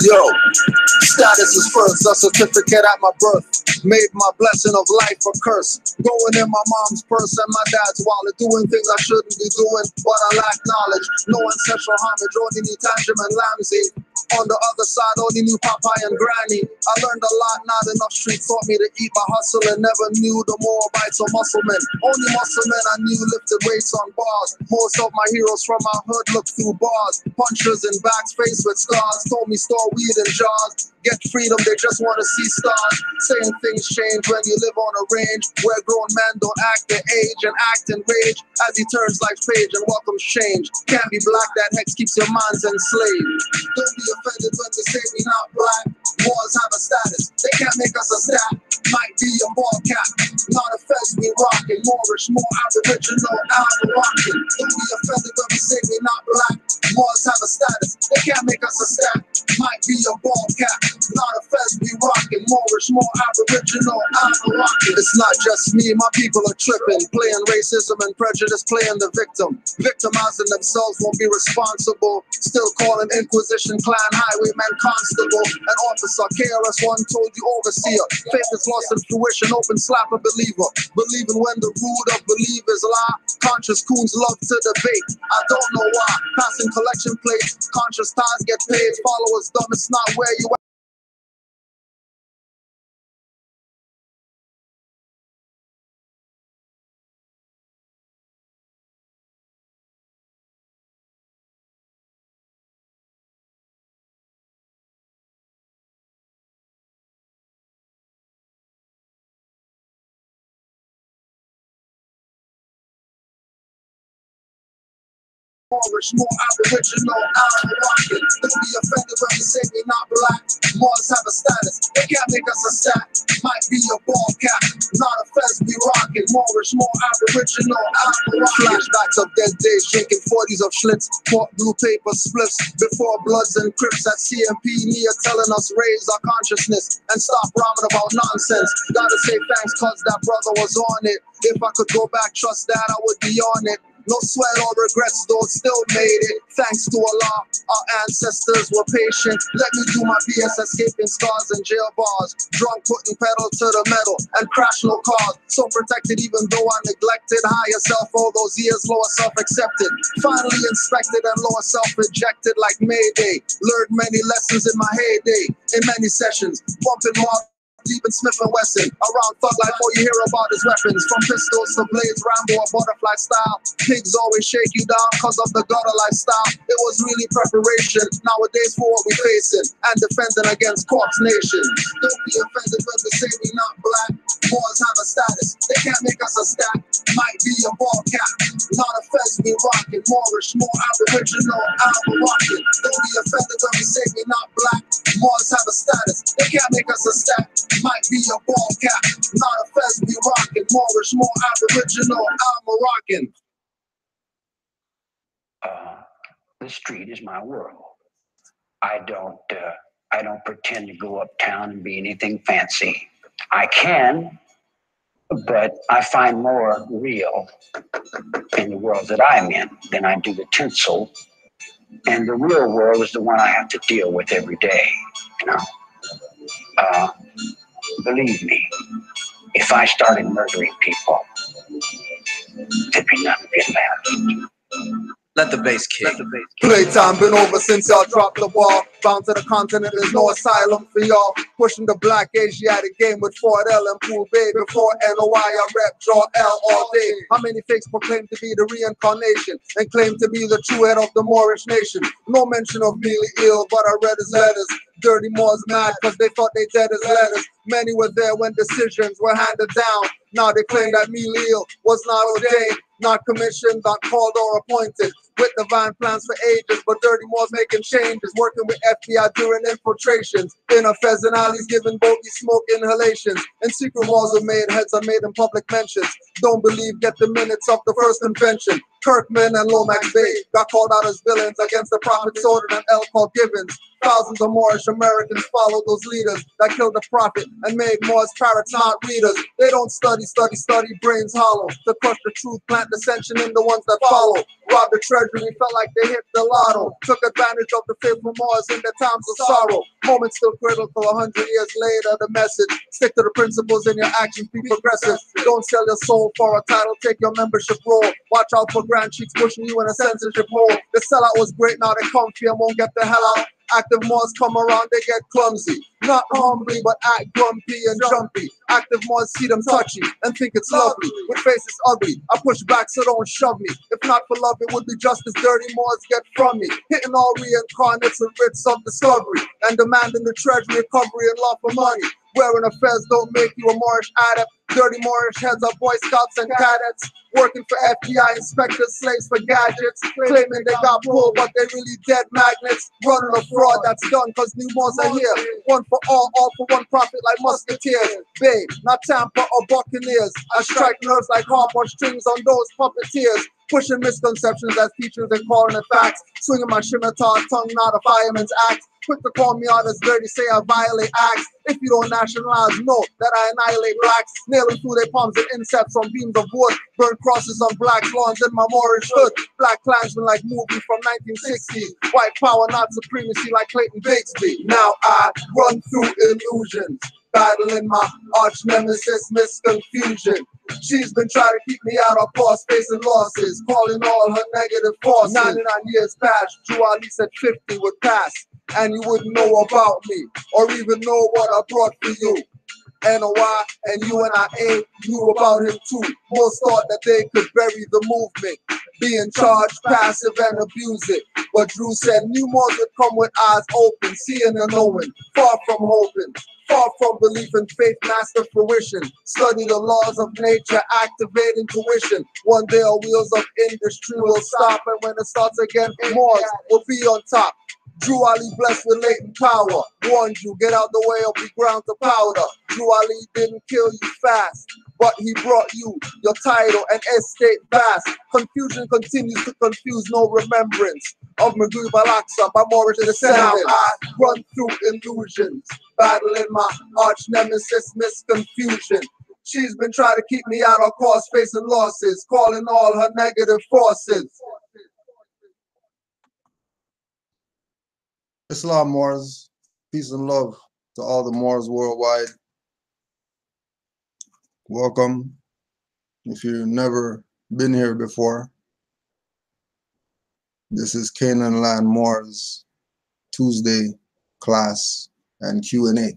Yo, status is first, a certificate at my birth. Made my blessing of life a curse. Going in my mom's purse and my dad's wallet. Doing things I shouldn't be doing, but I lack knowledge. No ancestral homage, only need Tanjim and Lamsey. On the other side, only knew Popeye and Granny. I learned a lot, not enough street taught me to eat by hustle and never knew the Moabites or muscle men. Only muscle men I knew lifted weights on bars. Most of my heroes from my hood looked through bars. Punchers in backs faced with scars. Told me store weed in jars. Get freedom, they just want to see stars. Saying things change when you live on a range where grown men don't act their age and act in rage as he turns life's page and welcomes change. Can't be black, that hex keeps your minds enslaved. Don't be offended when they say we not black. Wars have a status, they can't make us a stat. Might be a ball cap, not a fez we rockin'. Moorish, more aboriginal, rockin'. Don't be offended when we say we not black. Wars have a status, they can't make us a stat. Might be a ball cap, not a fez we rockin'. Moorish, more aboriginal, rockin'. It's not just me, my people are tripping. Playing racism and prejudice, playing the victim. Victimizing themselves, won't be responsible. Still calling Inquisition, clan, highwayman, constable, and officer. KRS-One told you overseer. Faith is lost in fruition, open slap a believer. Believing when the root of believers lie. Conscious coons love to debate. I don't know why. Passing collection plates, conscious ties get paid. Followers dumb, it's not where you at. Moorish, more aboriginal, rockin'. Don't be offended when we say we not black. Moors have a status, they can't make us a stat. Might be a ball cap, not a fez we rockin'. Moorish, more aboriginal, rockin'. Flashbacks of dead days, shaking 40s of Schlitz. Fought blue paper spliffs before Bloods and Crips at CMP near telling us raise our consciousness and stop rhyming about nonsense. Gotta say thanks cause that brother was on it. If I could go back, trust that I would be on it. No sweat or regrets, though still made it. Thanks to Allah, our ancestors were patient. Let me do my BS, escaping scars and jail bars. Drunk, putting pedal to the metal, and crash no cars. So protected, even though I neglected higher self all those years, lower self accepted. Finally inspected and lower self rejected like Mayday. Learned many lessons in my heyday. In many sessions, bumping Mark deep in Smith & Wesson. Around thug life, all you hear about is weapons. From pistols to blades, Rambo or butterfly style. Pigs always shake you down cause of the gutter lifestyle. It was really preparation nowadays for what we facing and defending against corpse nation. Don't be offended when we say we not black. Wars have a status, they can't make us a stat. Might be a ball cap, not a fez we rockin'. Moorish, more aboriginal, rockin'. Don't be offended when we say we not black. Wars have a status, they can't make us a stat. Might be a ball cap, not a fez we rockin'. Moorish, more aboriginal, rockin'. The street is my world. I don't pretend to go uptown and be anything fancy. I can, but I find more real in the world that I'm in than I do the tinsel. And the real world is the one I have to deal with every day. You know, believe me, if I started murdering people, there'd be none of it left. Let the bass kick. Playtime been over since y'all dropped the ball. Bound to the continent, there's no asylum for y'all. Pushing the black Asiatic game with Fort L and Pool Bay. Before NOI, I rep draw L all day. How many fakes proclaim to be the reincarnation and claim to be the true head of the Moorish nation? No mention of Mealy Ill, but I read his letters. Dirty Moors mad cause they thought they dead as letters. Many were there when decisions were handed down. Now they claim that Mealy Ill was not ordained, not commissioned, not called or appointed. With divine plans for ages, but Dirty Moors making changes, working with FBI during infiltrations. In a pheasant alleys, giving bogey smoke inhalations. And secret walls are made, heads are made in public mentions. Don't believe, get the minutes of the first convention. Kirkman and Lomax Bay got called out as villains against the Prophet Soden and L. Paul Givens. Thousands of Moorish Americans followed those leaders that killed the Prophet and made Moors parrots, not readers. They don't study, brains hollow. To crush the truth, plant dissension in the ones that follow. robbed the treasury, felt like they hit the lotto. Took advantage of the faithful Moors in their times of sorrow. Moments still critical, 100 years later, the message. Stick to the principles in your actions, be progressive. Don't sell your soul for a title, take your membership role. Watch out for grand cheeks pushing you in a censorship hole. The sellout was great, now they comfy and won't get the hell out. Active Moors come around, they get clumsy. Not humbly, but act grumpy and jumpy. Active Moors see them touchy and think it's lovely. With faces ugly, I push back so don't shove me. If not for love, it would be just as dirty Moors get from me. Hitting all reincarnates and writs of discovery and demanding the treasury recovery and love for money. Wearing affairs don't make you a Moorish adept. Dirty Moorish heads are Boy Scouts and cadets. Working for FBI inspectors, slaves for gadgets. Claiming they got pulled, but they really dead magnets. Running a fraud that's done cause new Moors are here. One for all for one profit like musketeers. Babe, not Tampa or Buccaneers. I strike nerves like hardball strings on those puppeteers. Pushing misconceptions as teachers and calling it facts. Swinging my scimitar, tongue not a fireman's axe. Quick to call me out as dirty, say I violate acts. If you don't nationalize, know that I annihilate blacks. Nailing through their palms and insects on beams of wood. Burn crosses on black lawns in my Moorish hood. Black Klansmen like movie from 1960s. White power, not supremacy like Clayton Bigsby. Now I run through illusions, battling my arch nemesis, misconfusion. She's been trying to keep me out of course, facing losses, calling all her negative forces. 99 years past, Drew Ali said 50 would pass, and you wouldn't know about me, or even know what I brought for you. NOI and UNIA knew about him too. Most thought that they could bury the movement, being charged, passive and abuse it. But Drew said new Moors would come with eyes open, seeing and knowing, far from hoping. Far from belief in faith, master fruition. Study the laws of nature, activate intuition. One day our wheels of industry will stop, and when it starts again, Moors will be on top. Drew Ali blessed with latent power. Warned you, get out the way or be ground to powder. Drew Ali didn't kill you fast, but he brought you your title and estate vast. Confusion continues to confuse, no remembrance of Maghrib al-Aqsa by Moorish descendants. Now I run through illusions, battling my arch nemesis, misconfusion. She's been trying to keep me out of course, facing losses, calling all her negative forces. Islam Moors, peace and love to all the Moors worldwide. Welcome. If you've never been here before, this is Canaanland Moors Tuesday class and Q&A.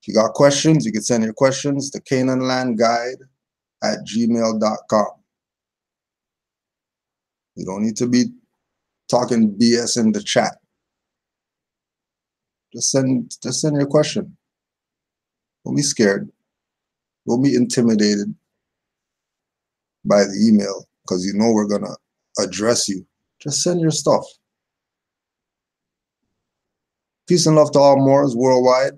If you got questions, you can send your questions to canaanlandguide@gmail.com. You don't need to be talking BS in the chat. Just send your question. Don't be scared. Don't be intimidated by the email because you know we're gonna address you. Just send your stuff. Peace and love to all Moors worldwide.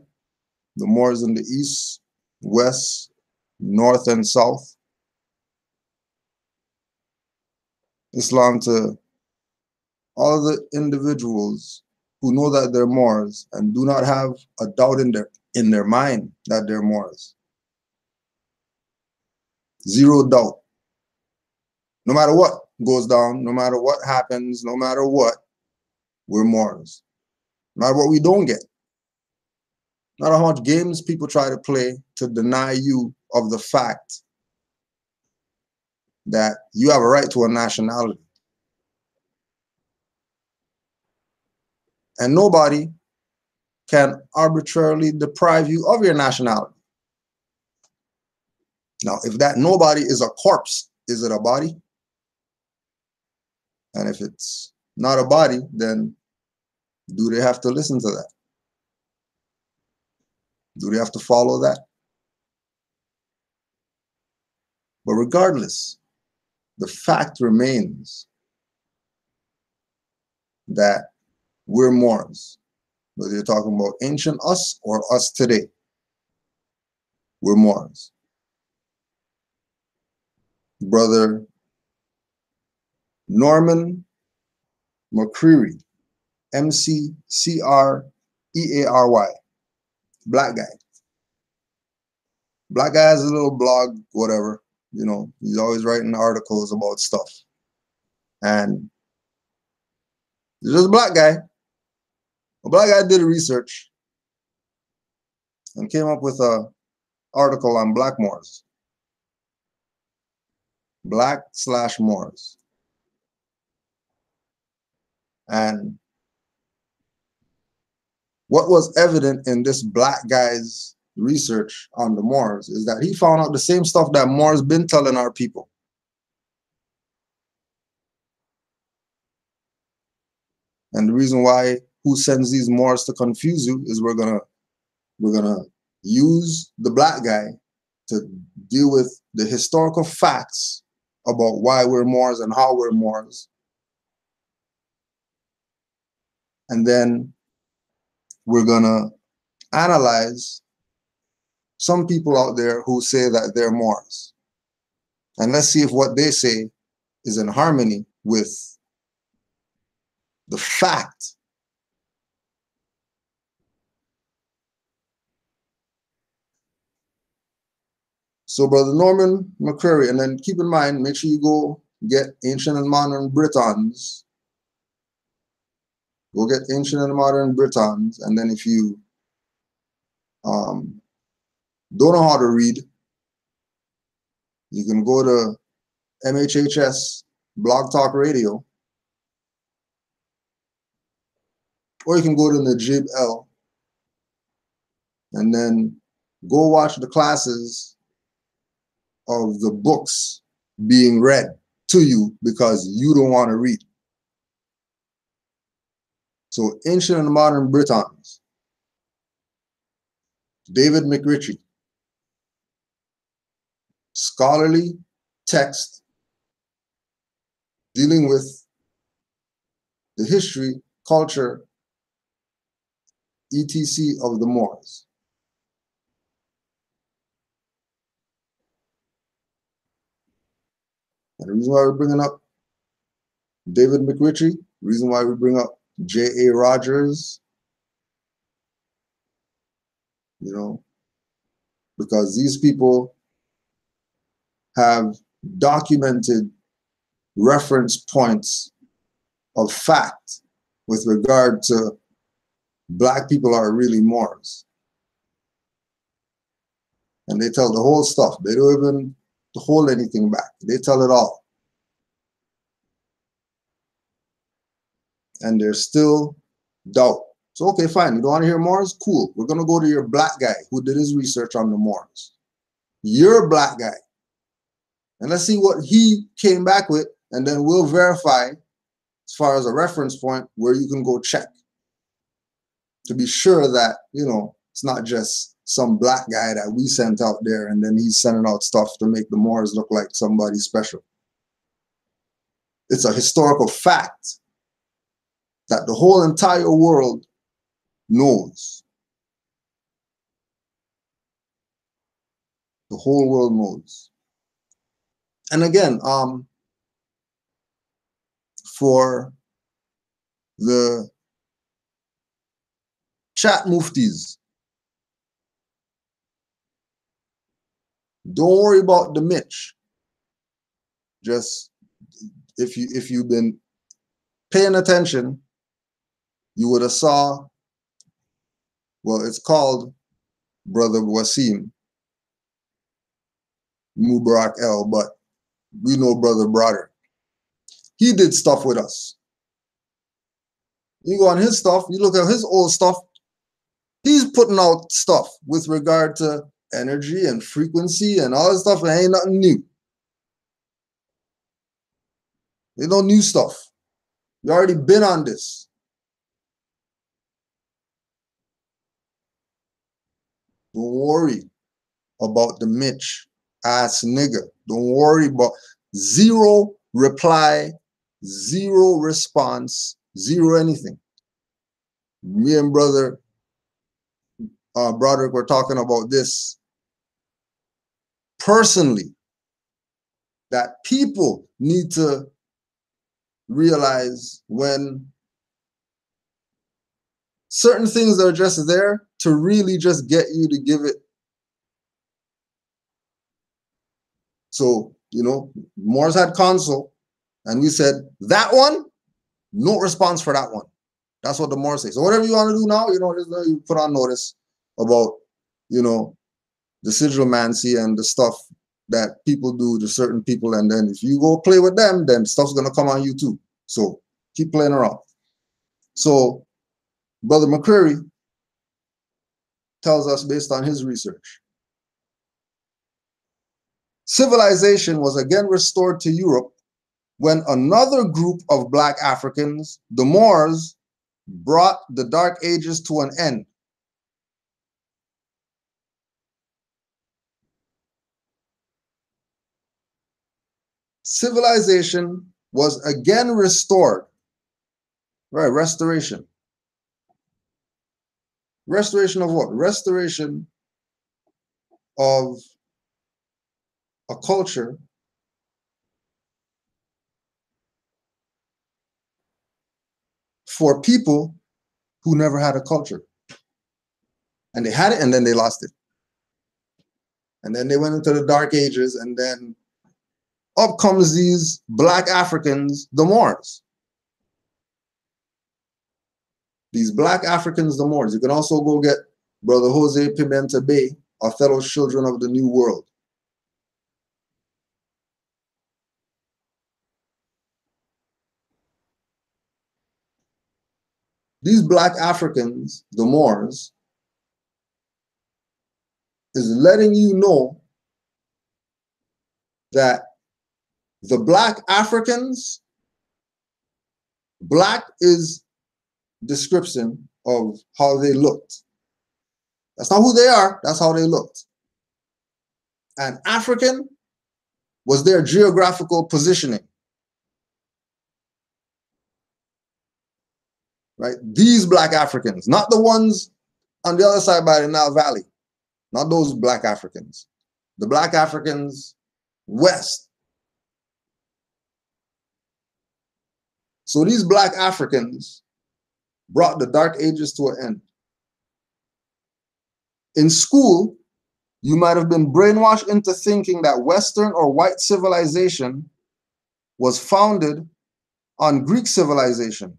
The Moors in the east, west, north, and south. Islam to all of the individuals who know that they're Moors and do not have a doubt in their mind that they're Moors. Zero doubt. No matter what goes down, no matter what happens, no matter what, we're Moors. No matter what we don't get. No matter how much games people try to play to deny you of the fact that you have a right to a nationality. And nobody can arbitrarily deprive you of your nationality. Now, if that nobody is a corpse, is it a body? And if it's not a body, then do they have to listen to that? Do they have to follow that? But regardless, the fact remains that we're Moors. Whether you're talking about ancient us or us today, we're Moors. Brother Norman McCreary, McCreary, black guy. Black guy has a little blog, whatever. You know, he's always writing articles about stuff. And there's just a black guy. A black guy did research and came up with a article on black Moors. Black/Moors. And what was evident in this black guy's research on the Moors is that he found out the same stuff that Moors been telling our people. And the reason why who sends these Moors to confuse you is we're gonna use the black guy to deal with the historical facts about why we're Moors and how we're Moors. And then we're gonna analyze some people out there who say that they're Moors. And let's see if what they say is in harmony with the fact. So Brother Norman McCrary, and then keep in mind, make sure you go get Ancient and Modern Britons. Go get Ancient and Modern Britons, and then if you don't know how to read, you can go to MHHS Blog Talk Radio, or you can go to Najib L, and then go watch the classes of the books being read to you because you don't want to read. So Ancient and Modern Britons, David McRitchie, scholarly text dealing with the history, culture, etc. of the Moors. And the reason why we're bringing up David McRitchie, the reason why we bring up J.A. Rogers, you know, because these people have documented reference points of fact with regard to black people are really Moors. And they tell the whole stuff. They don't even hold anything back. They tell it all. And there's still doubt. So, okay, fine. You don't want to hear Moors? Cool. We're going to go to your black guy who did his research on the Moors. Your black guy. And let's see what he came back with. And then we'll verify as far as a reference point where you can go check to be sure that, you know, it's not just some black guy that we sent out there and then he's sending out stuff to make the Moors look like somebody special. It's a historical fact that the whole entire world knows. The whole world knows. And again, for the chat muftis, don't worry about the Mitch. Just if you've been paying attention, you would have saw, well, it's called Brother Wasim Mubarak El, but we know Brother Broderick. He did stuff with us. You go on his stuff, you look at his old stuff, he's putting out stuff with regard to energy and frequency and all this stuff, and ain't nothing new. There's no new stuff. You already been on this. Don't worry about the Mitch ass nigga. Don't worry about zero reply, zero response, zero anything. Me and Brother Broderick were talking about this personally, that people need to realize when certain things are just there to really just get you to give it. So, you know, Moors had counsel. And we said, that one, no response for that one. That's what the Moors say. So whatever you want to do now, you put on notice about, the sigilmancy and the stuff that people do to certain people. And then if you go play with them, then stuff's going to come on you too. So keep playing around. So Brother McCreary tells us based on his research, civilization was again restored to Europe when another group of Black Africans, the Moors, brought the Dark Ages to an end. Civilization was again restored. Right, restoration. Restoration of what? Restoration of a culture for people who never had a culture. And they had it and then they lost it. And then they went into the Dark Ages, and then up comes these Black Africans, the Moors. These Black Africans, the Moors. You can also go get Brother Jose Pimenta Bay, Othello's Children of the New World. These Black Africans, the Moors, is letting you know that the Black Africans, Black is description of how they looked. That's not who they are, that's how they looked. And African was their geographical positioning. Right? These Black Africans, not the ones on the other side by the Nile Valley, not those Black Africans. The Black Africans west. So these Black Africans brought the Dark Ages to an end. In school, you might have been brainwashed into thinking that Western or white civilization was founded on Greek civilization,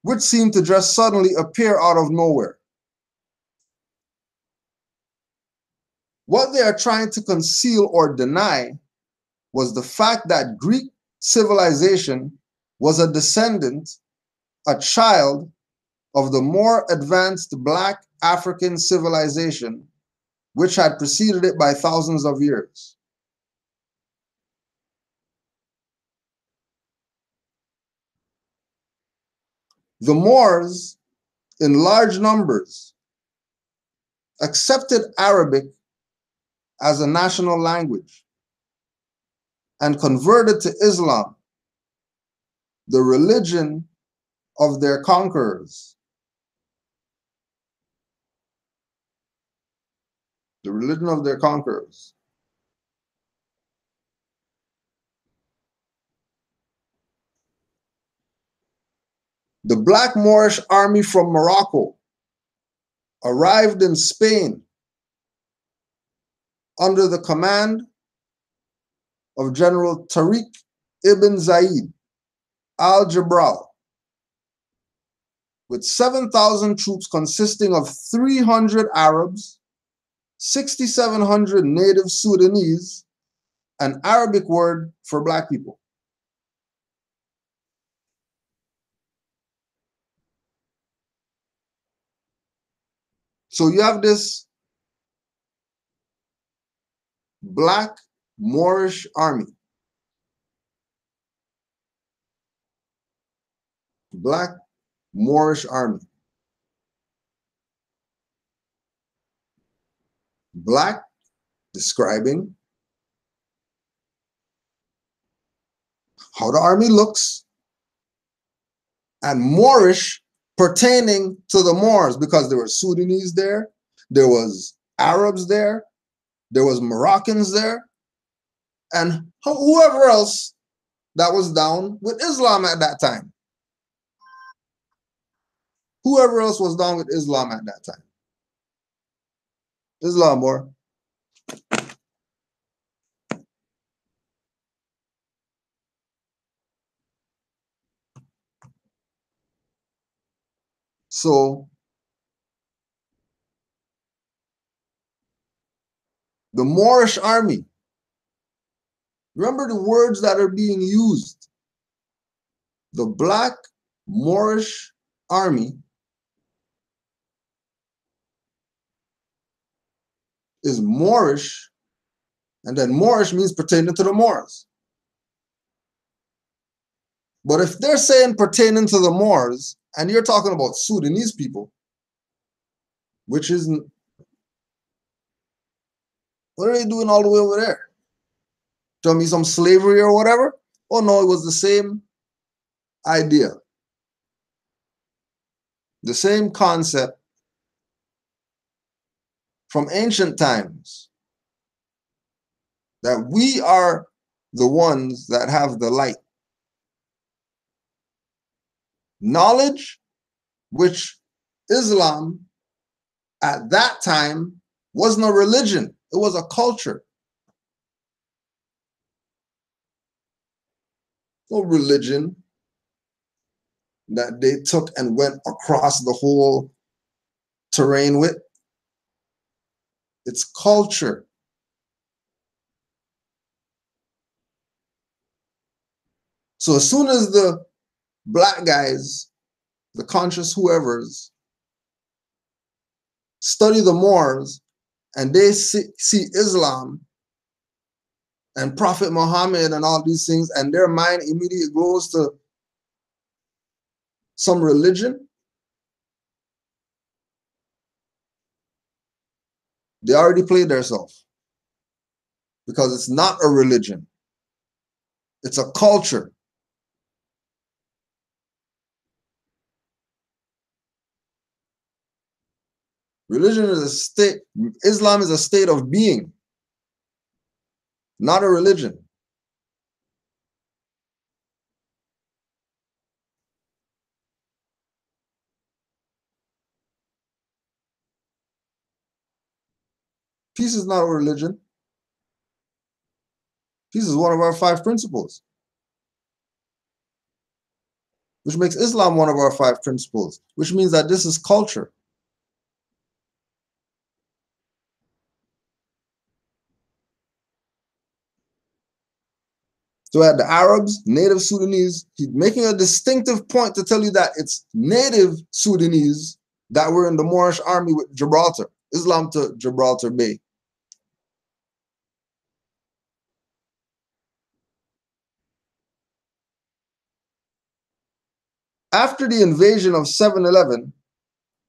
which seemed to just suddenly appear out of nowhere. What they are trying to conceal or deny was the fact that Greek civilization was a descendant, a child of the more advanced Black African civilization, which had preceded it by thousands of years. The Moors, in large numbers, accepted Arabic as a national language and converted to Islam, the religion of their conquerors. The religion of their conquerors. The Black Moorish army from Morocco arrived in Spain under the command of General Tariq ibn Zayed al-Jabral, with 7,000 troops consisting of 300 Arabs, 6,700 native Sudanese, an Arabic word for Black people. So you have this Black Moorish army. Black Moorish army. Black describing how the army looks, and Moorish pertaining to the Moors, because there were Sudanese there, there was Arabs there, there was Moroccans there, and whoever else that was down with Islam at that time. Whoever else was down with Islam at that time. Islam, boy. So the Moorish army, remember the words that are being used. The Black Moorish army is Moorish, and then Moorish means pertaining to the Moors. But if they're saying pertaining to the Moors, and you're talking about Sudanese people, which isn't, what are they doing all the way over there? Tell me some slavery or whatever? Oh no, it was the same idea. The same concept from ancient times, that we are the ones that have the light. Knowledge, which Islam at that time wasn't a religion, it was a culture. No religion that they took and went across the whole terrain with. It's culture. So as soon as the black guys, the conscious whoever's, study the Moors and they see Islam and Prophet Muhammad and all these things, and their mind immediately goes to some religion, they already played themselves, because it's not a religion. It's a culture. Religion is a state. Islam is a state of being, not a religion. Peace is not a religion. Peace is one of our 5 principles, which makes Islam one of our 5 principles, which means that this is culture. So at the Arabs, native Sudanese, he's making a distinctive point to tell you that it's native Sudanese that were in the Moorish army with Gibraltar, Islam to Gibraltar Bay. After the invasion of 7/11,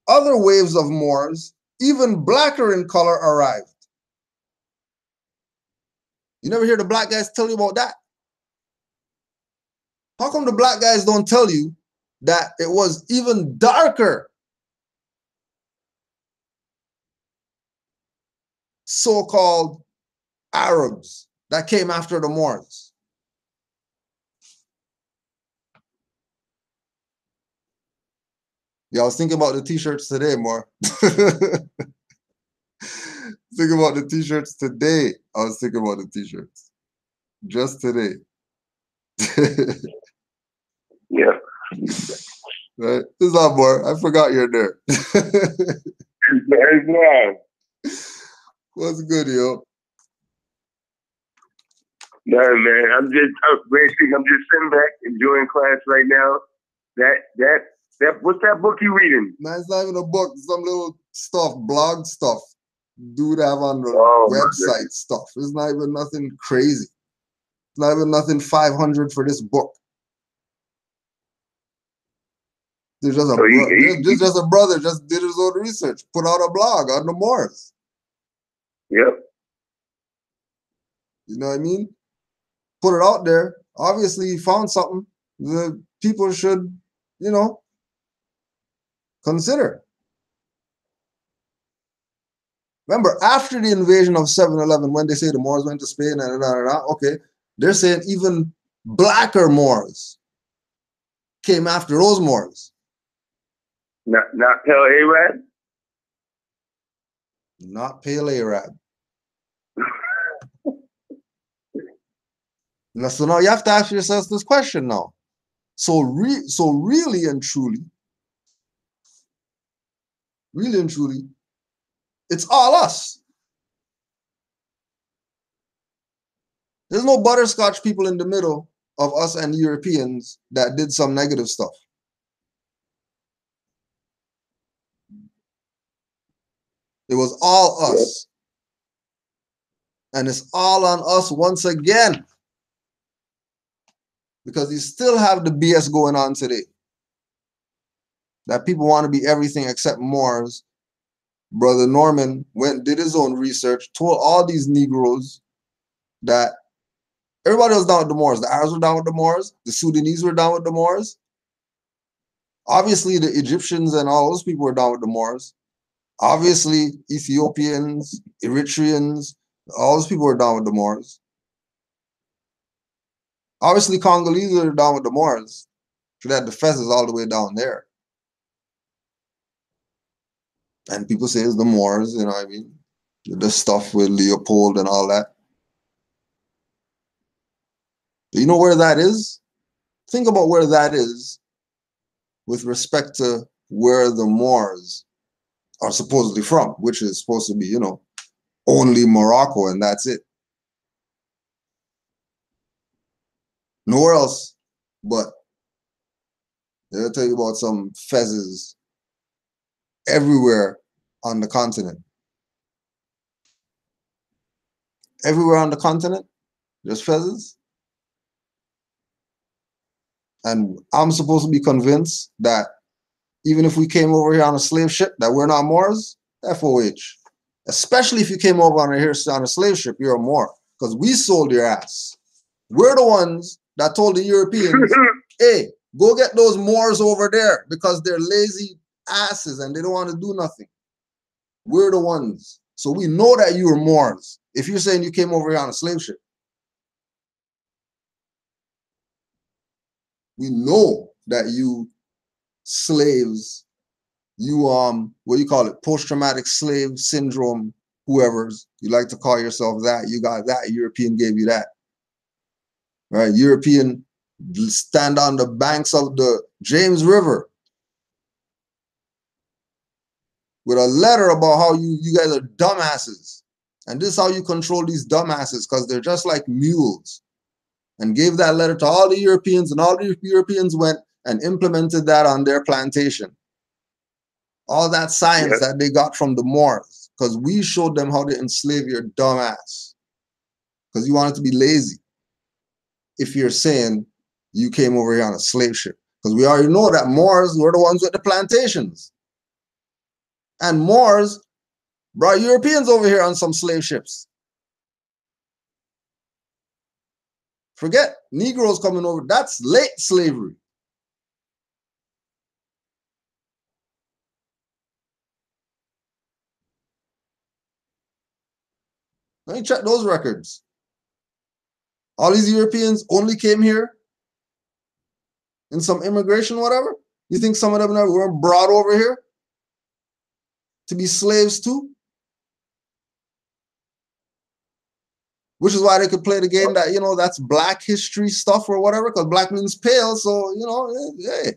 other waves of Moors, even blacker in color, arrived. You never hear the black guys tell you about that? How come the black guys don't tell you that it was even darker so-called Arabs that came after the Moors? Yeah, I was thinking about the t-shirts today more. Thinking about the t-shirts today. I was thinking about the t-shirts. Just today. Yeah. Right? It's not more. I forgot you're there. Yeah. What's good, yo? No, man. I'm just sitting back enjoying class right now. What's that book you reading? Man, it's not even a book. It's some little stuff, blog stuff. Dude have on the website stuff. It's not even nothing crazy. It's not even nothing 500 for this book. There's just a brother just did his own research, put out a blog on the Moors. Yep. You know what I mean? Put it out there. Obviously, he found something the people should, consider. Remember, after the invasion of 7/11, when they say the Moors went to Spain, okay, they're saying even blacker Moors came after those Moors. Not pale Arab? Not pale Arab. So now you have to ask yourself this question now. So really and truly, really and truly, it's all us. There's no butterscotch people in the middle of us and Europeans that did some negative stuff. It was all us. And it's all on us once again. Because you still have the BS going on today. That people want to be everything except Moors. Brother Norman did his own research, told all these Negroes that everybody was down with the Moors. The Arabs were down with the Moors. The Sudanese were down with the Moors. Obviously, the Egyptians and all those people were down with the Moors. Obviously, Ethiopians, Eritreans, all those people were down with the Moors. Obviously, Congolese were down with the Moors. So that the Fez all the way down there. And people say it's the Moors, you know what I mean? The stuff with Leopold and all that. Do you know where that is? Think about where that is with respect to where the Moors are supposedly from, which is supposed to be, you know, only Morocco and that's it. Nowhere else but they'll tell you about some Fezes everywhere on the continent. Everywhere on the continent, there's Fezes. And I'm supposed to be convinced that even if we came over here on a slave ship, that we're not Moors, FOH. Especially if you came over on a slave ship, you're a Moor, because we sold your ass. We're the ones that told the Europeans, hey, go get those Moors over there because they're lazy asses and they don't want to do nothing. We're the ones. So we know that you were Moors if you're saying you came over here on a slave ship. We know that you slaves, you what do you call it, post-traumatic slave syndrome, whoever's, you like to call yourself that, you got that, European gave you that. Right? European stand on the banks of the James River with a letter about how you guys are dumbasses. And this is how you control these dumbasses, because they're just like mules. And gave that letter to all the Europeans, and all the Europeans went and implemented that on their plantation. All that science that they got from the Moors, because we showed them how to enslave your dumb ass. Because you wanted to be lazy. If you're saying you came over here on a slave ship. Because we already know that Moors were the ones with the plantations. And Moors brought Europeans over here on some slave ships. Forget Negroes coming over. That's late slavery. Let me check those records. All these Europeans only came here in some immigration, whatever. You think some of them were brought over here to be slaves too? Which is why they could play the game that, you know, that's black history stuff or whatever, because black means pale. So, you know, hey.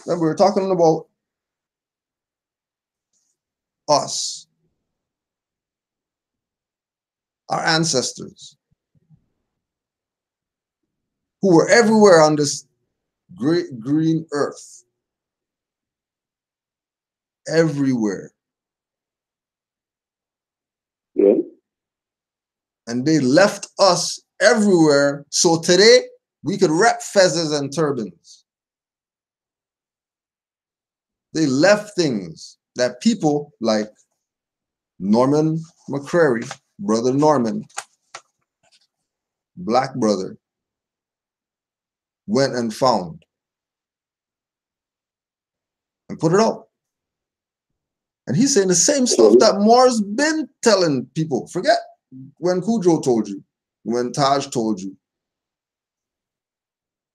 Remember, we're talking about us, our ancestors, who were everywhere on this great green earth. Everywhere. Yeah. And they left us everywhere. So today we could rep fezzes and turbans. They left things that people like Norman McCrary, Brother Norman, black brother, went and found and put it out. And he's saying the same stuff that Moors been telling people. Forget when Kudro told you, when Taj told you,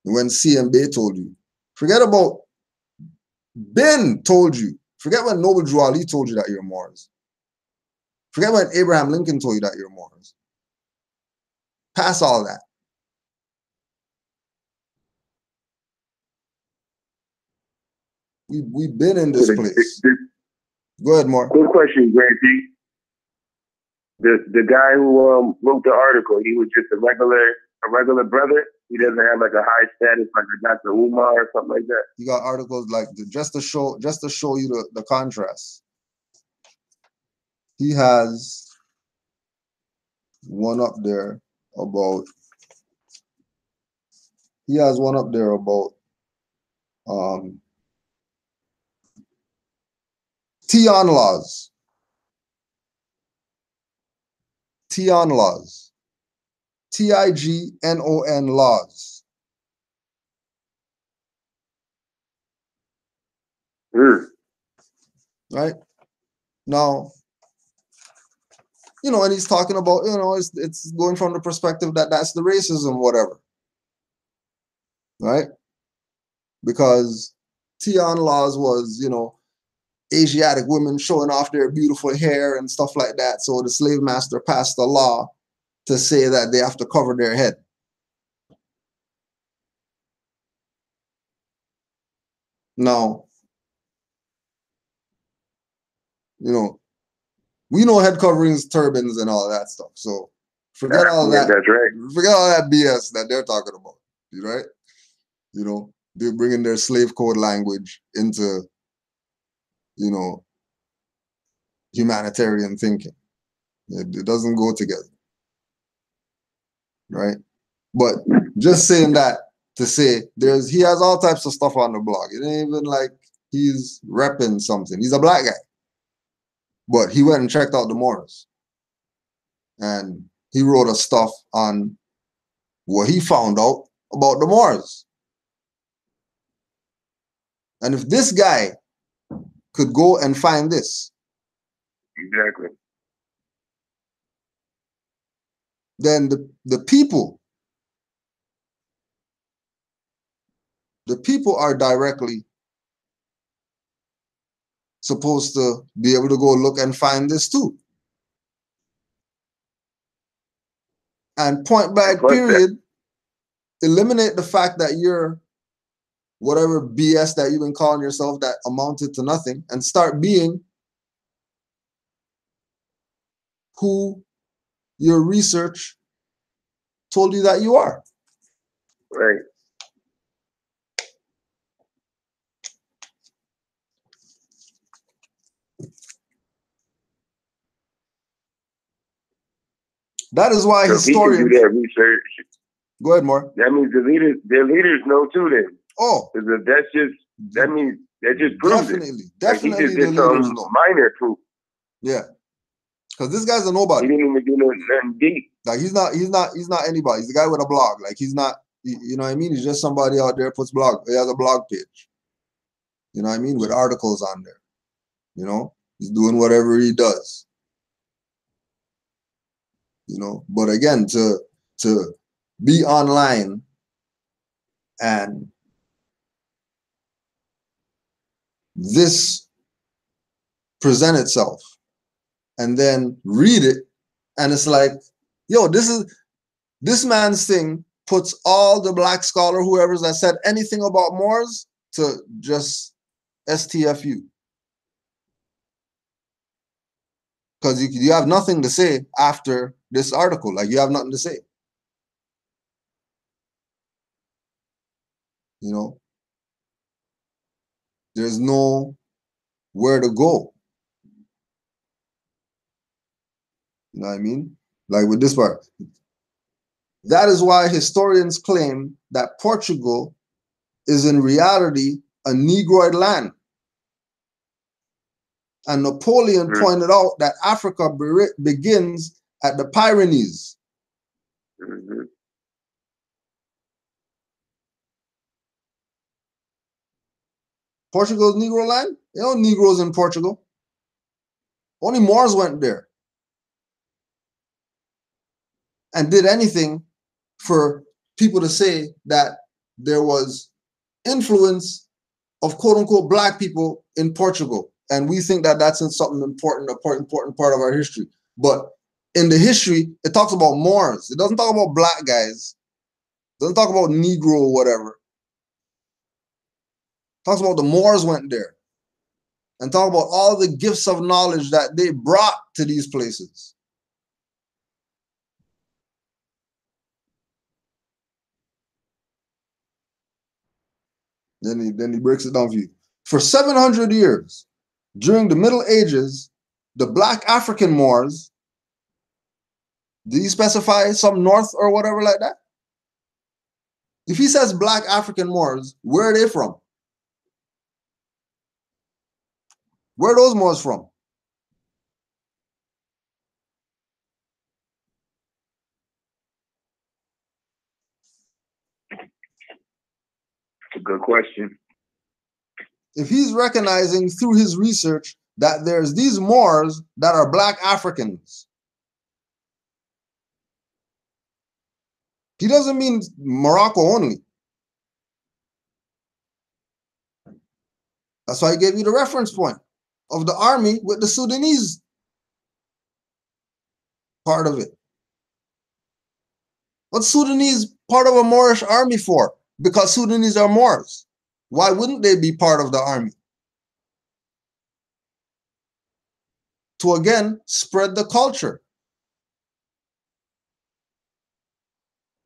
when CMB told you. Forget about Ben told you. Forget when Noble Drew Ali told you that you're Moors. Forget when Abraham Lincoln told you that you're Moors. Pass all that. We've been in this place. Go ahead, Mark. Quick question, Grantee. The guy who wrote the article, he was just a regular brother. He doesn't have like a high status like a Dr. Umar or something like that. You got articles like just to show you the contrast. He has one up there about Tion laws. Tion laws. TIGNON laws. Right? Now, and he's talking about, it's going from the perspective that that's the racism, whatever. Right? Because Tion laws was, Asiatic women showing off their beautiful hair and stuff like that. So the slave master passed a law to say that they have to cover their head. Now, we know head coverings, turbans, and all that stuff. So forget all that. That's right. Forget all that BS that they're talking about. Right? They're bringing their slave code language into, humanitarian thinking. It doesn't go together. Right? But just saying that to say he has all types of stuff on the blog. It ain't even like he's repping something. He's a black guy. But he went and checked out the Moors. And he wrote a stuff on what he found out about the Moors. And if this guy could go and find this, exactly, then the people are directly supposed to be able to go look and find this too. And point blank period, eliminate the fact that you're whatever BS that you've been calling yourself that amounted to nothing, and start being who your research told you that you are. Right. That is why historians do that research. Go ahead, Mark. That means their leaders know too. Then. Oh, because that means that just proves definitely, it. Definitely, like he just did some minor proof. Yeah, because this guy's a nobody. He didn't even do nothing deep. Like he's not anybody. He's a guy with a blog. Like he's not. You know what I mean? He's just somebody out there puts blog. He has a blog page. You know what I mean? With articles on there. He's doing whatever he does. But again, to be online and this present itself and then read it, and it's like, yo, this man's thing puts all the black scholar, whoever's that said anything about Moors, to just STFU. Because you have nothing to say after this article. Like, you have nothing to say. There's no where to go. You know what I mean? Like with this part. That is why historians claim that Portugal is in reality a Negroid land. And Napoleon pointed out that Africa begins at the Pyrenees. Portugal's Negro land? There are no Negroes in Portugal. Only Moors went there and did anything for people to say that there was influence of quote-unquote black people in Portugal. And we think that that's something important, important part of our history. But in the history, it talks about Moors. It doesn't talk about black guys. It doesn't talk about Negro or whatever. Talks about the Moors went there. And talk about all the gifts of knowledge that they brought to these places. Then he breaks it down for you. For 700 years, during the Middle Ages, the black African Moors, did he specify some north or whatever like that? If he says black African Moors, where are they from? Where are those Moors from? That's a good question. If he's recognizing through his research that there's these Moors that are black Africans, he doesn't mean Morocco only. That's why he gave you the reference point of the army with the Sudanese part of it. What's Sudanese part of a Moorish army for? Because Sudanese are Moors. Why wouldn't they be part of the army? To again spread the culture.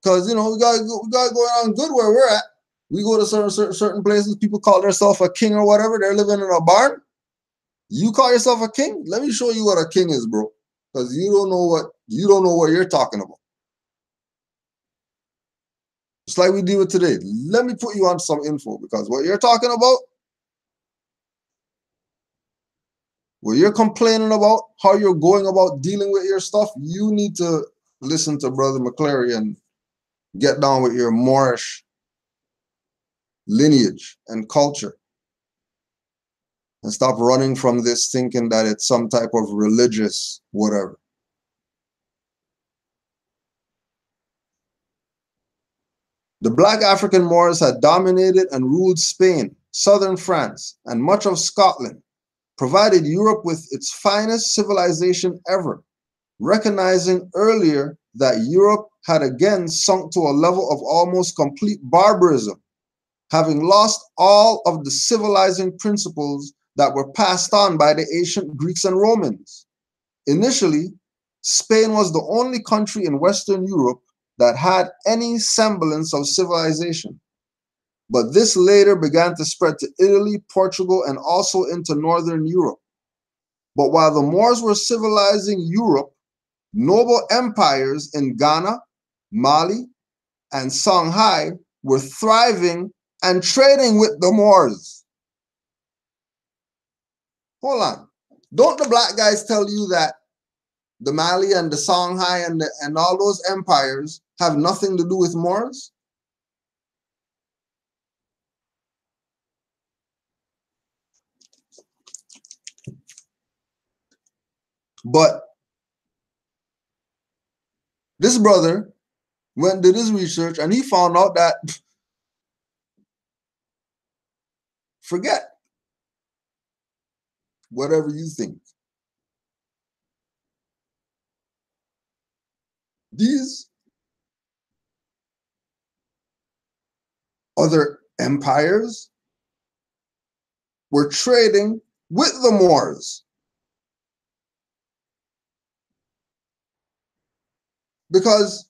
Because we got going on good where we're at. We go to certain places, people call themselves a king or whatever, they're living in a barn. You call yourself a king? Let me show you what a king is, bro. Because you don't know what you're talking about. Just like we deal with today. Let me put you on some info, because what you're talking about, what you're complaining about, how you're going about dealing with your stuff, you need to listen to Brother McClary and get down with your Moorish lineage and culture. And stop running from this thinking that it's some type of religious whatever. The black African Moors had dominated and ruled Spain, southern France, and much of Scotland, provided Europe with its finest civilization ever, recognizing earlier that Europe had again sunk to a level of almost complete barbarism, having lost all of the civilizing principles that were passed on by the ancient Greeks and Romans. Initially, Spain was the only country in Western Europe that had any semblance of civilization. But this later began to spread to Italy, Portugal, and also into Northern Europe. But while the Moors were civilizing Europe, noble empires in Ghana, Mali, and Songhai were thriving and trading with the Moors. Hold on. Don't the black guys tell you that the Mali and the Songhai and all those empires have nothing to do with Moors? But this brother went and did his research and he found out that, forget whatever you think. These other empires were trading with the Moors. Because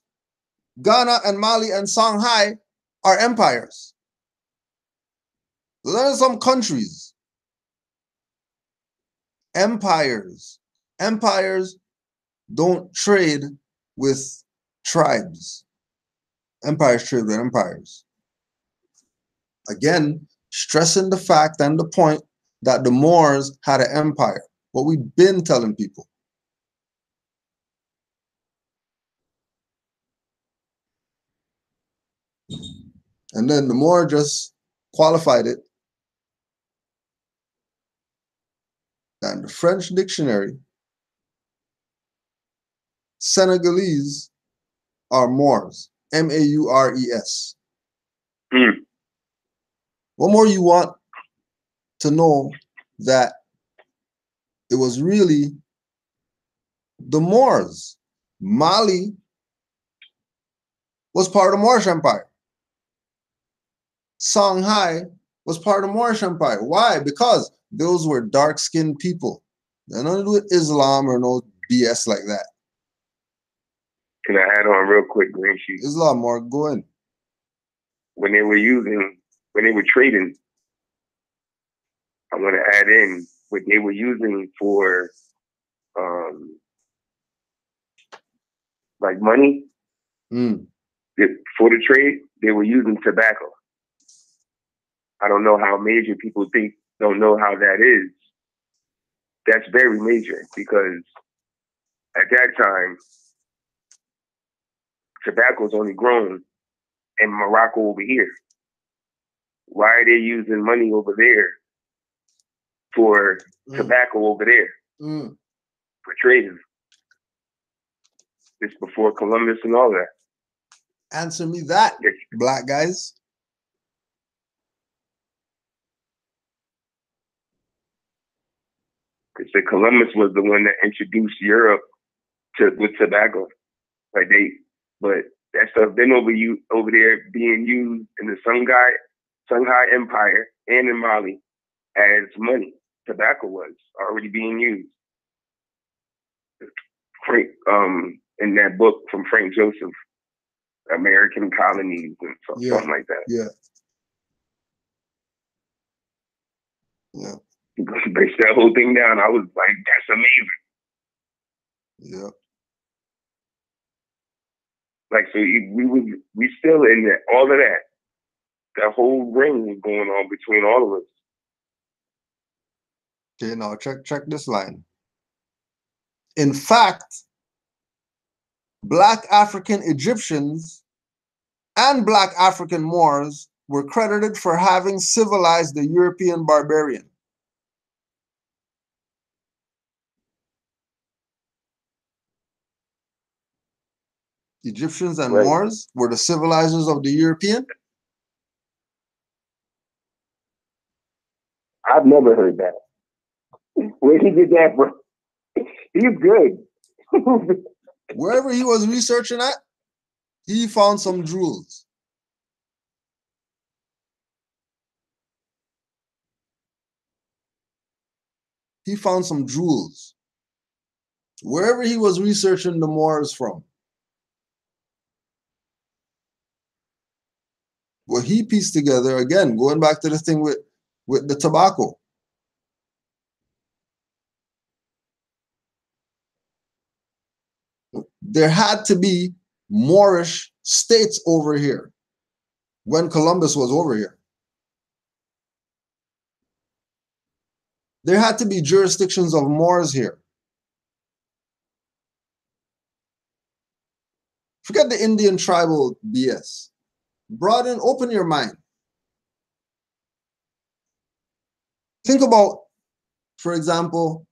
Ghana and Mali and Songhai are empires. Those are some countries. Empires. Empires don't trade with tribes. Empires trade with empires. Again, stressing the fact and the point that the Moors had an empire. What we've been telling people. And then the Moor just qualified it. And the French dictionary, Senegalese are Moors. M-A-U-R-E-S. What more you want to know that it was really the Moors? Mali was part of the Moorish Empire. Songhai was part of the Moorish Empire. Why? Because those were dark-skinned people. They had nothing to do with Islam or no BS like that. Can I add on real quick, Green Sheet? Islam, more going. When they were trading, I want to add in what they were using for, like money. For the trade, they were using tobacco. I don't know how major people don't know how that is. That's very major because at that time, tobacco is only grown in Morocco over here. Why are they using money over there for tobacco over there for trading? It's before Columbus and all that. Answer me that, black guys. Because Columbus was the one that introduced Europe with tobacco. But that stuff been over there being used in the Songhai Empire and in Mali as money. Tobacco was already being used. Frank, in that book from Frank Joseph, American Colonies and something like that. Yeah. Breaks that whole thing down. I was like, that's amazing. Yeah. Like, so we still in that, all of that. That whole ring was going on between all of us. Okay, now check this line. In fact, Black African Egyptians and Black African Moors were credited for having civilized the European barbarian. Egyptians and Moors were the civilizers of the European? I've never heard that. Where he did that from? He's good. Wherever he was researching at, he found some jewels. He found some jewels. Wherever he was researching the Moors from. What he pieced together, again, going back to the thing with the tobacco. There had to be Moorish states over here when Columbus was over here. There had to be jurisdictions of Moors here. Forget the Indian tribal BS. Broaden, open your mind. Think about, for example,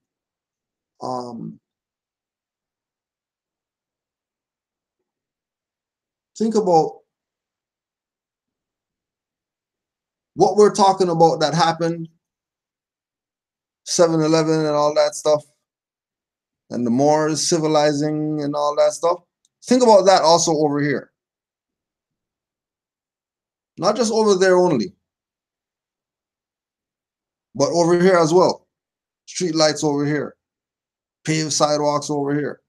think about what we're talking about that happened, 7-Eleven and all that stuff, and the Moors civilizing and all that stuff. Think about that also over here. Not just over there only, but over here as well. Street lights over here, paved sidewalks over here,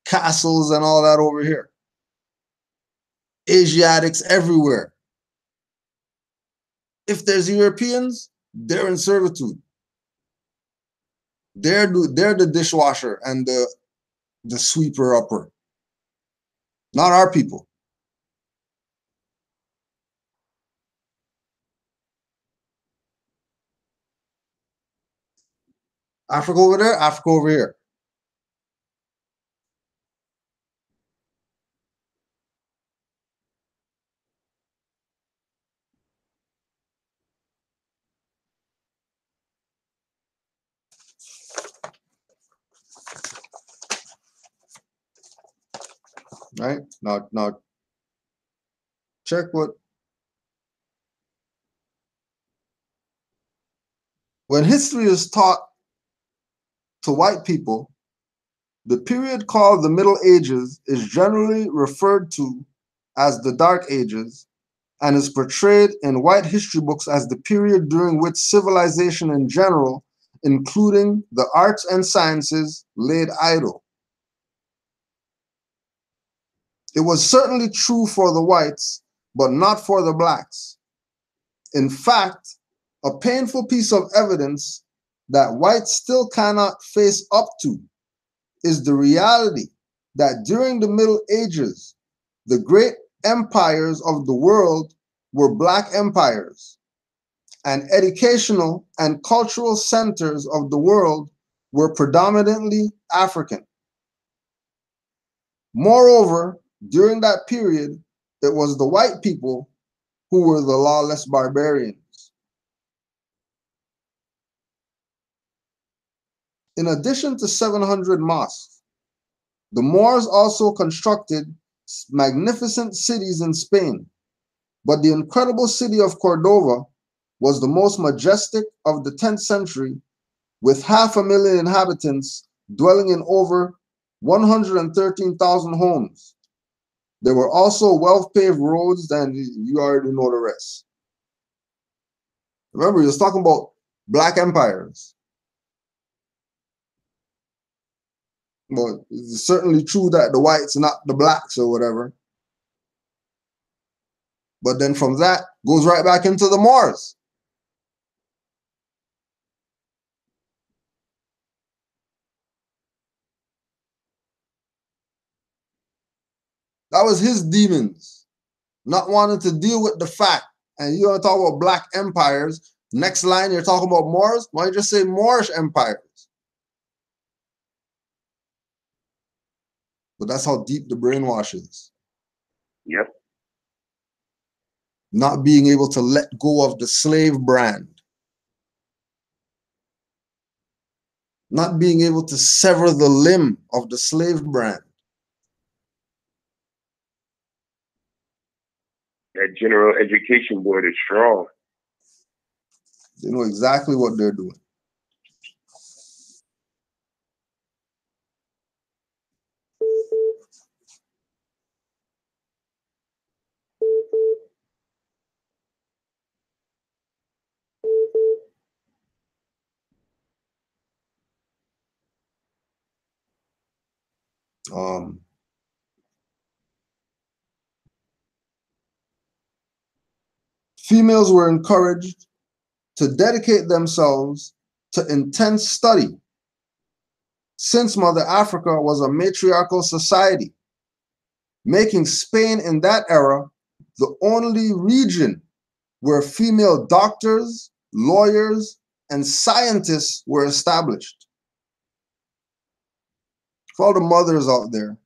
castles and all that over here. Asiatics everywhere. If there's Europeans, they're in servitude. They're the dishwasher and the sweeper upper. Not our people. Africa over there, Africa over here. Right? Now check what when history is taught to white people, the period called the Middle Ages is generally referred to as the Dark Ages and is portrayed in white history books as the period during which civilization in general, including the arts and sciences, laid idle. It was certainly true for the whites, but not for the blacks. In fact, a painful piece of evidence that whites still cannot face up to is the reality that during the Middle Ages, the great empires of the world were black empires, and educational and cultural centers of the world were predominantly African. Moreover, during that period, it was the white people who were the lawless barbarians. In addition to 700 mosques, the Moors also constructed magnificent cities in Spain, but the incredible city of Cordova was the most majestic of the 10th century, with 500,000 inhabitants dwelling in over 113,000 homes. There were also well-paved roads, and you already know the rest. Remember, he was talking about black empires. Well, it's certainly true that the whites, not the blacks or whatever. But then from that, goes right back into the Moors. That was his demons, not wanting to deal with the fact. And you're going to talk about black empires. Next line, you're talking about Moors. Why don't you just say Moorish empires? But that's how deep the brainwash is. Yep. Not being able to let go of the slave brand. Not being able to sever the limb of the slave brand. That General Education Board is strong. They know exactly what they're doing. Females were encouraged to dedicate themselves to intense study, since Mother Africa was a matriarchal society, making Spain in that era the only region where female doctors, lawyers, and scientists were established. For all the mothers out there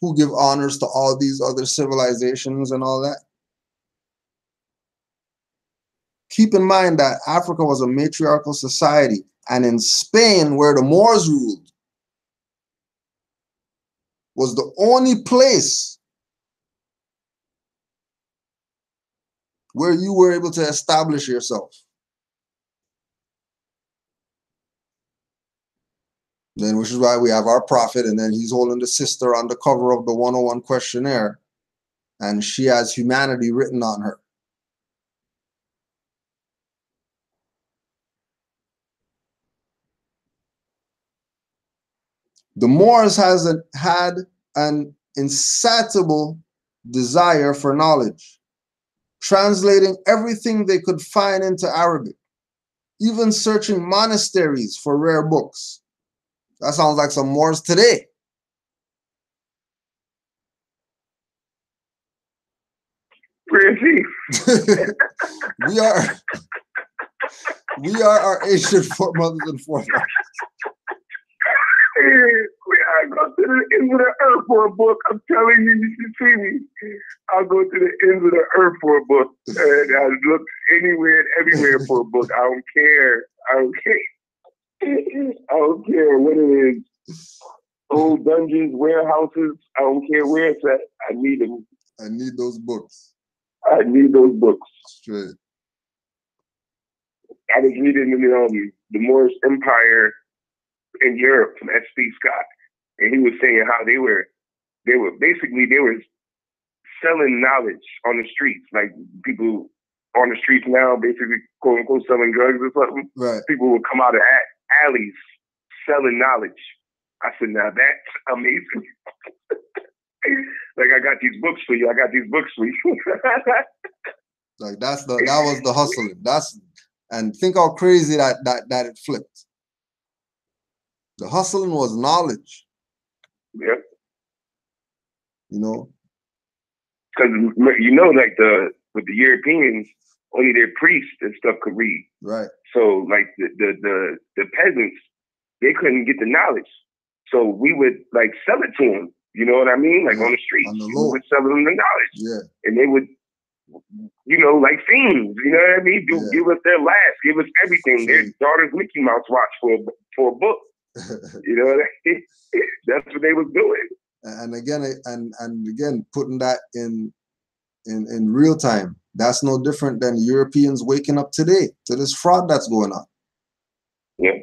who give honors to all these other civilizations and all that, keep in mind that Africa was a matriarchal society, and in Spain, where the Moors ruled, was the only place where you were able to establish yourself. Then, which is why we have our prophet, and then he's holding the sister on the cover of the 101 questionnaire, and she has humanity written on her. The Moors had an insatiable desire for knowledge, translating everything they could find into Arabic, even searching monasteries for rare books. That sounds like some Moors today. we are our ancient foremothers and forefathers. I go to the ends of the earth for a book. I'm telling you, you should see me. I'll go to the ends of the earth for a book. And I look anywhere and everywhere for a book. I don't care. I don't care what it is. Old dungeons, warehouses. I don't care where it's at. I need them. I need those books. I need those books. Straight. I was reading the Moorish Empire in Europe from S.C. Scott, and he was saying how they were selling knowledge on the streets, like people on the streets now, basically quote unquote selling drugs or something. Right. People would come out of alleys selling knowledge. I said, now that's amazing. Like, I got these books for you. I got these books for you. Like that was the hustling. And think how crazy that it flipped. The hustling was knowledge. Yep. You know? Because you know, like with the Europeans, only their priests and stuff could read. Right. So like the peasants, they couldn't get the knowledge. So we would like sell it to them. You know what I mean? Like on the streets, we would sell them the knowledge. Yeah. And they would, you know, like fiends. You know what I mean? Give us their last, give us everything. Their daughter's Mickey Mouse watch for a book. You know what I mean? That's what they was doing. And again, putting that in real time. That's no different than Europeans waking up today to this fraud that's going on. Yeah.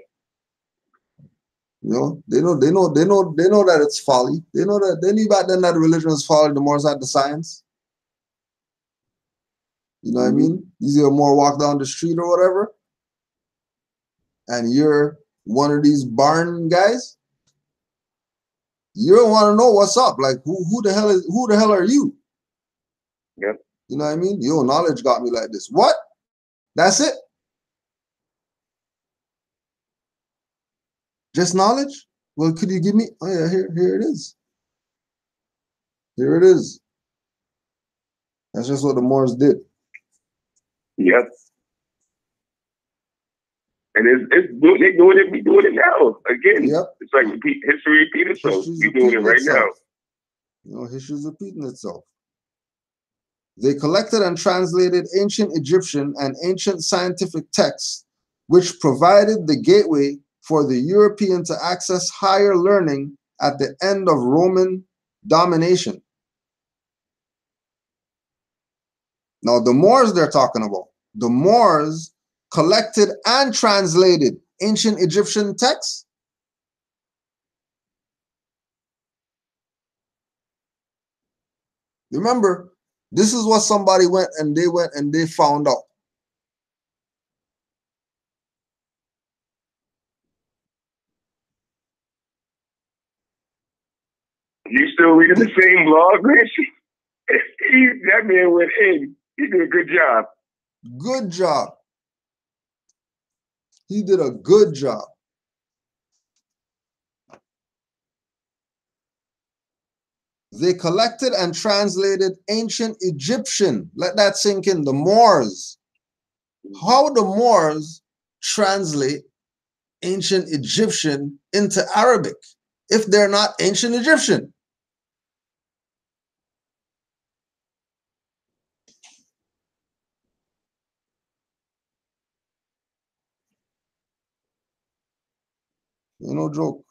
You know, they know that it's folly. They knew back then that religion was folly. The Moors had the science. You know what I mean? You see a Moor walk down the street or whatever, and you're one of these barn guys. You don't want to know what's up. Like who the hell are you? Yep. You know what I mean? Your knowledge got me like this. What? That's it? Just knowledge? Well, could you give me? Oh yeah, here it is. Here it is. That's just what the Moors did. Yep. And we doing it now. Again, yep. It's like history repeats itself. We're doing it right now. You know, history's repeating itself. They collected and translated ancient Egyptian and ancient scientific texts, which provided the gateway for the European to access higher learning at the end of Roman domination. Now, the Moors they're talking about, the Moors collected and translated ancient Egyptian texts. Remember, this is what somebody went and they found out. You still reading the same blog, Rich? That man went in. He did a good job. Good job. He did a good job. They collected and translated ancient Egyptian. Let that sink in. The Moors. How the Moors translate ancient Egyptian into Arabic if they're not ancient Egyptian? No joke.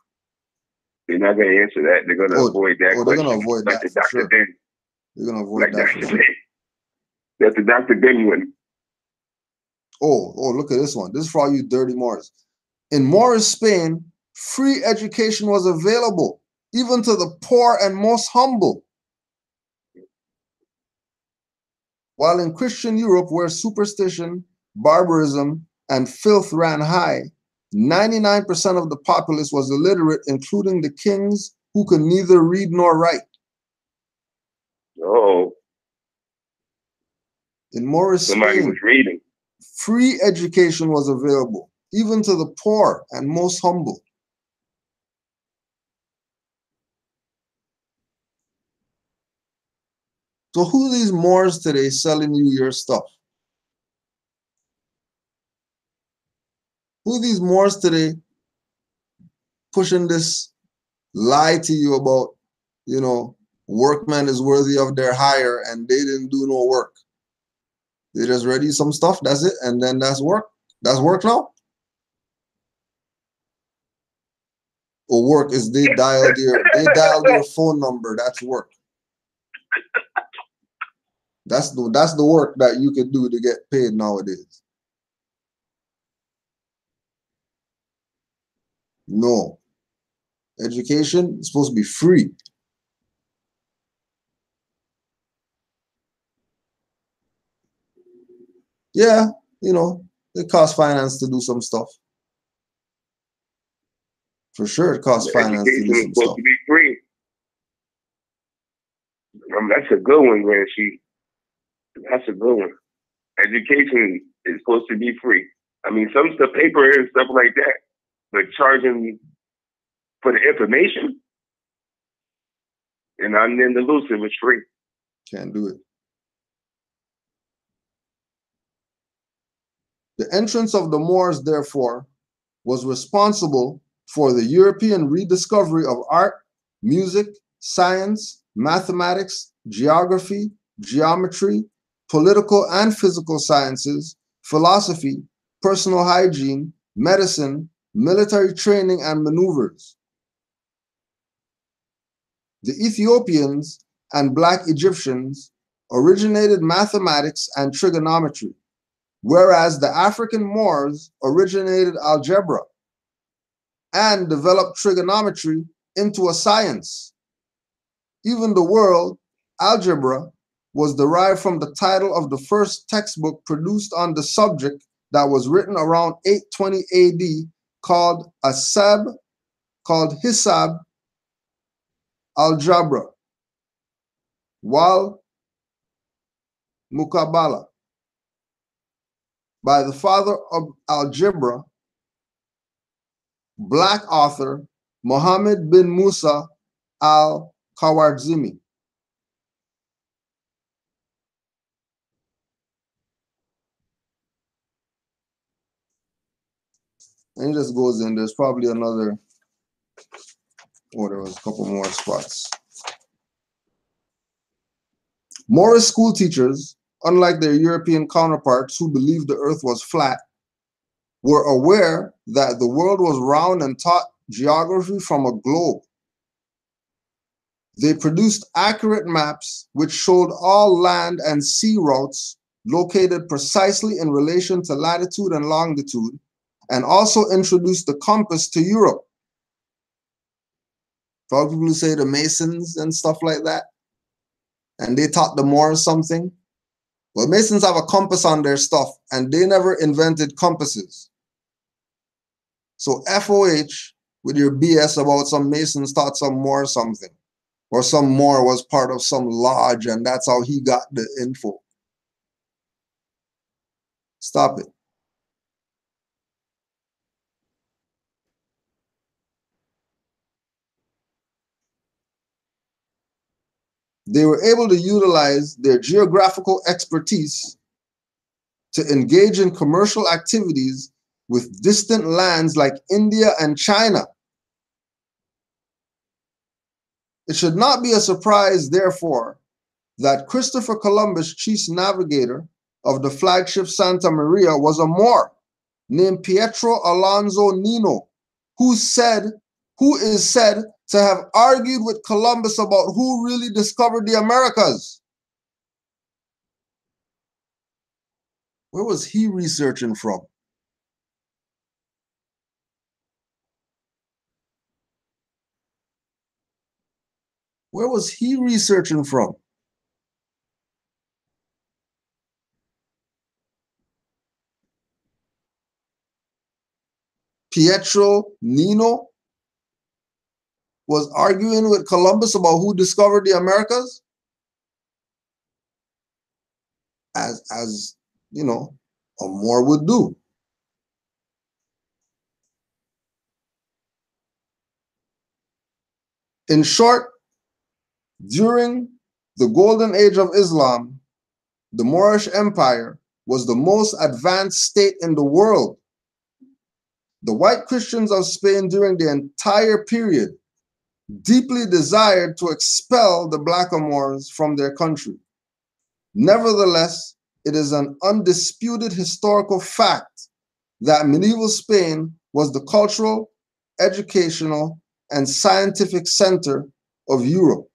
They're not going to answer that. They're going to avoid that question. They're going to avoid like that. The Dr. Sure. Ben. They're going to avoid that. For sure. That's the Dr. Ben one. Oh, look at this one. This is for all you dirty Moors. In Moorish Spain, free education was available, even to the poor and most humble. While in Christian Europe, where superstition, barbarism, and filth ran high, 99% of the populace was illiterate, including the kings who could neither read nor write. Oh. In Moorish Somebody Spain, was reading. Free education was available, even to the poor and most humble. So who are these Moors today selling you your stuff? Who are these Moors today pushing this lie to you about, workman is worthy of their hire and they didn't do no work? They just read you some stuff, that's it, and then that's work? That's work now? Or work is they dialed your phone number, that's work. That's the work that you can do to get paid nowadays. No. Education is supposed to be free. Yeah, you know, it costs finance to do some stuff. For sure, it costs finance to do Education is some supposed stuff. to be free. That's a good one, Grand Chief. That's a good one. Education is supposed to be free. I mean, some stuff, paper and stuff like that, but charging for the information, and I'm in the loose, it was free. Can't do it. The entrance of the Moors, therefore, was responsible for the European rediscovery of art, music, science, mathematics, geography, geometry, political and physical sciences, philosophy, personal hygiene, medicine, military training, and maneuvers. The Ethiopians and Black Egyptians originated mathematics and trigonometry, whereas the African Moors originated algebra and developed trigonometry into a science. Even the word algebra was derived from the title of the first textbook produced on the subject that was written around 820 AD called Hisab Algebra, Wal Mukabala, by the father of algebra, Black author Muhammad bin Musa al-Khawarizmi. And he just goes in. There's probably another, there was a couple more spots. Moorish school teachers, unlike their European counterparts who believed the earth was flat, were aware that the world was round and taught geography from a globe. They produced accurate maps which showed all land and sea routes located precisely in relation to latitude and longitude, and also introduced the compass to Europe. For all people who say the Masons and stuff like that, and they taught the Moors something. Well, Masons have a compass on their stuff, and they never invented compasses. So FOH with your BS about some Masons taught some Moor something, or some Moor was part of some lodge, and that's how he got the info. Stop it. They were able to utilize their geographical expertise to engage in commercial activities with distant lands like India and China. It should not be a surprise, therefore, that Christopher Columbus, chief navigator of the flagship Santa Maria, was a Moor named Pietro Alonso Nino, who is said to have argued with Columbus about who really discovered the Americas. Where was he researching from? Where was he researching from? Pietro Nino was arguing with Columbus about who discovered the Americas? As you know, a Moor would do. In short, during the golden age of Islam, the Moorish Empire was the most advanced state in the world. The white Christians of Spain during the entire period deeply desired to expel the Blackamoors from their country. Nevertheless, it is an undisputed historical fact that medieval Spain was the cultural, educational, and scientific center of Europe.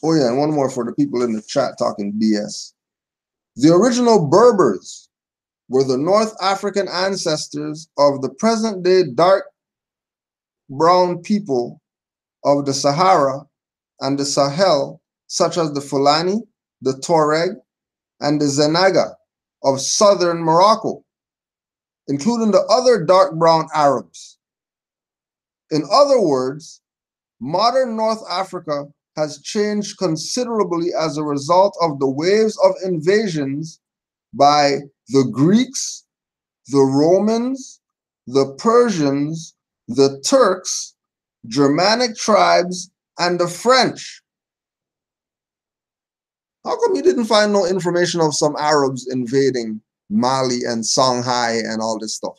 Oh yeah, and one more for the people in the chat talking BS. The original Berbers were the North African ancestors of the present-day dark brown people of the Sahara and the Sahel, such as the Fulani, the Tuareg, and the Zenaga of southern Morocco, including the other dark brown Arabs. In other words, modern North Africa has changed considerably as a result of the waves of invasions by the Greeks, the Romans, the Persians, the Turks, Germanic tribes, and the French. How come you didn't find no information of some Arabs invading Mali and Songhai and all this stuff?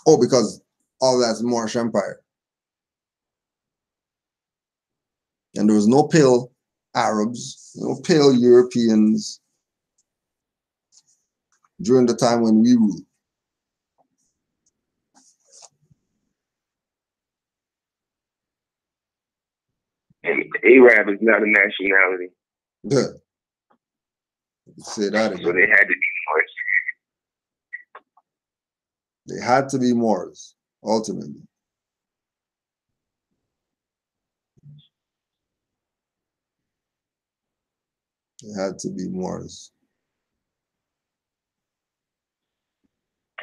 Oh, because all that's Moorish Empire. And there was no pale Arabs, no pale Europeans during the time when we ruled. And Arab is not a nationality. Yeah. Say that again. So they had to be Moors. They had to be Moors, ultimately. They had to be Moors.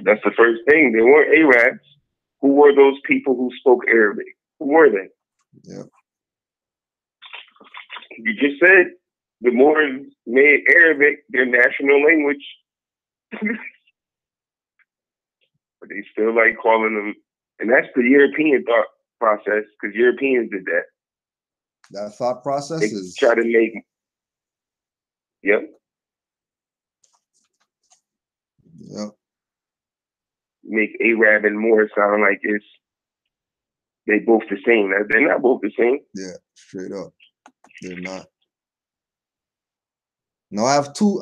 That's the first thing. They weren't Arabs. Who were those people who spoke Arabic? Who were they? Yeah. You just said the Moors made Arabic their national language. But they still like calling them, and that's the European thought process, because Europeans did that. That thought process They is... try to make, yep. Yep. Make Arab and Moor sound like they both the same. They're not both the same. Yeah, straight up. They're not. Now I have two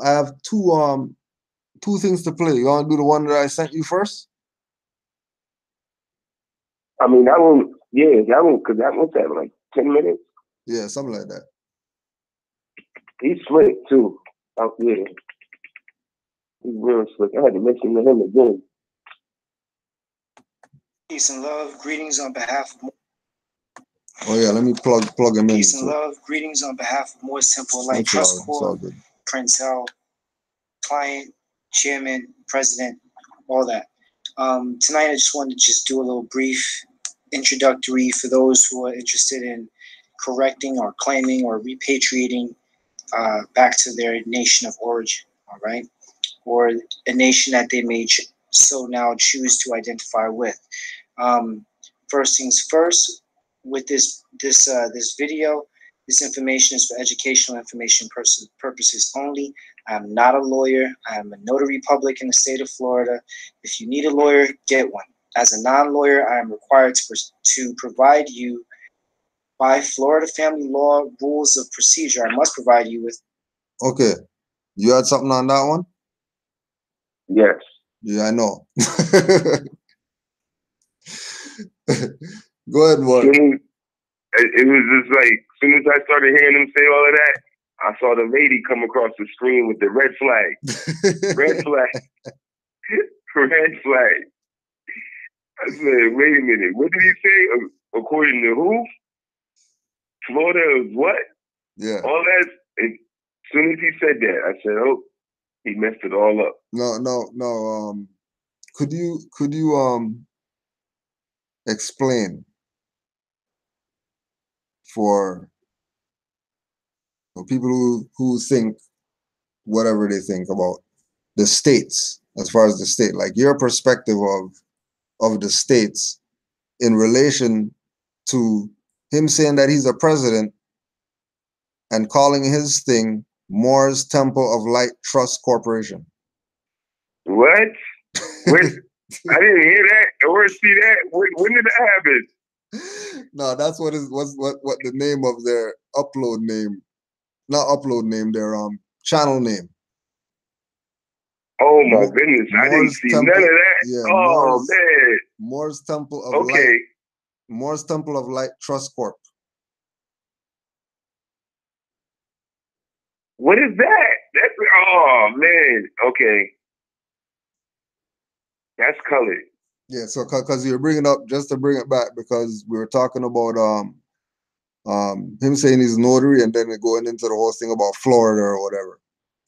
things to play. You want to do the one that I sent you first? I mean, that one, yeah, because that one's at like 10 minutes. Yeah, something like that. He's slick too. Out there. He's real slick. I had to mention to him again. Peace and love. Greetings on behalf of... Oh yeah, let me plug him in. Peace and love. Greetings on behalf of More Simple Life Trust Corps, Prince L, client, chairman, president, all that. Tonight I just wanted to just do a little brief introductory for those who are interested in correcting or claiming or repatriating back to their nation of origin, all right? Or a nation that they may so now choose to identify with. First things first, with this video, this information is for educational information purposes only. I'm not a lawyer. I'm a notary public in the state of Florida. If you need a lawyer, get one. As a non-lawyer, I am required to provide you, by Florida family law rules of procedure, I must provide you with... Okay. You had something on that one? Yes. Yeah, I know. Go ahead, Mark. It was just like, as soon as I started hearing him say all of that, I saw the lady come across the screen with the red flag. Red flag. Red flag. I said, wait a minute. What did he say? According to who? Florida is what? Yeah. All that. And as soon as he said that, I said, oh, he messed it all up. No. Could you explain for people who think whatever they think about the states, as far as the state, like your perspective of the states in relation to him saying that he's a president and calling his thing Moore's Temple of Light Trust Corporation. What? When? I didn't hear that or see that. When did that happen? No, that's what the name of their upload name, not upload name, their channel name. Oh my goodness, I didn't see none of that. Yeah, oh man. Moore's Temple of Light. Moore's Temple of Light Trust Corp. What is that? That's, oh man. Okay. That's colored. Yeah, so because you're bringing up, just to bring it back, because we were talking about him saying he's notary, and then going into the whole thing about Florida or whatever,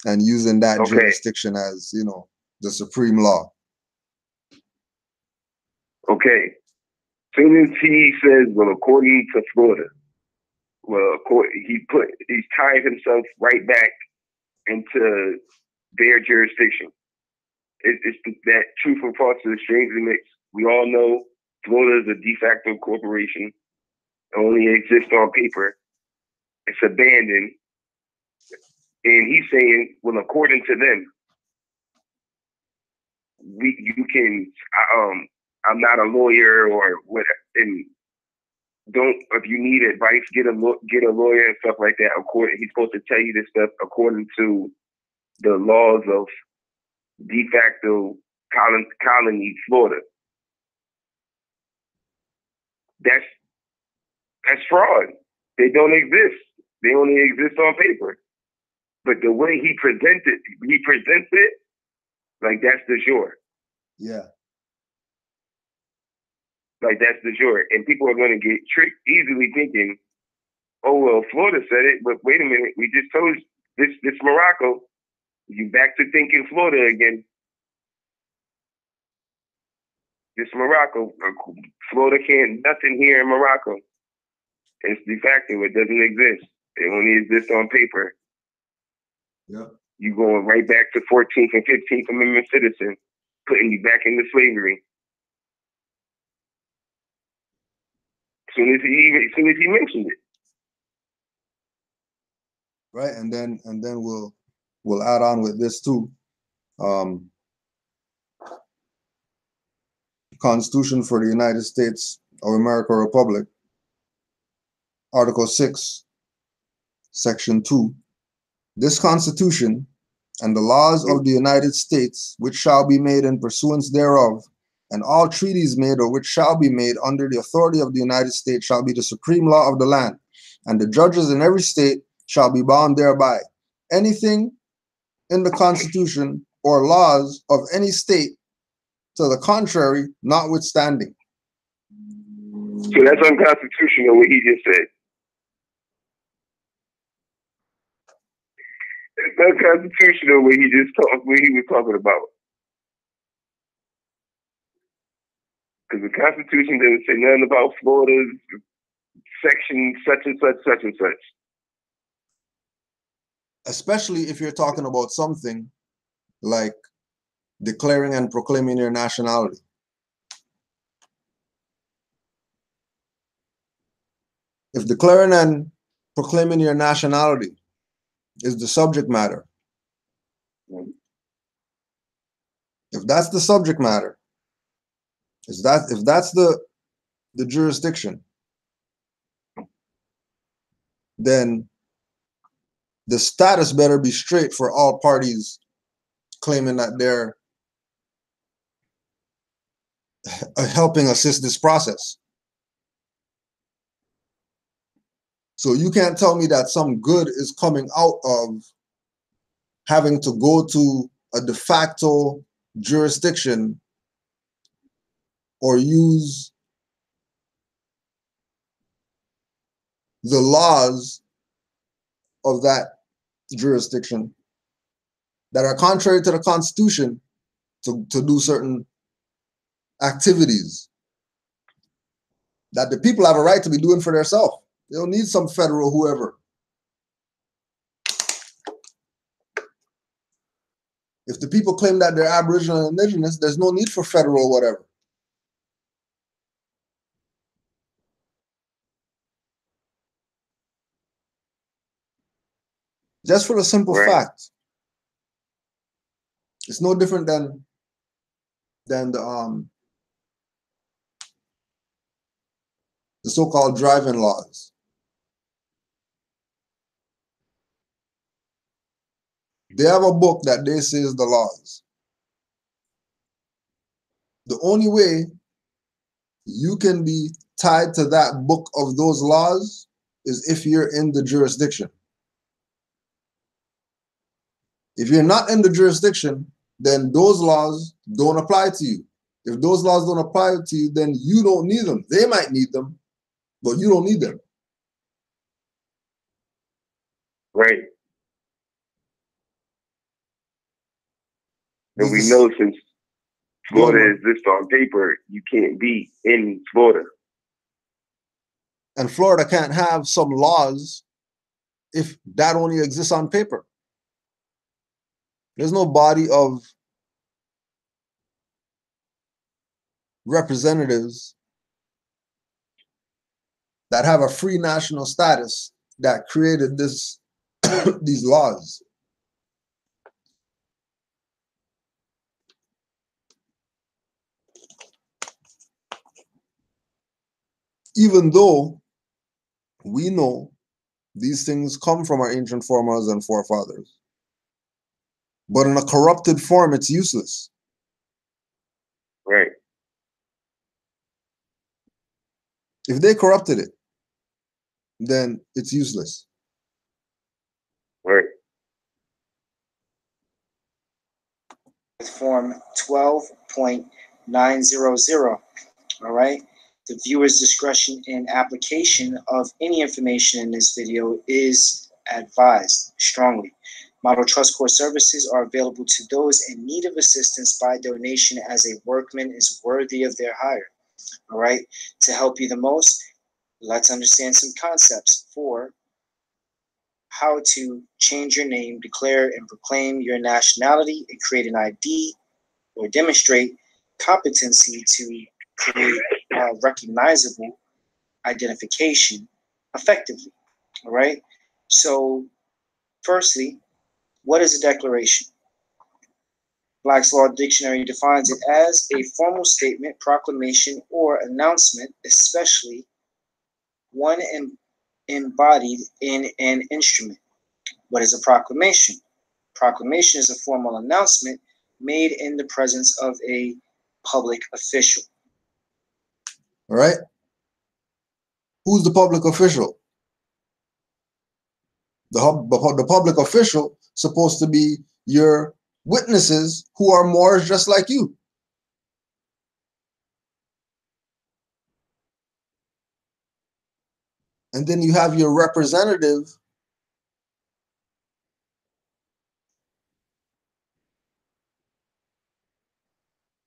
and using that jurisdiction as, you know, the supreme law. Okay. Soon as he says, well, according to Florida, well, he's tied himself right back into their jurisdiction. It's that truth and falsehood strangely mixed. We all know Florida is a de facto corporation. It only exists on paper. It's abandoned. And he's saying, well, according to them, I'm not a lawyer or what, and if you need advice, get a lawyer and stuff like that. He's supposed to tell you this stuff according to the laws of de facto colony Florida. That's fraud. They don't exist. They only exist on paper. But the way he presents it like that's de jure. Yeah. Like that's de jure. And people are going to get tricked easily thinking, oh, well, Florida said it, but wait a minute, we just told you this Morocco. You back to thinking Florida again. This Morocco. Florida can't, nothing here in Morocco. It's de facto. It doesn't exist. It only exists on paper. Yeah. You going right back to 14th and 15th Amendment citizen, putting you back into slavery. As soon as he mentioned it. Right, and then we'll add on with this too. Constitution for the United States of America Republic, Article 6, Section 2. This Constitution and the laws of the United States, which shall be made in pursuance thereof, and all treaties made or which shall be made under the authority of the United States, shall be the supreme law of the land, and the judges in every state shall be bound thereby. Anything in the Constitution or laws of any state to the contrary, notwithstanding. So that's unconstitutional what he just said. It's unconstitutional what he was talking about. Because the Constitution doesn't say nothing about Florida's section such and such, such and such. Especially if you're talking about something like declaring and proclaiming your nationality. If declaring and proclaiming your nationality is the subject matter, if that's the subject matter, if that's the jurisdiction, then the status better be straight for all parties claiming that they're helping assist this process. So you can't tell me that some good is coming out of having to go to a de facto jurisdiction or use the laws of that jurisdiction that are contrary to the Constitution to do certain activities that the people have a right to be doing for themselves. They don't need some federal whoever. If the people claim that they're Aboriginal and Indigenous, there's no need for federal whatever. Just for the simple fact, it's no different than the so-called driving laws. They have a book that they say is the laws. The only way you can be tied to that book of those laws is if you're in the jurisdiction. If you're not in the jurisdiction, then those laws don't apply to you. If those laws don't apply to you, then you don't need them. They might need them, but you don't need them. Right. And we know since Florida exists on paper, you can't be in Florida. And Florida can't have some laws if that only exists on paper. There's no body of representatives that have a free national status that created this these laws. Even though we know these things come from our ancient foremothers and forefathers, but in a corrupted form, it's useless. Right. If they corrupted it, then it's useless. Right. Form 12.900. All right. The viewer's discretion in application of any information in this video is advised strongly. Model Trust Corps services are available to those in need of assistance by donation as a workman is worthy of their hire. All right. To help you the most, let's understand some concepts for how to change your name, declare and proclaim your nationality, and create an ID or demonstrate competency to create recognizable identification effectively. All right. So, firstly, what is a declaration? Black's Law Dictionary defines it as a formal statement, proclamation, or announcement, especially one embodied in an instrument. What is a proclamation? Proclamation is a formal announcement made in the presence of a public official. All right? Who's the public official? The public official supposed to be your witnesses who are Moors just like you. And then you have your representative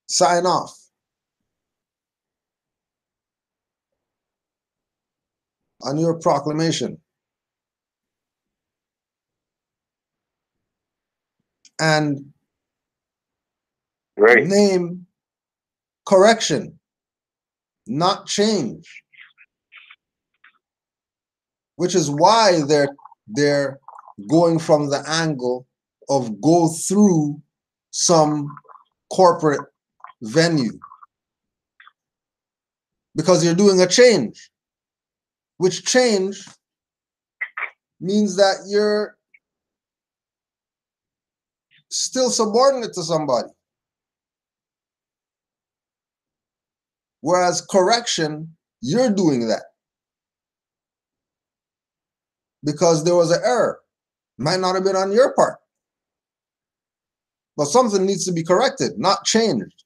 sign off on your proclamation. And Right. name correction, not change. Which is why they're going from the angle of go through some corporate venue. Because you're doing a change, which change means that you're still subordinate to somebody. Whereas correction, you're doing that because there was an error. Might not have been on your part, but something needs to be corrected, not changed.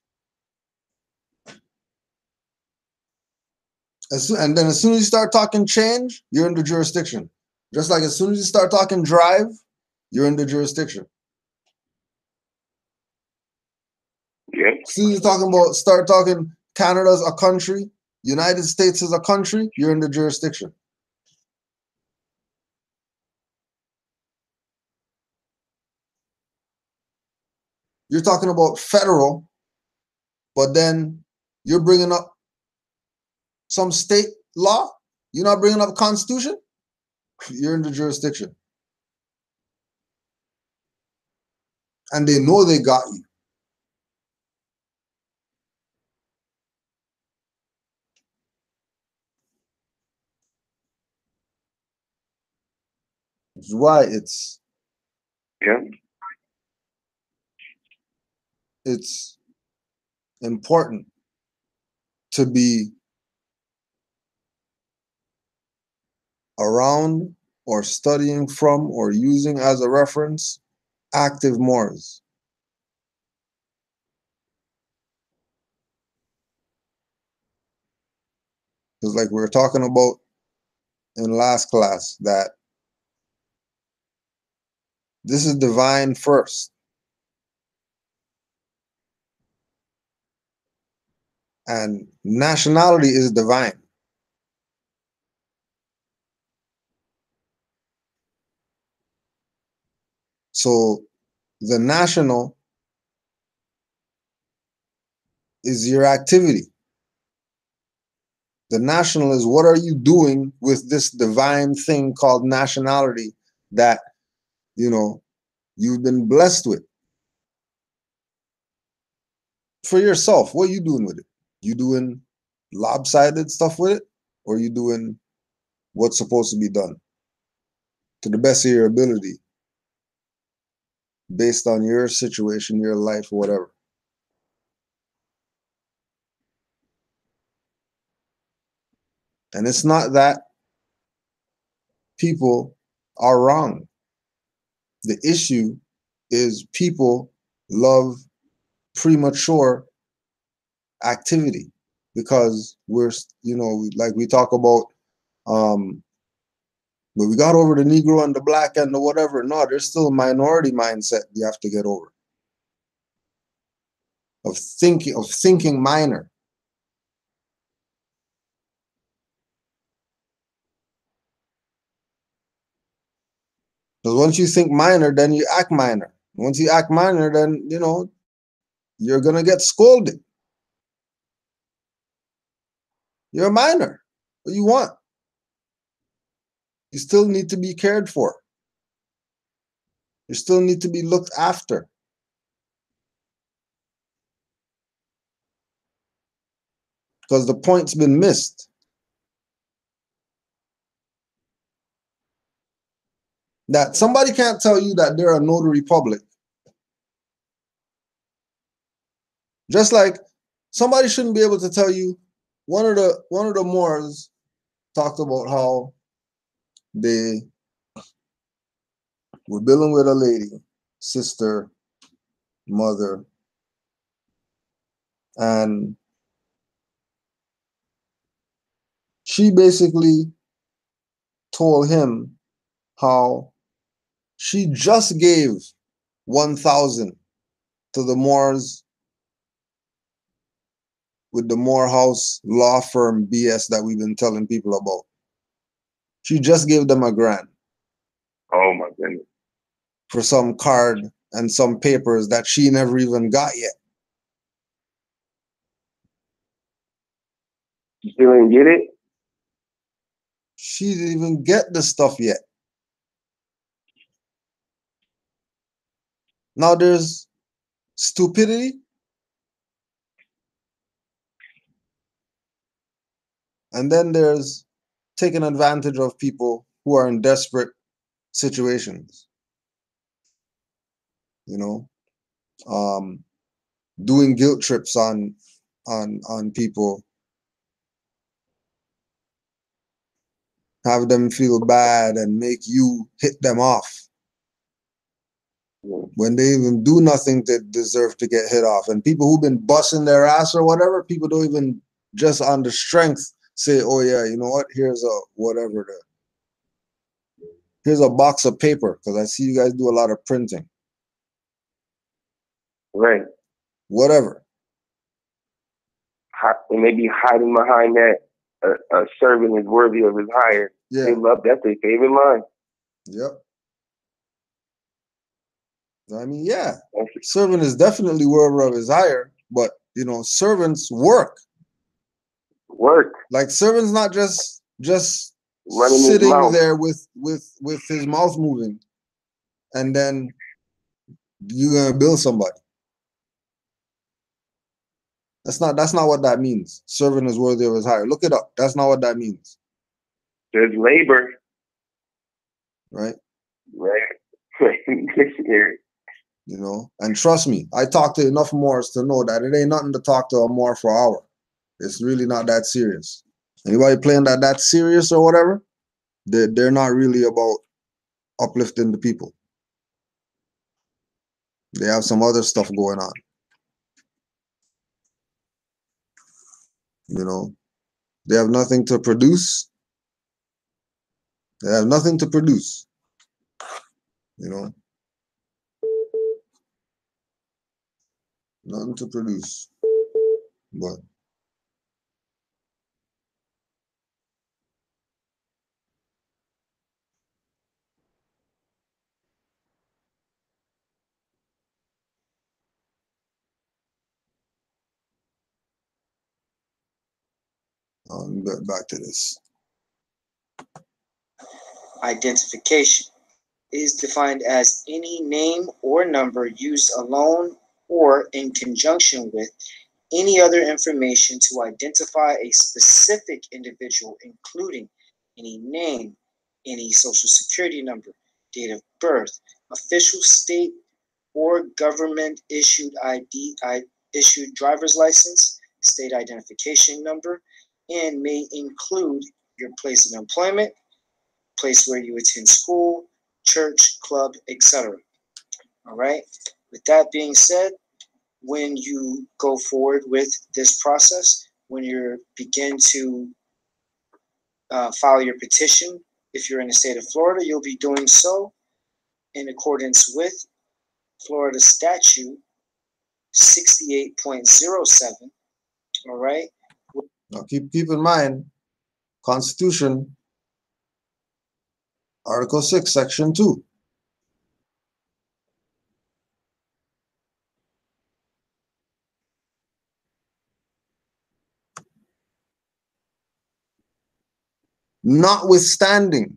And then as soon as you start talking change, you're in the jurisdiction. Just like as soon as you start talking drive, you're in the jurisdiction. Yeah. As soon as you start talking Canada's a country, United States is a country, you're in the jurisdiction. You're talking about federal, but then you're bringing up some state law. You're not bringing up constitution. You're in the jurisdiction. And they know they got you. Which is why it's important to be around or studying from or using as a reference active Moors. Because like we were talking about in last class, that this is divine first. And nationality is divine. So the national is your activity. The national is what are you doing with this divine thing called nationality that, you know, you've been blessed with. For yourself, what are you doing with it? You doing lopsided stuff with it? Or you doing what's supposed to be done to the best of your ability based on your situation, your life, whatever? And it's not that people are wrong. The issue is people love premature activity because we're, you know, like we talk about, but we got over the Negro and the Black and the whatever. No, there's still a minority mindset you have to get over of thinking minor. Because once you think minor, then you act minor. Once you act minor, then, you know, you're going to get scolded. You're a minor. What do you want? You still need to be cared for. You still need to be looked after. Because the point's been missed. That somebody can't tell you that they're a notary public. Just like somebody shouldn't be able to tell you. One of the Moors talked about how they were dealing with a lady, sister, mother, and she basically told him how she just gave 1,000 to the Moors with the Morehouse law firm BS that we've been telling people about. She just gave them $1,000. Oh my goodness. For some card and some papers that she never even got yet. You still didn't get it? She didn't even get the stuff yet. Now there's stupidity and then there's taking advantage of people who are in desperate situations. You know, doing guilt trips on people, have them feel bad and make you hit them off when they even do nothing to deserve to get hit off. And people who've been busting their ass or whatever, people don't even just on the strength say, oh yeah, you know what, here's a whatever, here's a box of paper, because I see you guys do a lot of printing. Right. Whatever. And maybe hiding behind that a servant is worthy of his hire. Yeah. They love that's their favorite line. Yep. I mean, yeah, servant is definitely worthy of his hire, but you know, servants work. Like servants not just running sitting there with his mouth moving, and then you're gonna bill somebody. That's not what that means. Servant is worthy of his hire. Look it up. That's not what that means. There's labor. Right. Right. You know, and trust me, I talk to enough Moors to know that it ain't nothing to talk to a Moor for an hour. It's really not that serious. Anybody playing that's serious or whatever, they're not really about uplifting the people. They have some other stuff going on. You know, they have nothing to produce. They have nothing to produce. You know, nothing to produce. But back to this. Identification is defined as any name or number used alone or in conjunction with any other information to identify a specific individual, including any name, any social security number, date of birth, official state or government issued issued driver's license, state identification number, and may include your place of employment, place where you attend school, church, club, etc. All right. With that being said, when you go forward with this process, when you begin to file your petition, if you're in the state of Florida, you'll be doing so in accordance with Florida Statute 68.07. All right. Now keep in mind, Constitution, Article 6, Section 2. Notwithstanding,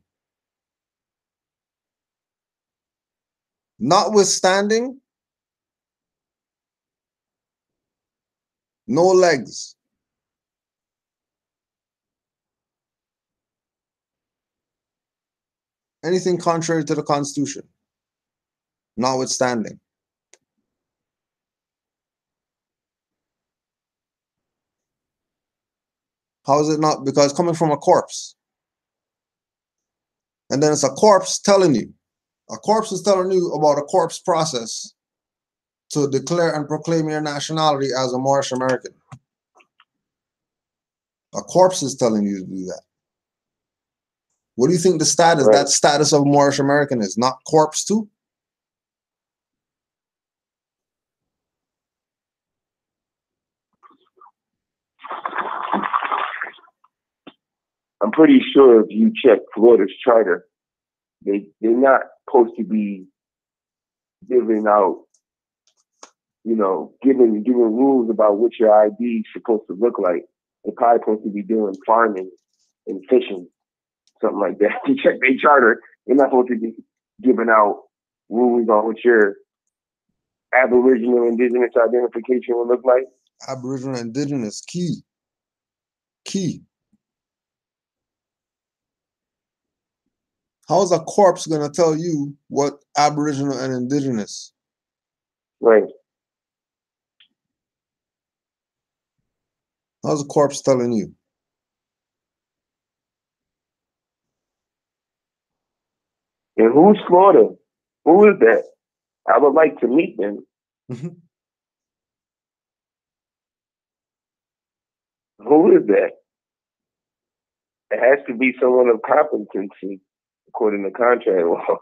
no legs. Anything contrary to the Constitution, notwithstanding. How is it not? Because it's coming from a corpse. And then it's a corpse telling you. A corpse is telling you about a corpse process to declare and proclaim your nationality as a Moorish American. A corpse is telling you to do that. What do you think the status, that status of Moorish American is? Not corpse too? I'm pretty sure if you check Florida's charter, they're not supposed to be giving out, giving rules about what your ID is supposed to look like. They're probably supposed to be doing farming and fishing, something like that. You check their charter, they're not supposed to be giving out rules on what your Aboriginal Indigenous identification will look like. Aboriginal Indigenous, key. How is a corpse going to tell you what Aboriginal and Indigenous? Right. How's a corpse telling you? And who's Florida? Who is that? I would like to meet them. Who is that? It has to be someone of competency, according to contract law.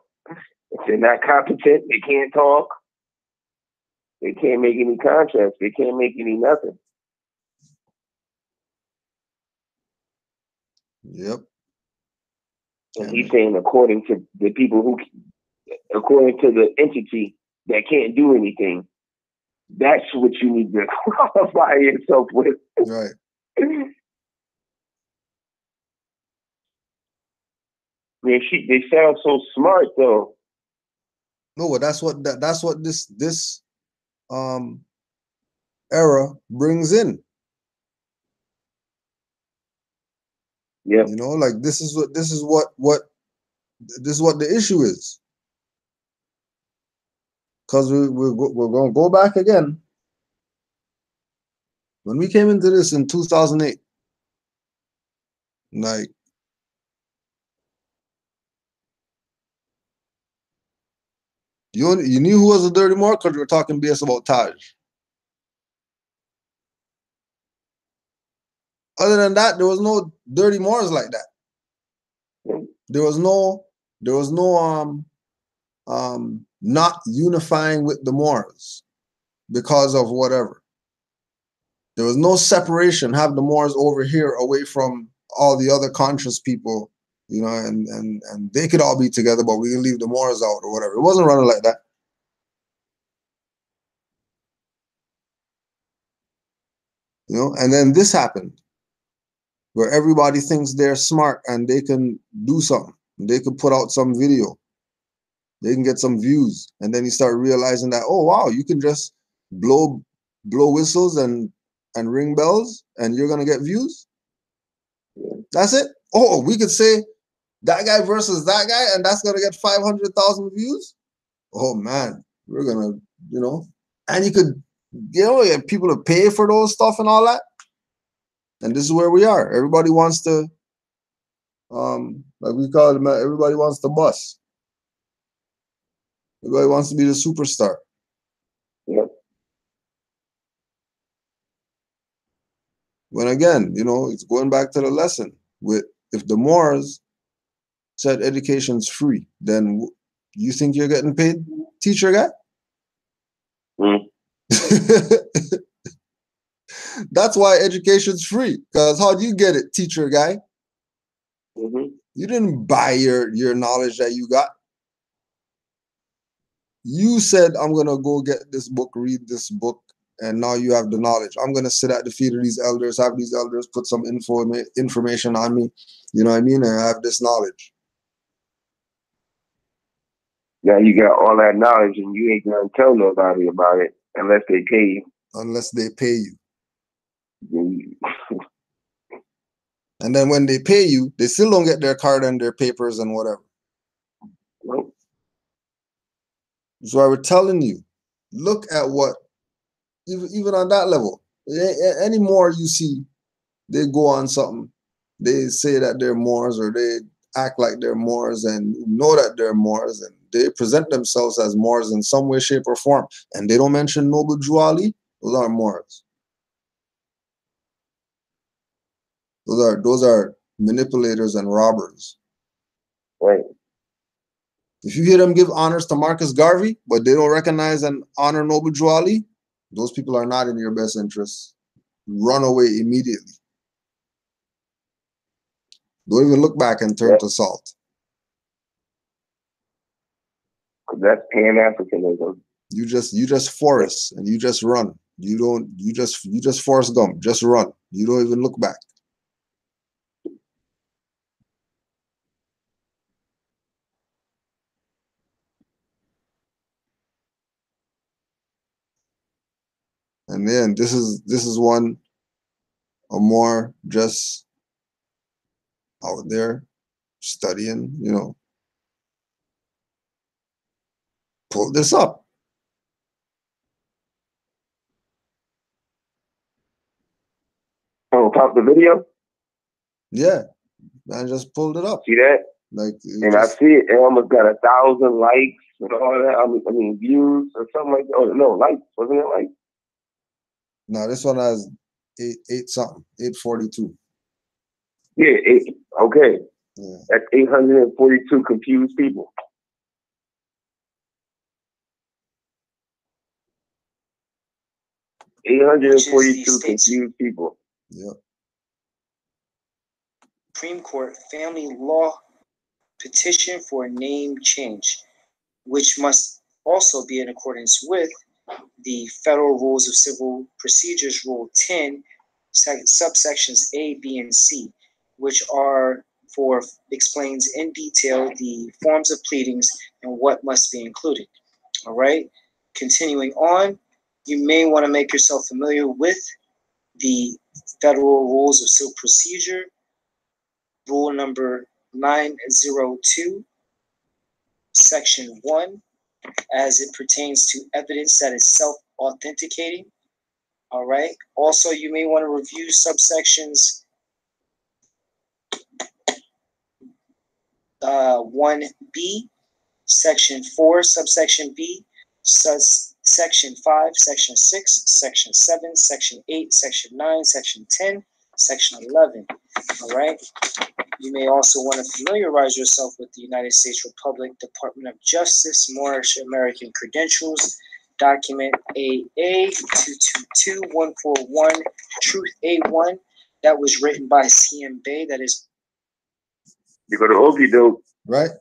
If they're not competent, they can't talk. They can't make any contracts. They can't make any nothing. Yep. And he's saying according to the people according to the entity that can't do anything, that's what you need to qualify yourself with. Right. Man, they sound so smart though. No, but that's what this era brings in. Yeah. Like this is what the issue is. Because we're going to go back again. When we came into this in 2008, like, You knew who was a dirty Moor because we were talking BS about Taj. Other than that, there was no dirty Moors like that. There was no not unifying with the Moors because of whatever. There was no separation. Have the Moors over here away from all the other conscious people, you know, and they could all be together, but we can leave the Moors out or whatever. It wasn't running like that. You know, and then this happened where everybody thinks they're smart and they can do something. They could put out some video. They can get some views. And then you start realizing that, oh, wow, you can just blow whistles and ring bells and you're going to get views. That's it. Oh, we could say that guy versus that guy and that's going to get 500,000 views. Oh, man, we're going to, you know, and you could, you know, get people to pay for those stuff and all that. And this is where we are. Everybody wants to, like we call it, everybody wants to bust. Everybody wants to be the superstar. Yep. When again, you know, it's going back to the lesson with if the Moors said education's free, then you think you're getting paid, teacher guy? Mm. That's why education's free. Because how do you get it, teacher guy? Mm-hmm. You didn't buy your knowledge that you got. You said, I'm going to go get this book, read this book, and now you have the knowledge. I'm going to sit at the feet of these elders, have these elders put some information on me, you know what I mean, and I have this knowledge. Now you got all that knowledge and you ain't going to tell nobody about it unless they pay you. Unless they pay you. And then when they pay you, they still don't get their card and their papers and whatever. Nope. That's why we're telling you, look at what, even on that level, any more you see, they go on something, they say that they're Moors or they act like they're Moors and know that they're Moors and they present themselves as Moors in some way, shape, or form. And they don't mention Noble Drew Ali, those aren't Moors. Those are manipulators and robbers. Right. If you hear them give honors to Marcus Garvey, but they don't recognize and honor Noble Drew Ali, those people are not in your best interest. Run away immediately. Don't even look back and turn to salt. That's Pan-Africanism. You just forest and you just run. You just Forrest Gump. Just run. You don't even look back. And then this is one a more just out there studying, you know. Pull this up. Oh, pop the video? Yeah. I just pulled it up. See that? Like, and I see it. It almost got 1,000 likes and all that. I mean views or something like that. Oh no, likes. Wasn't it likes? No, this one has 842. Yeah, okay. Yeah. That's 842 confused people. Confused people. Yeah. Supreme Court family law petition for a name change, which must also be in accordance with the Federal Rules of Civil Procedures, Rule 10, subsections A, B, and C, which explains in detail the forms of pleadings and what must be included. All right. Continuing on, you may want to make yourself familiar with the Federal Rules of Civil Procedure, Rule number 902, Section 1, as it pertains to evidence that is self-authenticating. All right. Also, you may want to review subsections 1B, Section 4, subsection B, Section 5, Section 6, Section 7, Section 8, Section 9, Section 10, Section 11. All right. You may also want to familiarize yourself with the United States Republic Department of Justice Moorish American Credentials, document AA222141, Truth A1, that was written by CM Bay. That is. You go to Okie doke. Right?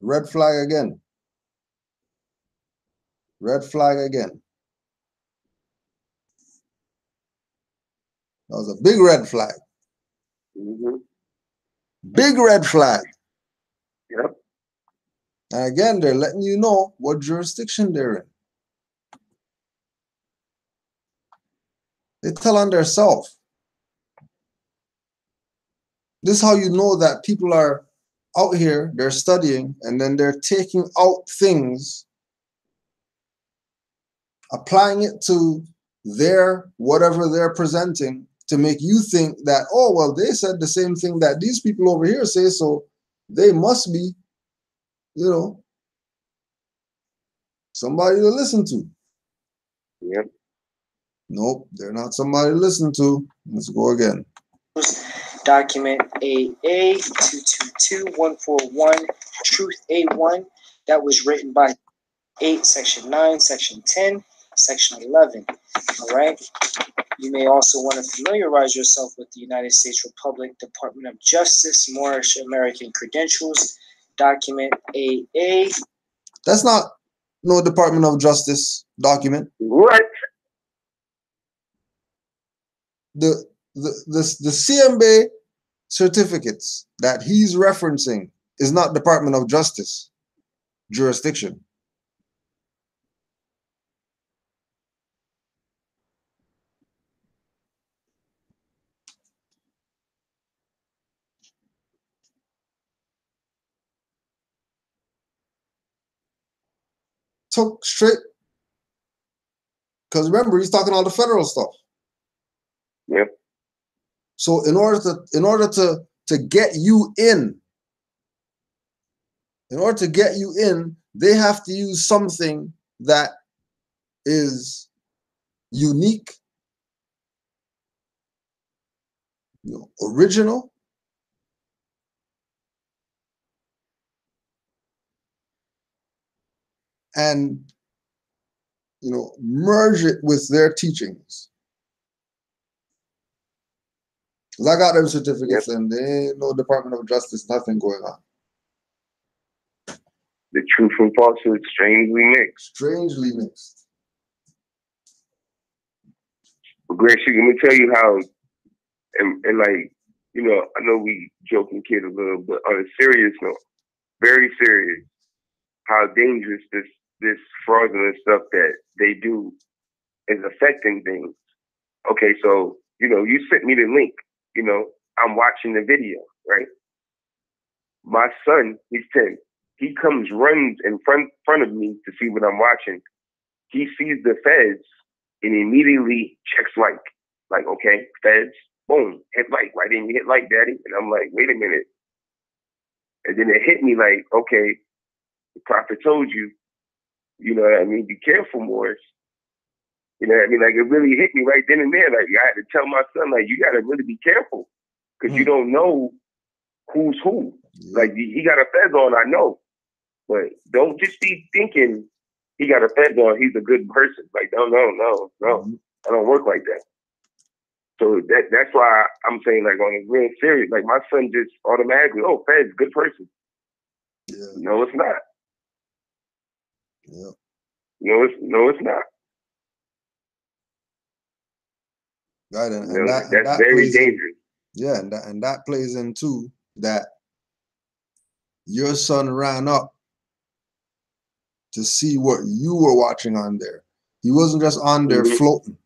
Red flag again. Red flag again. That was a big red flag. Mm-hmm. Big red flag. Yep. And again, they're letting you know what jurisdiction they're in. They tell on themselves. This is how you know that people are out here, they're studying, and then they're taking out things, applying it to their whatever they're presenting to make you think that, oh, well, they said the same thing that these people over here say, so they must be, you know, somebody to listen to. Yep. Nope, they're not somebody to listen to. Let's go again. Document AA222141, Truth A1, that was written by 8, Section 9, Section 10, Section 11. All right. You may also want to familiarize yourself with the United States Republic Department of Justice Moorish American Credentials, document AA. That's not no Department of Justice document. What? The CMB certificates that he's referencing is not Department of Justice jurisdiction. Took straight, because remember, he's talking all the federal stuff. Yep. So in order to get you in, they have to use something that is unique, original, and merge it with their teachings. Because I got them certificates, yep, and there ain't no Department of Justice, nothing going on. The truth and falsehood strangely mixed. Strangely mixed. Well, Greg, let me tell you how, and like, I know we joke and kid a little, but on a serious note, very serious, how dangerous this fraudulent stuff that they do is affecting things. Okay, so, you sent me the link, I'm watching the video, right? My son, he's 10. He runs in front of me to see what I'm watching. He sees the feds and immediately checks like, okay, feds, boom, hit like. Why didn't you hit like, Daddy? And I'm like, wait a minute. And then it hit me like, okay, the prophet told you, you know what I mean? Be careful, Moorish. You know what I mean? Like, it really hit me right then and there. Like, I had to tell my son, like, you got to really be careful because you don't know who's who. Like, he got a fez on, I know. But don't just be thinking he got a fez on, he's a good person. Like, no. I don't work like that. So that's why I'm saying, like, on a real serious, like, my son just automatically, oh, fez, good person. Yeah. No, it's not. Yeah. No, it's not. Right, and that very dangerous. Yeah, and that plays into that your son ran up to see what you were watching on there. He wasn't just on there floating.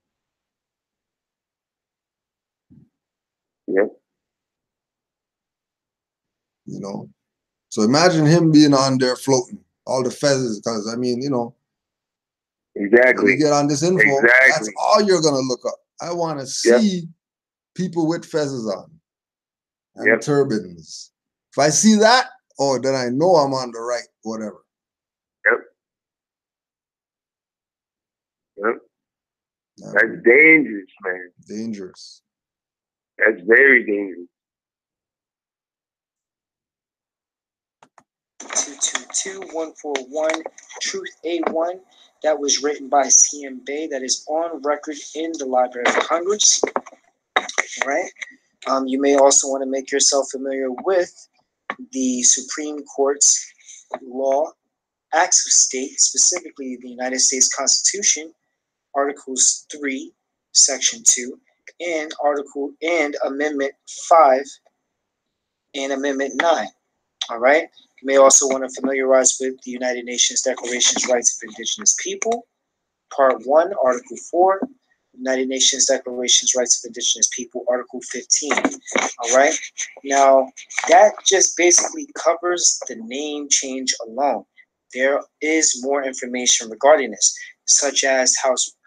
Yep. So imagine him being on there floating, all the feathers, because I mean, exactly. When you get on this info, that's all you're gonna look up. I want to see people with feathers on and turbans. If I see that, oh, then I know I'm on the right, whatever. Yep. Yep. That's dangerous, man. Dangerous. That's very dangerous. 222-141 Truth A1. That was written by C.M. Bay. That is on record in the Library of Congress. All right. You may also want to make yourself familiar with the Supreme Court's law, acts of state, specifically the United States Constitution, Articles 3, Section 2, and Amendment 5 and Amendment 9. All right. You may also want to familiarize with the United Nations Declaration's Rights of Indigenous People, Part 1, Article 4, United Nations Declaration's Rights of Indigenous People, Article 15. All right. Now, that just basically covers the name change alone. There is more information regarding this, such as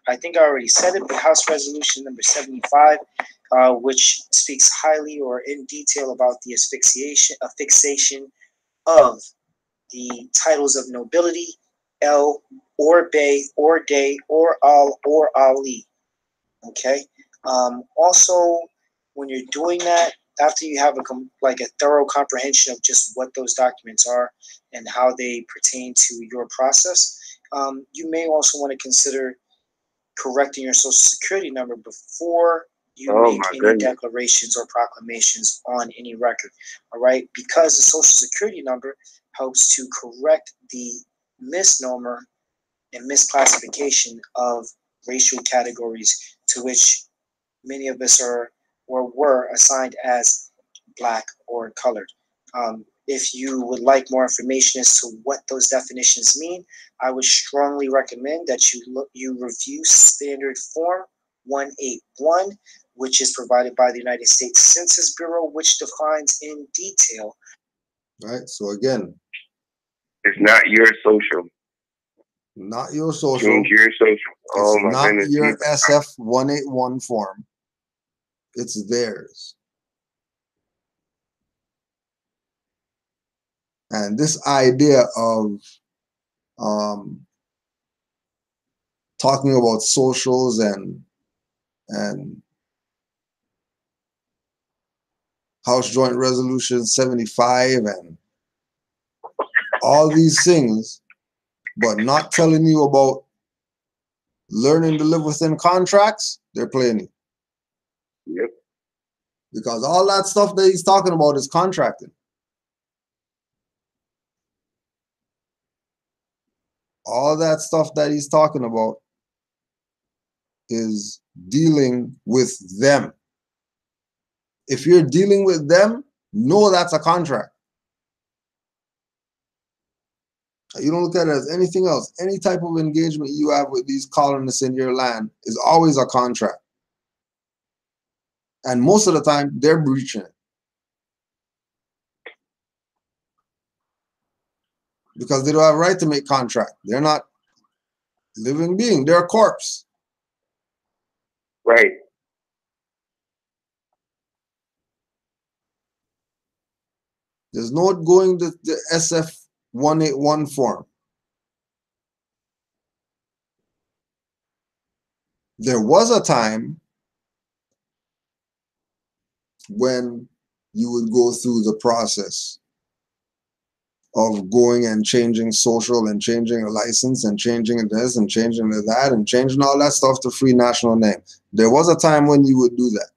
I think I already said it, but House Resolution number 75, which speaks highly or in detail about the fixation of the titles of nobility, El, or Bey, or Day, or Al, or Ali. Okay. Also, when you're doing that, after you have a thorough comprehension of just what those documents are and how they pertain to your process, you may also want to consider correcting your social security number before you make any declarations or proclamations on any record. All right, because the social security number helps to correct the misnomer and misclassification of racial categories to which many of us are or were assigned as Black or colored. If you would like more information as to what those definitions mean, I would strongly recommend that you review Standard Form 181, which is provided by the United States Census Bureau, which defines in detail. Right. So again, it's not your social. Not your social. Change your social. Oh my not goodness. Your SF 181 form. It's theirs. And this idea of talking about socials and House Joint Resolution 75 and all these things, but not telling you about learning to live within contracts, they're playing you. Yep. Because all that stuff that he's talking about is contracting. All that stuff that he's talking about is dealing with them. If you're dealing with them, know that's a contract. You don't look at it as anything else. Any type of engagement you have with these colonists in your land is always a contract. And most of the time, they're breaching it. Because they don't have a right to make contract. They're not living being. They're a corpse. Right. There's no going to the SF 181 form. There was a time when you would go through the process of going and changing social and changing a license and changing this and changing that and changing all that stuff to free national name. There was a time when you would do that.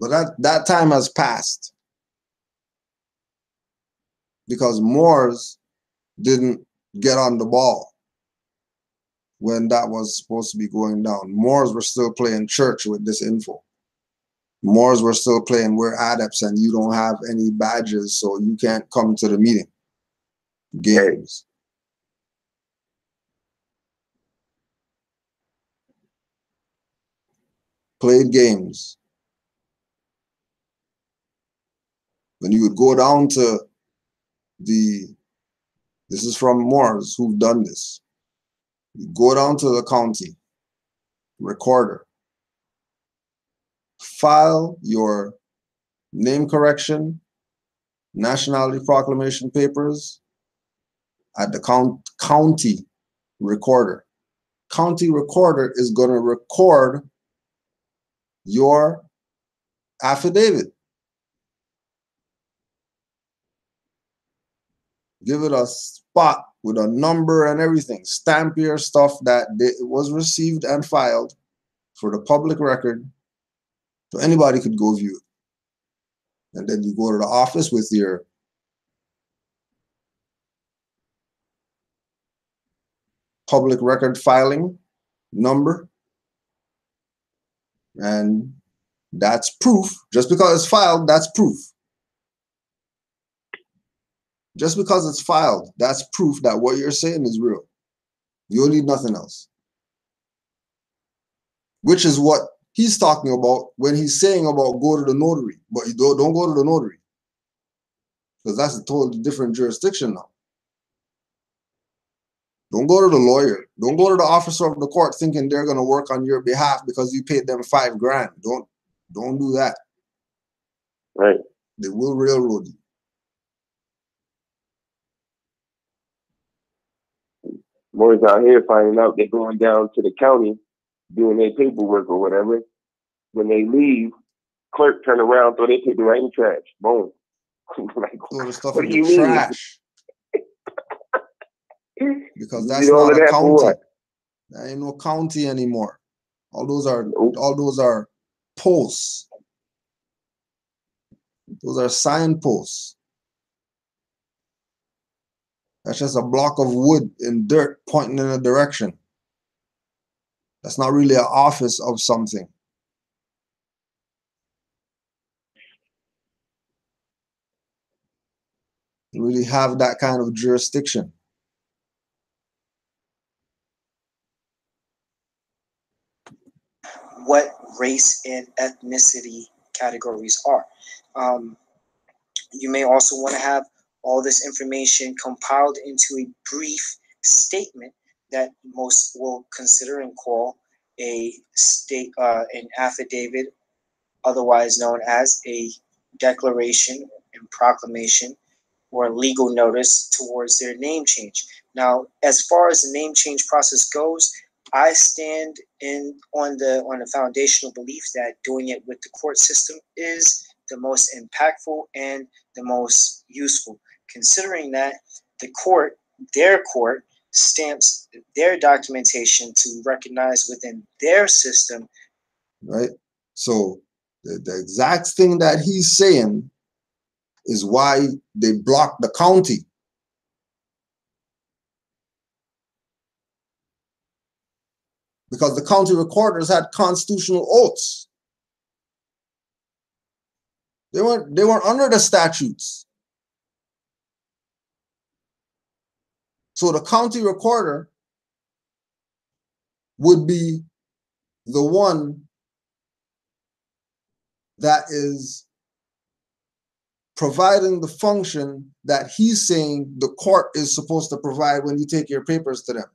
But that time has passed because Moors didn't get on the ball when that was supposed to be going down. Moors were still playing church with this info. Moors were still playing, we're adepts and you don't have any badges, so you can't come to the meeting. Games. Played games. When you would go down to this is from Moors who've done this. You go down to the county recorder, file your name correction, nationality proclamation papers at the county recorder. County recorder is going to record your affidavit. Give it a spot with a number and everything. Stamp your stuff that it was received and filed for the public record, so anybody could go view it. And then you go to the office with your public record filing number, and that's proof. Just because it's filed, that's proof. Just because it's filed, that's proof that what you're saying is real. You don't need nothing else. Which is what he's talking about when he's saying about go to the notary. But you don't go to the notary, because that's a totally different jurisdiction now. Don't go to the lawyer. Don't go to the officer of the court thinking they're going to work on your behalf because you paid them $5 grand. Don't do that. Right. They will railroad you. Boys out here finding out they're going down to the county doing their paperwork or whatever. When they leave, clerk turn around, throw their paper right in the trash. Boom. Like, Throw the stuff what in do you the mean? trash. Because that's all not of a that for county. what? That ain't no county anymore. All those are Nope. posts. Those are signposts. That's just a block of wood and dirt pointing in a direction. That's not really an office of something. You really have that kind of jurisdiction. What race and ethnicity categories are. You may also want to have all this information compiled into a brief statement that most will consider and call an affidavit, otherwise known as a declaration and proclamation or a legal notice towards their name change. Now, as far as the name change process goes, I stand on the foundational belief that doing it with the court system is the most impactful and the most useful, considering that their court, stamps their documentation to recognize within their system. Right? So the exact thing that he's saying is why they blocked the county. Because the county recorders had constitutional oaths. They weren't under the statutes. So the county recorder would be the one that is providing the function that he's saying the court is supposed to provide when you take your papers to them.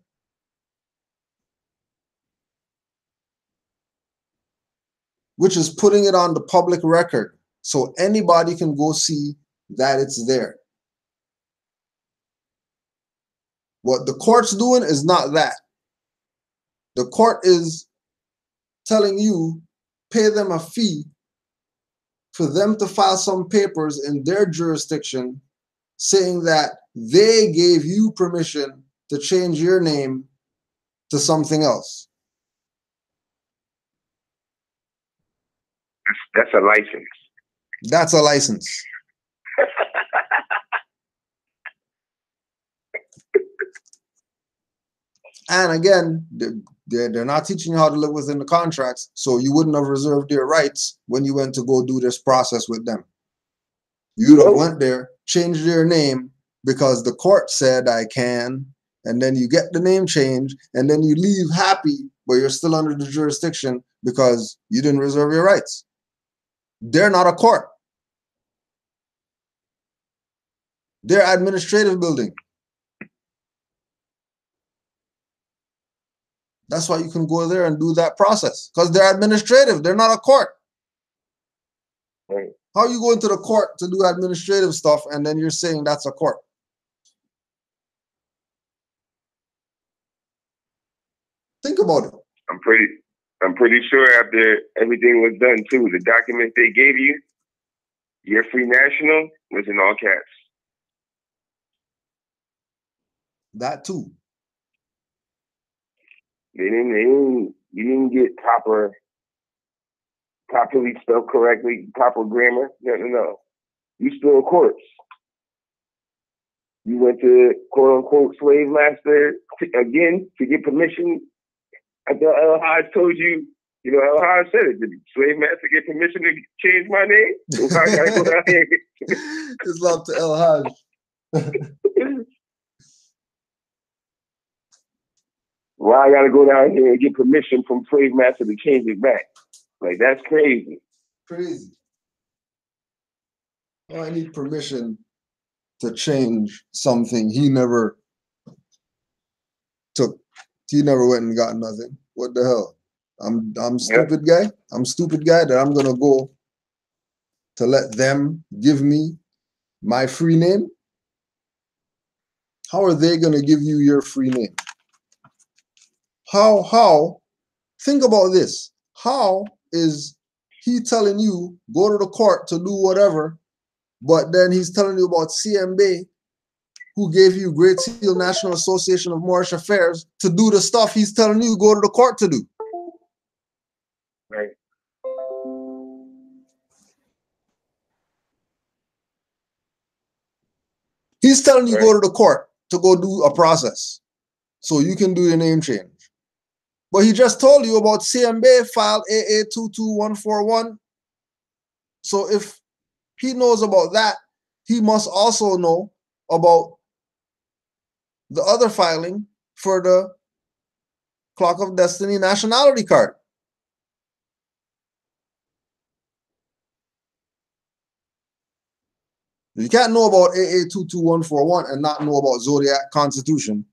Which is putting it on the public record so anybody can go see that it's there. What the court's doing is not that. The court is telling you, pay them a fee for them to file some papers in their jurisdiction saying that they gave you permission to change your name to something else. That's a license. That's a license. And again, they're not teaching you how to live within the contracts, so you wouldn't have reserved your rights when you went to go do this process with them. You'd have went there, changed your name because the court said I can, and then you get the name change, and then you leave happy, but you're still under the jurisdiction because you didn't reserve your rights. They're not a court. They're administrative building. That's why you can go there and do that process, because they're administrative. They're not a court. Right. How you go into the court to do administrative stuff and then you're saying that's a court? Think about it. I'm pretty sure after everything was done too, the documents they gave you, your free national was in all caps. That too. You didn't get properly spelled correctly, proper grammar. No. You still a corpse. You went to quote unquote slave master again to get permission. I thought El Haj told you, El Haj said it. Did the slave master get permission to change my name? So I gotta go down here. It's love to El Haj. Why I gotta go down here and get permission from slave master to change it back? Like, that's crazy. Crazy. Well, I need permission to change something he never took. He never went and got nothing. What the hell? I'm stupid guy. I'm stupid guy that I'm gonna go to let them give me my free name. How are they gonna give you your free name? How? Think about this. How is he telling you go to the court to do whatever, but then he's telling you about CMB, who gave you Great Seal National Association of Moorish Affairs, to do the stuff he's telling you go to the court to do? Right. He's telling you go to the court to go do a process so you can do your name change. But he just told you about CMB file AA22141. So if he knows about that, he must also know about the other filing for the Clock of Destiny nationality card. You can't know about AA22141 and not know about Zodiac Constitution.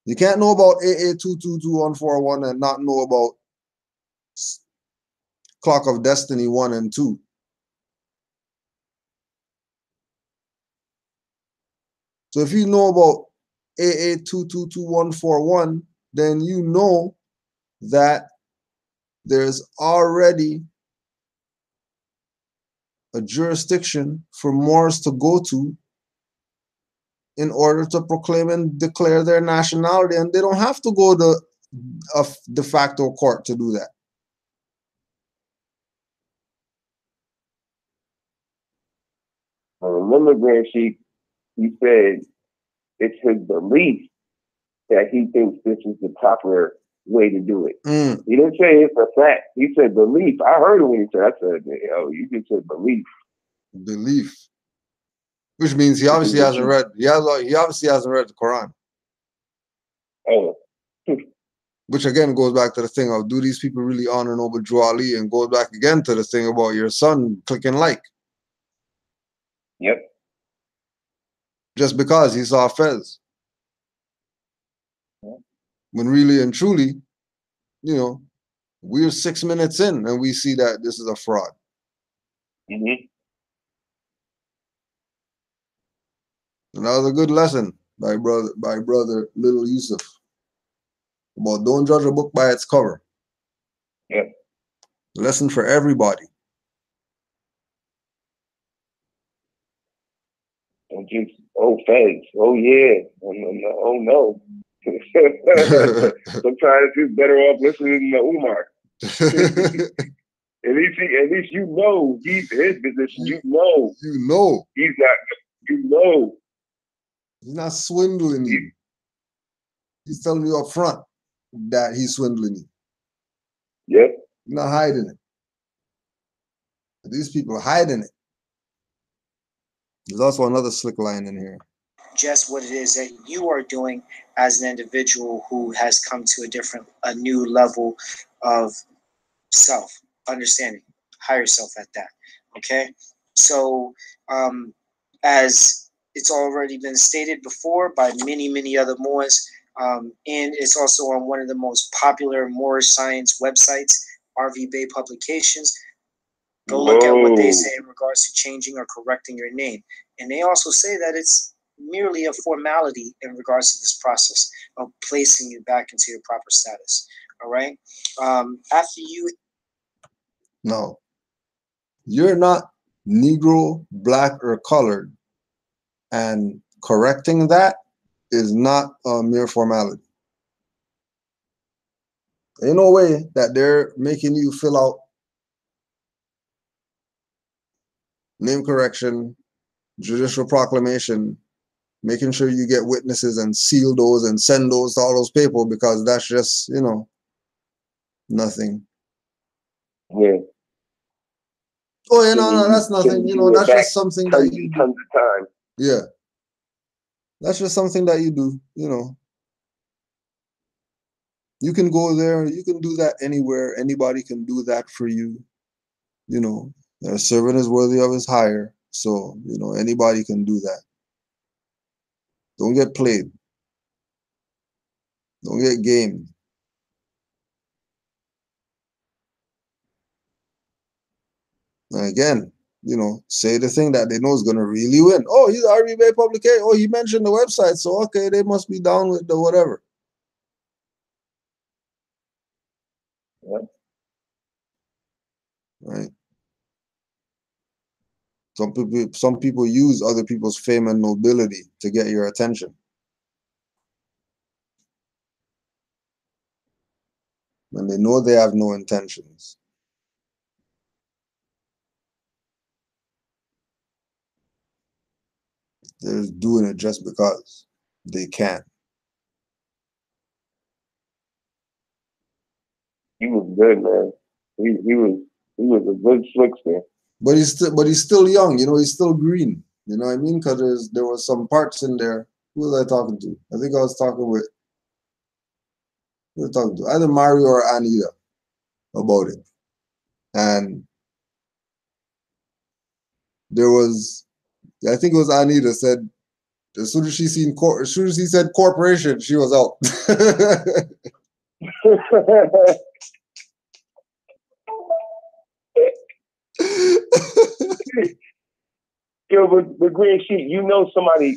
You can't know about AA22141 and not know about Clock of Destiny 1 and 2. So if you know about AA22141, then you know that there's already a jurisdiction for Moors to go to in order to proclaim and declare their nationality, and they don't have to go to a de facto court to do that. I remember Grand Sheik, he said it's his belief that he thinks this is the proper way to do it. He didn't say it's a fact. He said belief. I heard it when he said, I said, you just said belief. Belief. Which means he obviously hasn't read, he obviously hasn't read the Quran. Oh. Which again goes back to the thing of, do these people really honor Noble Drew Ali? And goes back again to the thing about your son clicking like. Yep. Just because he saw Fez. Yep. When really and truly, we're 6 minutes in and we see that this is a fraud. Mm-hmm. And that was a good lesson by brother Little Yusuf about don't judge a book by its cover. Yep. Lesson for everybody. Don't just, Fez. Oh, yeah. Oh, no. Sometimes it's better off listening to Umar. At least you know he's his position. You know. He's not, He's not swindling you. He's telling you up front that he's swindling you. Yep. He's not hiding it. But these people are hiding it. There's also another slick line in here. Just what it is that you are doing as an individual who has come to a new level of self understanding, higher self at that. Okay, so as it's already been stated before by many other Moors, and it's also on one of the most popular Moorish science websites, RV Bay Publications. Go look at what they say in regards to changing or correcting your name. And they also say that it's merely a formality in regards to this process of placing you back into your proper status. All right. After you. No, you're not Negro, black, or colored. And correcting that is not a mere formality. Ain't no way that they're making you fill out name correction, judicial proclamation, making sure you get witnesses and seal those and send those to all those people, because that's just, you know, nothing. Yeah. Oh, yeah, no, that's nothing. You know, that's just something that you do. Tons of time. Yeah. That's just something that you do, you know. You can go there, you can do that anywhere. Anybody can do that for you. You know, a servant is worthy of his hire. So, you know, anybody can do that. Don't get played. Don't get gamed. And again, you know, say the thing that they know is going to reel you in. Oh, he's RB publication. Oh, he mentioned the website. So, okay, they must be down with the whatever. Yeah. Right. Some people use other people's fame and nobility to get your attention. When they know they have no intentions. They're just doing it just because they can. He was good, man. He was a good slickster. But he's still young, you know, he's still green. You know what I mean? Because there was some parts in there. Who was I talking to? I think I was talking with either Mario or Anita about it. And there was, I think it was Anita said, as soon as she said corporation, she was out. Yo, but Green Sheet, you know somebody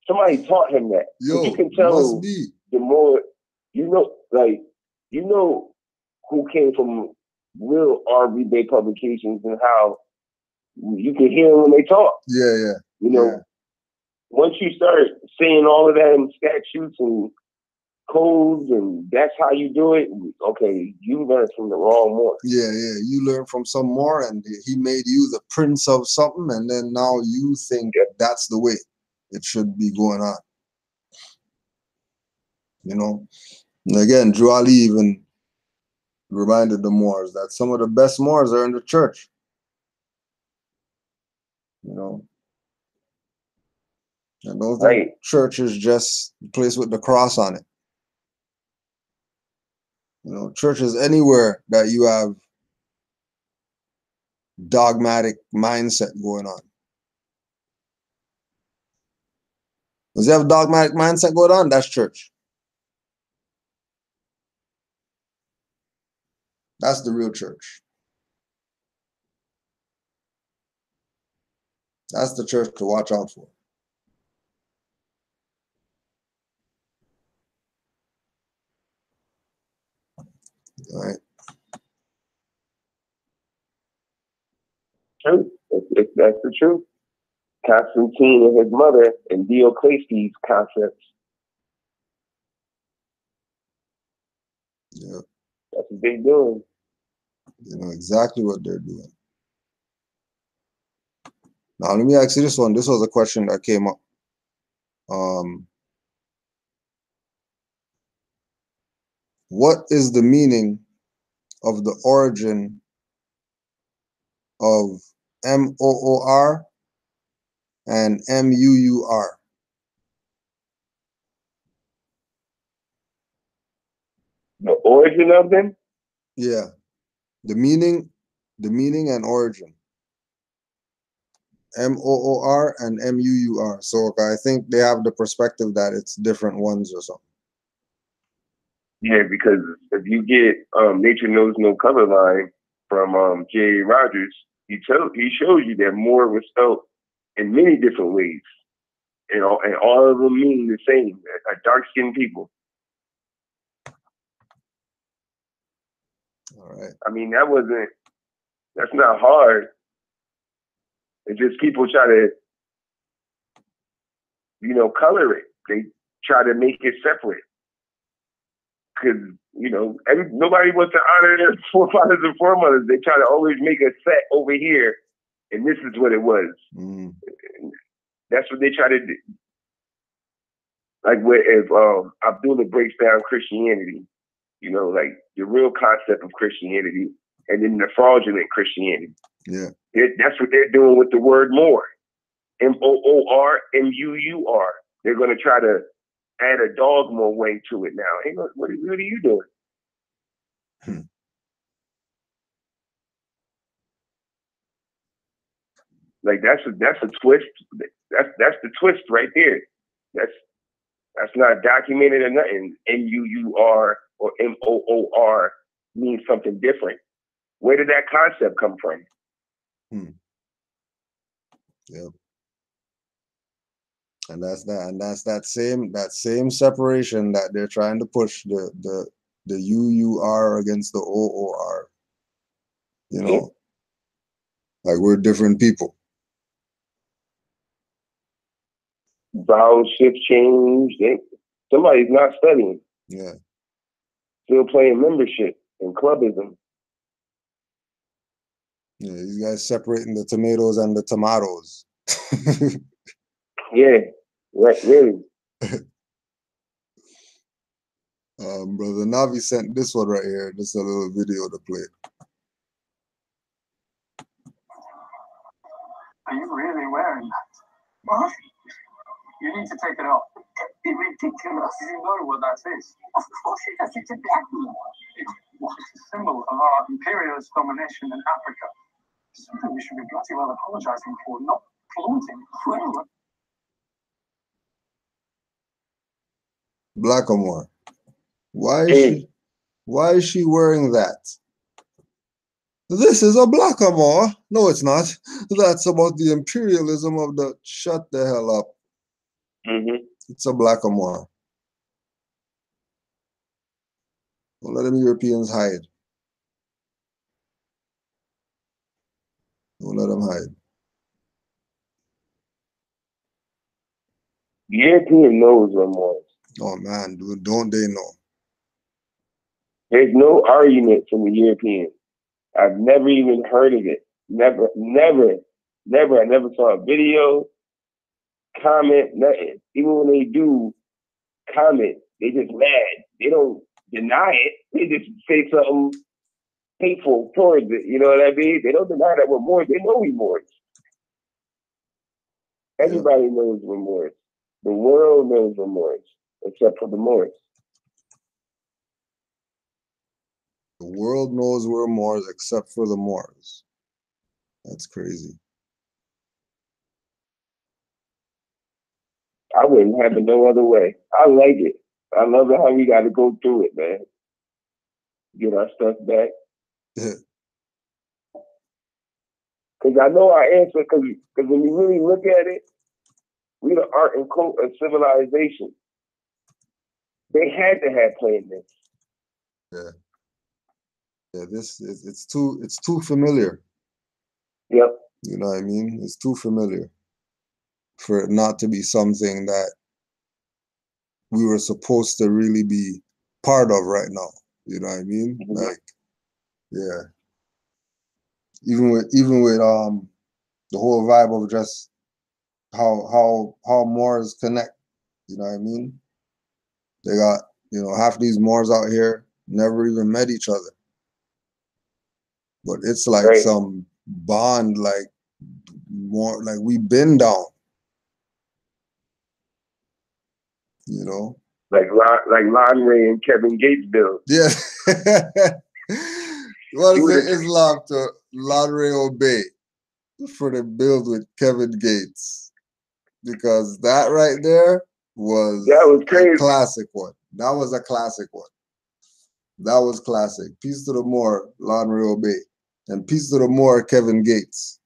taught him that. Yo, you can tell must be. The more, you know, like, you know who came from real RV Bay publications and how you can hear them when they talk. Yeah. You know, once you start seeing all of that in statutes and codes and that's how you do it, okay, you learn from the wrong one. Yeah. You learn from some more, and he made you the prince of something, and then now you think that's the way it should be going on. You know? And again, Drew Ali even reminded the Moors that some of the best Moors are in the church. You know? I don't think church is just a place with the cross on it. You know, church is anywhere that you have dogmatic mindset going on. Does you have dogmatic mindset going on? That's church. That's the real church. That's the church to watch out for. All right. True. That's the truth. Constantine and his mother and Diocletian concepts. Yeah. That's what they're doing. You know exactly what they're doing. Now, let me ask you this one. This was a question that came up. What is the meaning of the origin of MOOR and MUUR? The origin of them? Yeah. The meaning and origin. MOOR and MUUR. So I think they have the perspective that it's different ones or something. Yeah, because if you get Nature Knows No cover line, from Jerry Rogers, he shows you that Moor was spelled in many different ways, and all of them mean the same: dark-skinned people. All right. I mean, that's not hard. It's just people try to, color it. They try to make it separate. Because, nobody wants to honor their forefathers and foremothers. They try to always make a set over here, and this is what it was. Mm. That's what they try to do. Like if Abdullah breaks down Christianity, like the real concept of Christianity, and then the fraudulent Christianity. Yeah. That's what they're doing with the word Moor. Moor, Muur. They're going to try to add a dogma way to it now. Hey, what are you doing? Like that's a twist. That's the twist right there. That's not documented or nothing. Muur or Moor means something different. Where did that concept come from? Yep. And that's that same separation that they're trying to push, the UUR against the OOR. Like we're different people. Vowel shift change. Somebody's not studying. Yeah. Still playing membership and clubism. Yeah, these guys separating the tomatoes and the tomatoes. Yeah, right, really. Brother Navi sent this one right here. Just a little video to play. Are you really wearing that? What? You need to take it off. It's ridiculous. You know what that is. Of course it does. It's a black moor. It's a symbol of our imperialist domination in Africa. Something we should be bloody well apologizing for, not flaunting forever. Blackamoor. Why is she wearing that? This is a blackamoor. No, it's not. That's about the imperialism of the... Shut the hell up. Mm-hmm. It's a blackamoor. Don't let them Europeans hide. Don't let them hide. The European knows what Moors. Oh man, dude, don't they know? There's no argument from the European. I've never even heard of it. Never. I never saw a video, comment, nothing. Even when they do comment, they just mad. They don't deny it. They just say something hateful towards it. You know what I mean? They don't deny that we're Moors. They know we're Moors. Everybody knows we're Moors. The world knows we're Moors, except for the Moors. The world knows we're Moors except for the Moors. That's crazy. I wouldn't have it no other way. I like it. I love it how we got to go through it, man. Get our stuff back. Because I know our answer, because when you really look at it, we the art and code of civilization. They had to have planned this. Yeah. Yeah, this is it's too familiar. Yep. You know what I mean? It's too familiar for it not to be something that we were supposed to really be part of right now. You know what I mean? Mm-hmm. Like, yeah. Even with the whole vibe of just how Moors connect. You know what I mean? They got, half these Moors out here never even met each other. But it's like some bond, like more like we been down. Like Lonray and Kevin Gates build. Yeah. What is it? Islam to Lonray Obey for the build with Kevin Gates. Because that right there was crazy. A classic one. That was a classic one. That was classic. Peace to the Moor, Lonray Obey. And peace to the Moor, Kevin Gates.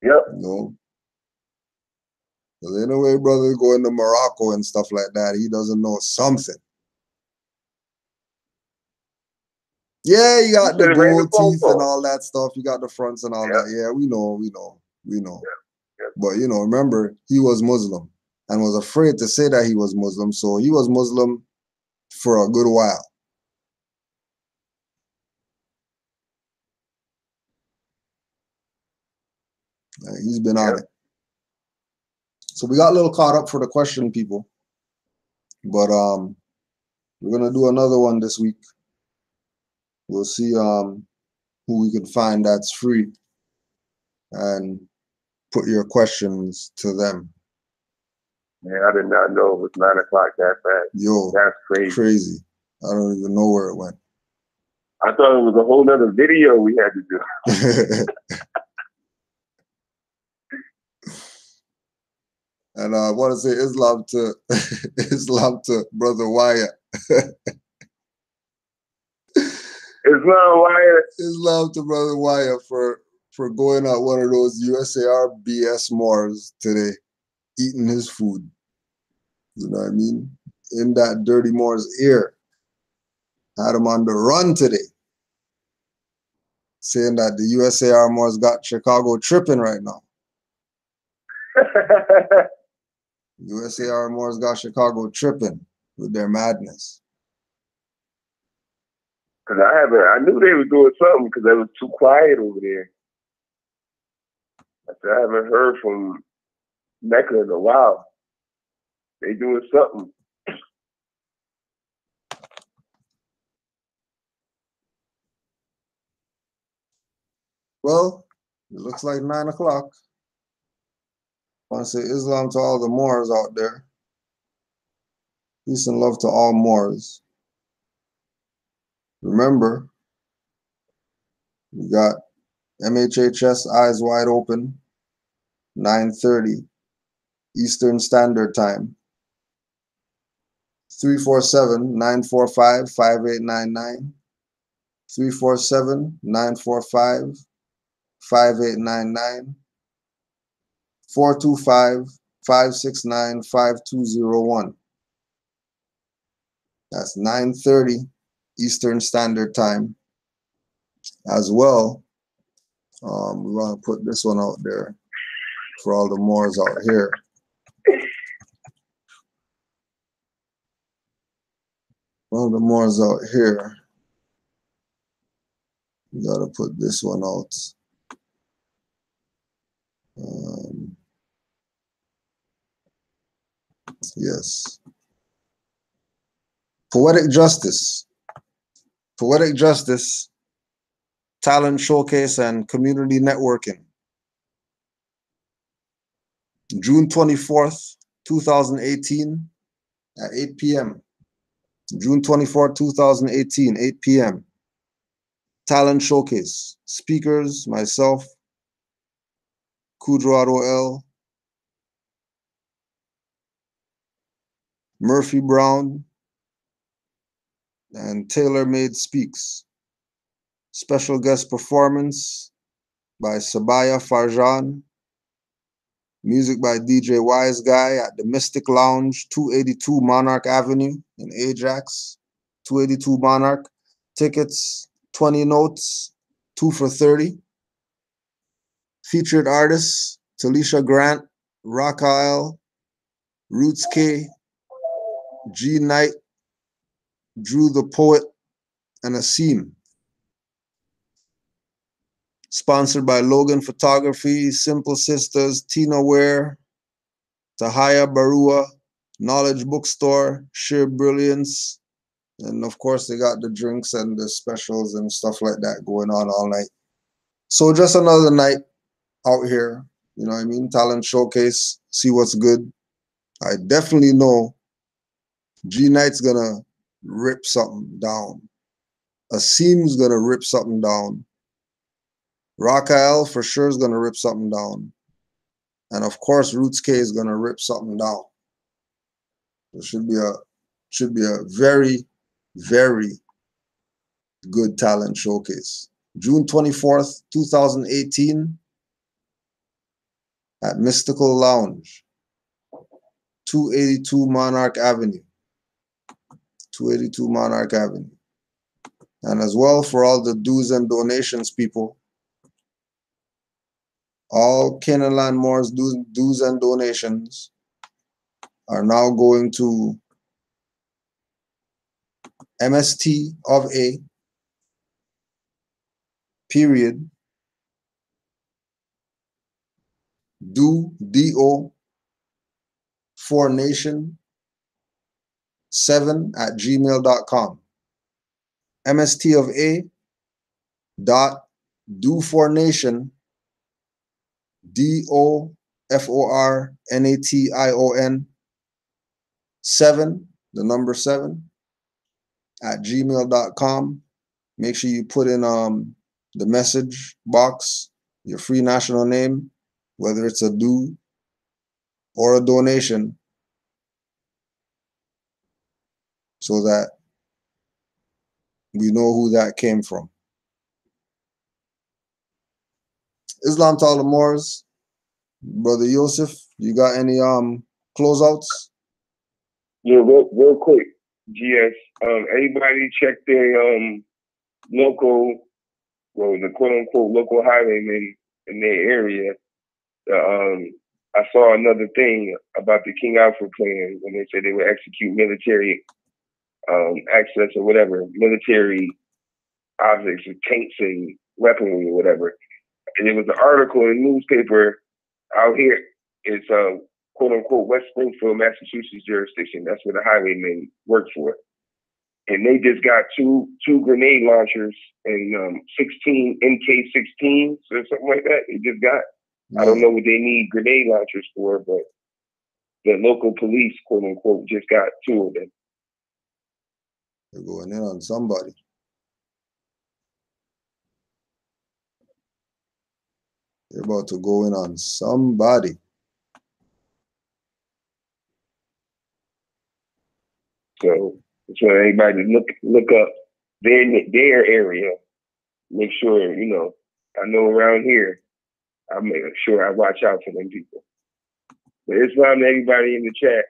Yep. You know? Because ain't no way brother going to Morocco and stuff like that. He doesn't know something. Yeah, you got the gold teeth and all that stuff. You got the fronts and all that. Yeah, we know. Yeah. But, you know, remember, he was Muslim and was afraid to say that he was Muslim. So he was Muslim for a good while. He's been on it. So we got a little caught up for the question, people. But we're going to do another one this week. We'll see who we can find that's free and put your questions to them. Man, I did not know it was 9 o'clock that fast. Yo, that's crazy. I don't even know where it went. I thought it was a whole nother video we had to do. And I want to say Islam to Brother Wyatt. Islam to Brother Wyatt for going at one of those USAR BS Moors today, eating his food. You know what I mean? In that dirty Moor's ear. Had him on the run today. Saying that the USAR Moors got Chicago tripping right now. USAR Moors got Chicago tripping with their madness. Cause I knew they were doing something because they was too quiet over there. I haven't heard from Mecca in a while. They doing something. Well, it looks like 9 o'clock. I want to say Islam to all the Moors out there. Peace and love to all Moors. Remember, we got MHHS Eyes Wide Open, 9:30 Eastern Standard Time. 347-945-5899. 347-945-5899. 425-569-5201. That's 9:30 Eastern Standard Time. As well, we want to put this one out there for all the Moors out here. All the Moors out here. We got to put this one out. Yes. Poetic Justice. Poetic Justice, Talent Showcase and Community Networking. June 24th, 2018 at 8 p.m. June 24th, 2018, 8 p.m. Talent Showcase. Speakers, myself, Kudro L, Murphy Brown, and Taylor Made Speaks. Special guest performance by Sabaya Farjan. Music by DJ Wise Guy at the Mystic Lounge, 282 Monarch Avenue in Ajax. 282 Monarch. Tickets, 20 notes, 2 for $30. Featured artists, Talisha Grant, Raquel, Roots K, G Knight, Drew the Poet, and Asim. Sponsored by Logan Photography, Simple Sisters, Tina Ware, Tahaya Barua, Knowledge Bookstore, Sheer Brilliance, and of course they got the drinks and the specials and stuff like that going on all night. So just another night out here, you know what I mean? Talent showcase, see what's good. I definitely know G Knight's gonna rip something down. Asim's gonna rip something down. Raquel for sure is gonna rip something down. And of course Roots K is gonna rip something down. It should be a very, very good talent showcase. June 24th, 2018, at Mystical Lounge, 282 Monarch Avenue. 282 Monarch Avenue. And as well, for all the dues and donations people, all Canaanland Moors dues and donations are now going to MST of A, period, do 4nation7@gmail.com. MST of A dot do4nation DOFORNATION 7, the number 7, at gmail.com. Make sure you put in the message box your free national name, whether it's a due or a donation, so that we know who that came from. Islam to all the Moors. Brother Yosef, you got any closeouts? Yeah, real quick, GS. Everybody check their local, well, the quote unquote local highwaymen in their area. I saw another thing about the King Alfred plan when they said they would execute military access or whatever, military objects, or tanks and weaponry or whatever. And there was an article in the newspaper out here. It's quote unquote West Springfield, Massachusetts jurisdiction. That's where the highwaymen work for. And they just got two grenade launchers and 16 MK16s or something like that. They just got. I don't know what they need grenade launchers for, but the local police, quote unquote, just got 2 of them. They're going in on somebody. They're about to go in on somebody. So that's why everybody look up their area. Make sure, you know, I know around here, I make sure I watch out for them people. But Islam to everybody in the chat.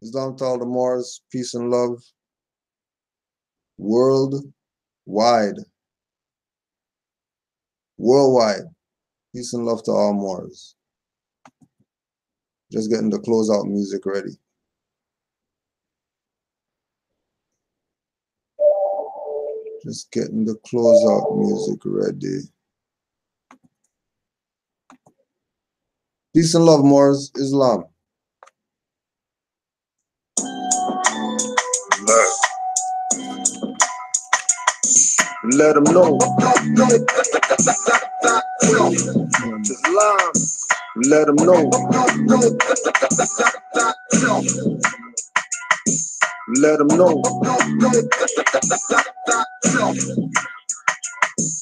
Islam to all the Moors, peace and love. Worldwide. Peace and love to all Moors. Just getting the closeout music ready. Just getting the closeout music ready. Peace and love, Moors. Islam. Love. Let them know. Islam. Let them know. Let them know.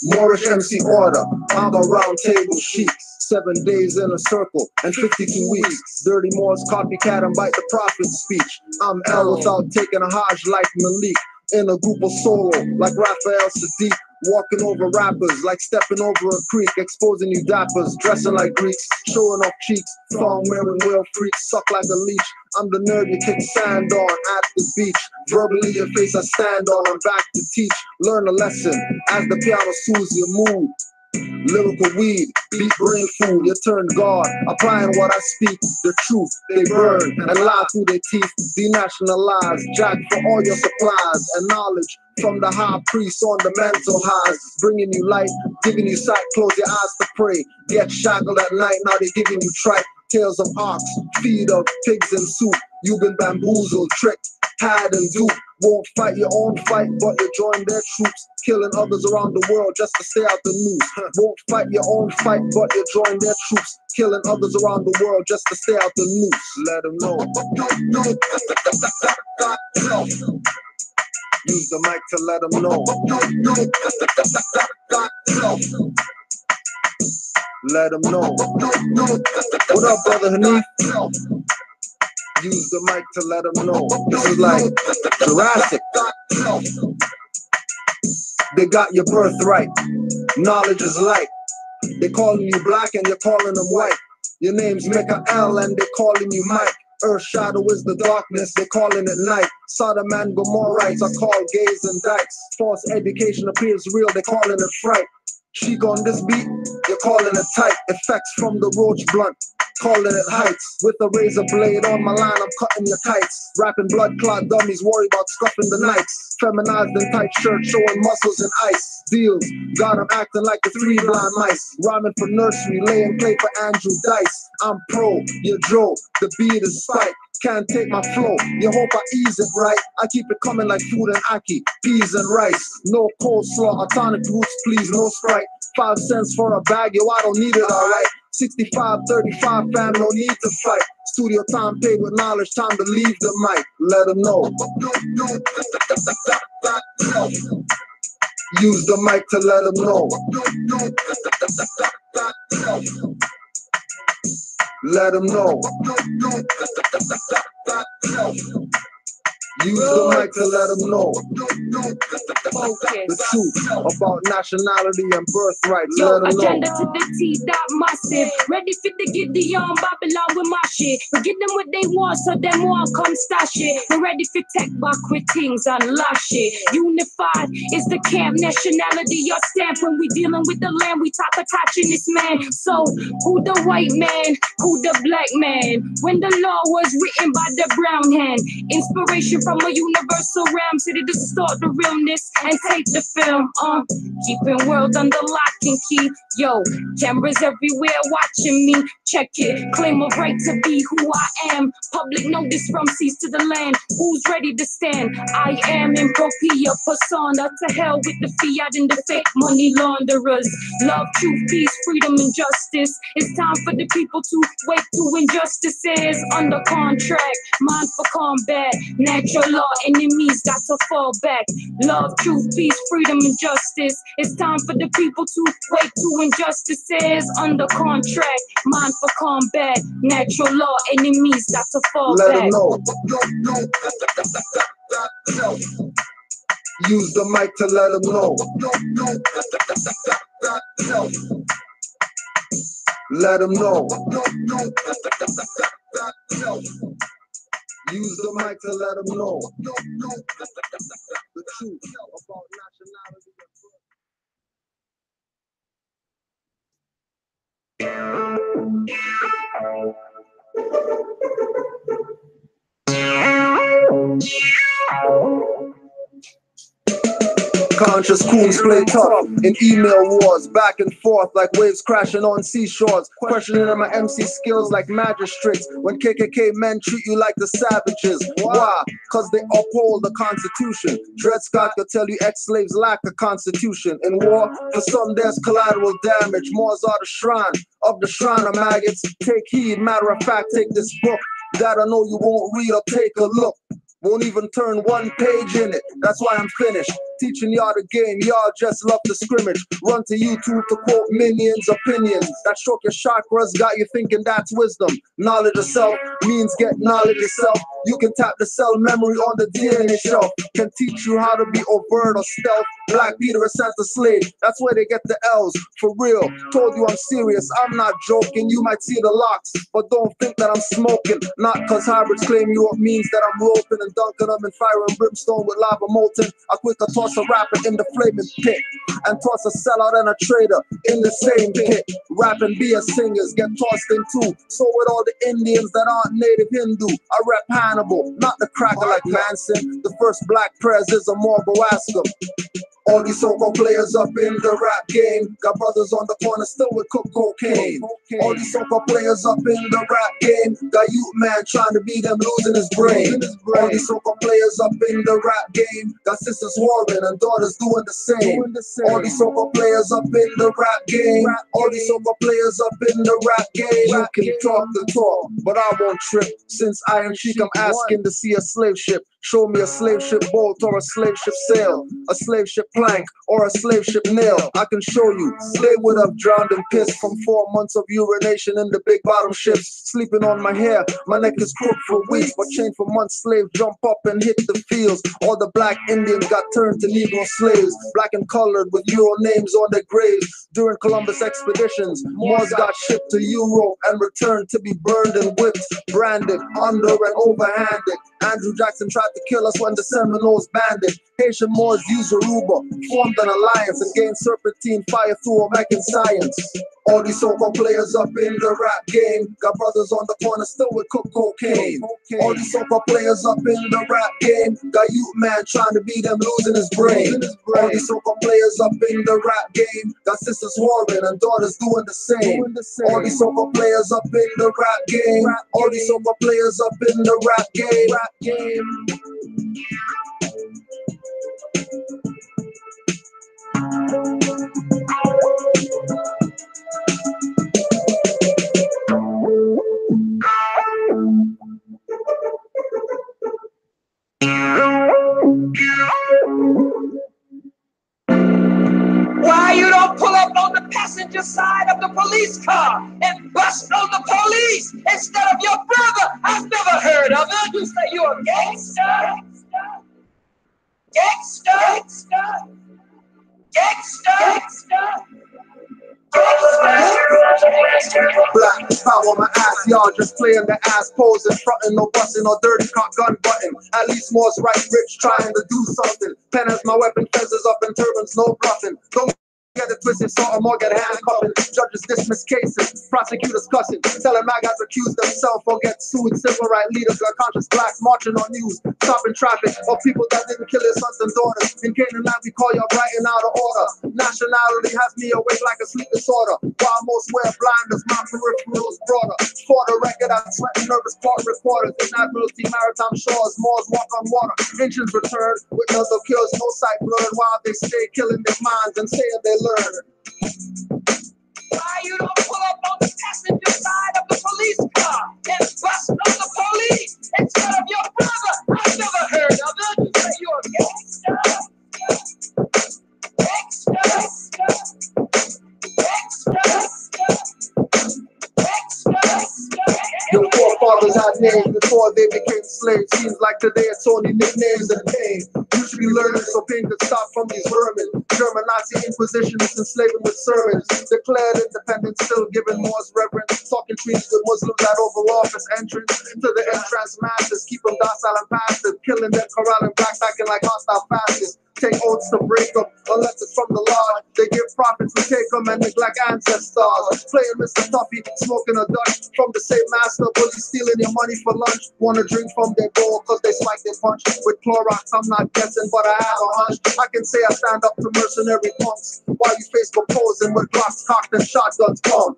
Moorish MC order. I'm a round table sheet. 7 days in a circle and 52 weeks. Dirty Moors copycat and bite the prophet's speech. I'm L without taking a Hajj like Malik. In a group of solo like Raphael Sadiq. Walking over rappers like stepping over a creek. Exposing you dappers, dressing like Greeks. Showing off cheeks, thong wearing whale freaks. Suck like a leech. I'm the nerd you kick sand on at the beach. Verbally your face I stand on. I'm back to teach. Learn a lesson as the piano soothes your mood. Lyrical weed, beat brain food, you turn God. Applying what I speak, the truth, they burn and lie through their teeth. Denationalized, jack for all your supplies and knowledge from the high priest on the mental highs. Bringing you light, giving you sight, close your eyes to pray. Get shackled at night, now they're giving you tripe. Tales of ox, feed of pigs and soup. You've been bamboozled, tricked, had and duped. Won't fight your own fight, but you join their troops. Killing others around the world just to stay out the news. Won't fight your own fight, but you join their troops. Killing others around the world just to stay out the news. Let them know. Use the mic to let them know. Let them know. What up, brother Hanif? Use the mic to let them know. This is like Jurassic. They got your birthright. Knowledge is light. They calling you black and you're calling them white. Your name's Mikael and they calling you Mike. Earth shadow is the darkness, they calling it night. Sodom and Gomorrites are called gays and dykes. False education appears real, they calling it fright. Cheek on this beat, you're calling it tight. Effects from the roach blunt, calling it heights. With a razor blade on my line, I'm cutting your kites. Rapping blood clot dummies, worry about scuffing the nights. Feminized in tight shirt, showing muscles and ice. Deals, got 'em acting like the three blind mice. Rhyming for nursery, laying play for Andrew Dice. I'm pro, you're Joe, the beat is spike. Can't take my flow, you hope I ease it right. I keep it coming like food and aki, peas and rice. No coleslaw, or tonic roots please, no Sprite. 5 cents for a bag, yo I don't need it alright. 65, 35 fam, no need to fight. Studio time paid with knowledge, time to leave the mic. Let them know. Use the mic to let them know. Let them know. Use the mic to let them know the truth about nationality and birthright. Yo, Let them agenda know. to the T, that massive. Ready for the Gideon, Babylon with my shit. We give them what they want, so them won't come stash it. We're ready for tech back with things and lash it. Unified is the camp, nationality, your stamp. When we dealing with the land, we talk attaching this man. So, who the white man? Who the black man? When the law was written by the brown hand. Inspiration from a universal realm, so to distort the realness and take the film. Keeping world under lock and key. Yo, cameras everywhere watching me. Check it, claim a right to be who I am. Public notice from seas to the land. Who's ready to stand? I am in propia persona. To hell with the fiat and the fake money launderers. Love, truth, peace, freedom, and justice. It's time for the people to wake to injustices. Under contract, mind for combat. Natural law, enemies got to fall back. Love, truth, peace, freedom, and justice. It's time for the people to wake to injustices. Under contract, mind for combat. Natural law, enemies got to fall Let back. them know. Use the mic to let them know. Let them know. Use the mic to let them know the truth about nationality. Conscious coons play tough in email wars, back and forth like waves crashing on seashores. Questioning my MC skills like magistrates when KKK men treat you like the savages. Why? Cause they uphold the Constitution. Dred Scott could tell you ex-slaves lack a constitution. In war, for some there's collateral damage. Moors are the shrine of the shrine of maggots. Take heed, matter of fact, take this book that I know you won't read or take a look. Won't even turn one page in it. That's why I'm finished. Teaching y'all the game, y'all just love the scrimmage. Run to YouTube to quote Minions' opinions. That stroke your chakras, got you thinking that's wisdom. Knowledge of self means get knowledge yourself. You can tap the cell memory on the DNA shelf. Can teach you how to be overt or stealth. Black Peter is sent a slave. That's where they get the L's. For real, told you I'm serious, I'm not joking. You might see the locks, but don't think that I'm smoking. Not cause hybrids claim Europe means that I'm roping and dunking them in fire and brimstone with lava molten. I quicker toss a rapper in the flaming pit and toss a sellout and a trader in the same pit. Rap and be a singers get tossed in two. So with all the Indians that aren't native Hindu, I rep Hannibal, not the cracker like Manson. The first black prez is a Morgo, ask 'em. All these so-called players up in the rap game got brothers on the corner still with cook cocaine. All these so-called players up in the rap game got youth man trying to beat them, losing his brain. All these so-called players up in the rap game got sisters warring and daughters doing the same. All these so-called players up in the rap game. All these so-called players up in the rap game. You can talk the talk, but I won't trip. Since Iron Sheik, I'm asking to see a slave ship Show me a slave ship bolt or a slave ship sail, a slave ship plank or a slave ship nail. I can show you. They would have drowned in piss from 4 months of urination in the big bottom ships. Sleeping on my hair, my neck is crooked for weeks, but chained for months. Slaves jump up and hit the fields. All the black Indians got turned to Negro slaves, black and colored with Euro names on their graves. During Columbus expeditions, Moors got shipped to Europe and returned to be burned and whipped, branded, under and overhanded. Andrew Jackson tried to kill us when the Seminoles banned it. Haitian Moors used Yoruba, formed an alliance, and gained serpentine fire through American science. All these so-called players up in the rap game got brothers on the corner still with cook cocaine. All these so-called players up in the rap game got youth man trying to beat them, losing his brain. All these so-called players up in the rap game got sisters warring and daughters doing the same. All these so-called players up in the rap game. All these so-called players up in the rap game. Why you don't pull up on the passenger side of the police car and bust on the police instead of your brother? I've never heard of it. You say you're a gangster? Black power my ass, y'all just playing the ass posing, frontin', no bustin', no dirty cock gun button. At least Moore's right rich, trying to do something. Pen as my weapon, fences up in turbans, no bluffing. Don't get it twisted, sort of more get handcuffing. Judges dismiss cases, prosecutors cussing. Telling maggots accuse themselves or get sued. Civil rights leaders got conscious blacks marching on news, stopping traffic of people that didn't kill their sons and daughters. In Canaanland we call y'all writing out of order. Nationality has me awake like a sleep disorder. While most wear blinders, my peripherals broader. For the record, I'm sweating nervous court reporters. In Admiralty maritime shores, Moors walk on water. Engines return with no kills, no sight blurred. While they stay killing their minds and saying they learn. Why you don't pull up on the passenger side of the police car and bust on the police instead of your brother? I've never heard of it. You say you're a gangster? Your forefathers had names before they became slaves. Seems like today it's only nicknames and pain. You should be learning so pain could stop from these vermin. German Nazi Inquisitionists enslaving with sermons. Declared independence, still giving Moors reverence. Talking treaties with Muslims at Oval Office entrance. To the entrance masses, keep them docile and passive. Killing them, corralling blacks, acting like hostile fascists. Take oaths to break them, unless it's from the Lord. They give prophets who take them and neglect ancestors. Playing Mr. Tuffy, smoking a Dutch from the same master. Bullies stealing your money for lunch. Wanna drink from their bowl cause they spike their punch. With Clorox, I'm not guessing, but I have a hunch. I can say I stand up to mercenary punks while you Facebook posing with Glocks cocked and shotguns gone.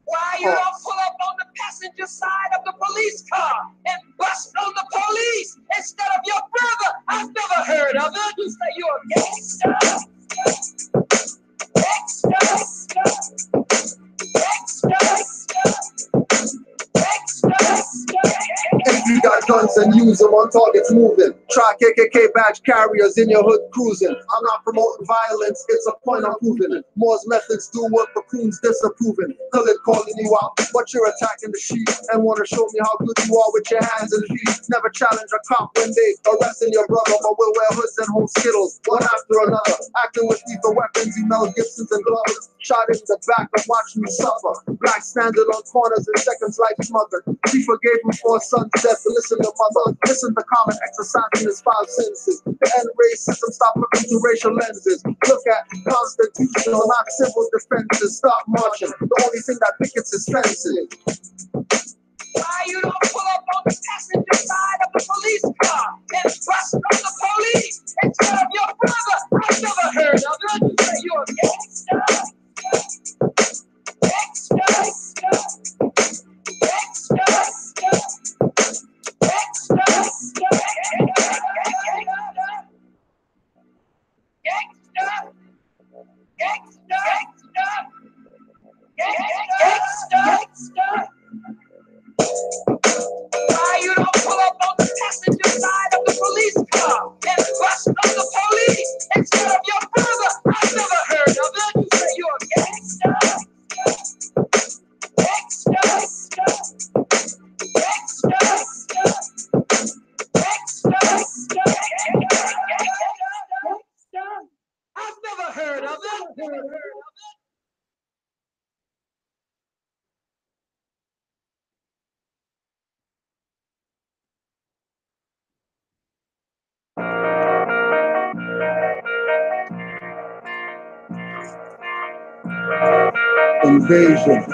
Why you don't pull up on the passenger side of the police car and bust on the police instead of your brother? I've never heard of it. You say you're a gangster? If you got guns and use them on targets moving. Try KKK badge carriers in your hood cruising. I'm not promoting violence, it's a point I'm proving. Moore's methods do work, but coons disapproving. Colored calling you out, but you're attacking the sheep and want to show me how good you are with your hands and feet. Never challenge a cop when they arresting your brother, but we'll wear hoods and hold skittles one after another. Acting with lethal weapons, you Mel Gibsons and gloves. Shot in the back and watching you suffer. Black standing on corners in seconds like smothered. She forgave him for his son's death, but listen to mother. Listen to common exercising his 5 senses. The end racism, stop looking through racial lenses. Look at constitutional, not civil defenses. Stop marching. The only thing that pickets is fences. Why you don't pull up on the passenger side of the police car and bust on the police instead of your brother? I've never heard of it. You say you're a gangster? Why you don't pull up on the passenger Invasion.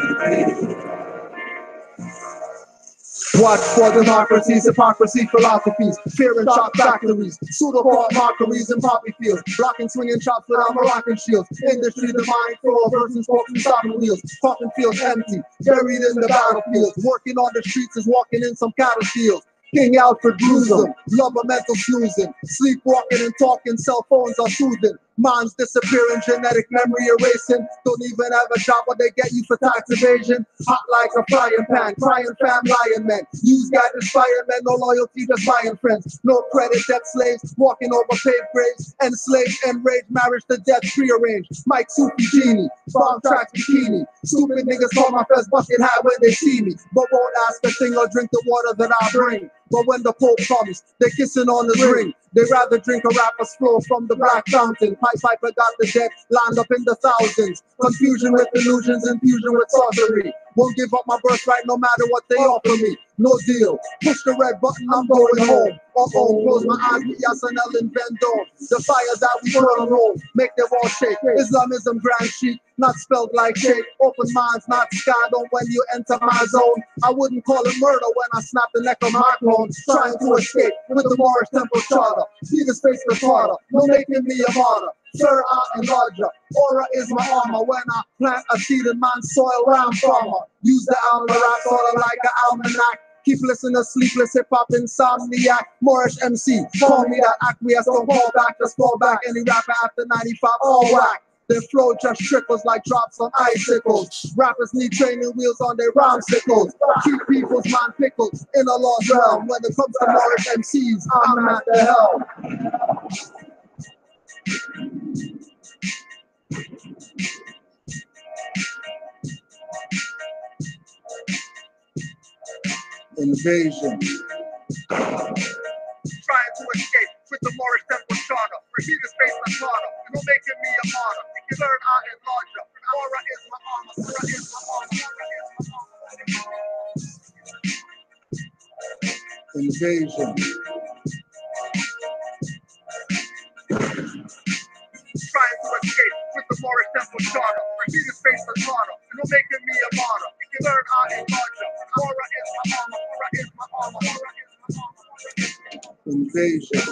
Watch for democracies, hypocrisy, philosophies, fear and shock factories, pseudo-thought mockeries and poppy fields, blocking swinging chops without Moroccan shields, industry divine flow versus walking stopping wheels, coffin fields empty, buried in the battlefields, working on the streets is walking in some cattle fields. King Alfred Gruesome, love a mental snoozing, sleepwalking and talking, cell phones are soothing. Minds disappearing, genetic memory erasing. Don't even have a job, but they get you for tax evasion. Hot like a frying pan, crying fam, lying men. Use gadgets, firemen, no loyalty, just buying friends. No credit, debt slaves, walking over paved graves. Enslaved, enraged, marriage to death, prearranged. Mike Sufi Genie, bomb tracks bikini. Stupid niggas call my first bucket hat when they see me, but won't ask a thing or drink the water that I bring. But when the Pope comes, they're kissing on the ring. They rather drink a rapper's flow from the black fountain. Piper got the dead lined up in the thousands. Confusion with illusions, infusion with sorcery. Won't give up my birthright no matter what they offer me. No deal. Push the red button, I'm going home. Close my eyes, meet Yasanel and Vendome. The fires that we burn on home, make their walls shake. Islamism grand chic, not spelled like shake. Open minds, not sky on when you enter my zone. I wouldn't call it murder when I snap the neck of my clone. Trying to escape with the Moorish temple charter. See the space the tartar, no making me a martyr. Sir, I enlarge ya. Aura is my armor. When I plant a seed in man's soil, where I'm farmer. Use the alma rap, sorta like an almanac. Keep listening to sleepless hip-hop insomniac. Moorish MC, call me that acquiesce, don't fall back, just fall back. Any rapper after 95, all whack. Their flow just trickles like drops on icicles. Rappers need training wheels on their rhymesicles. Keep people's mind pickled in a lost realm. When it comes to Moorish MCs, I'm at the helm. Invasion. Trying to escape with the Moorish temple charter. Repeat the space and slaughter. No making me a martyr. You learn I enlarge ya. Aura is my armor. Aura is my armor. Invasion. Trying to escape with the Moorish temple charter. Repeat the space and slaughter. No making me a martyr. You learn I enlarge ya. Aura is my armor. Aura is my armor. Aura is my armor. Invasion.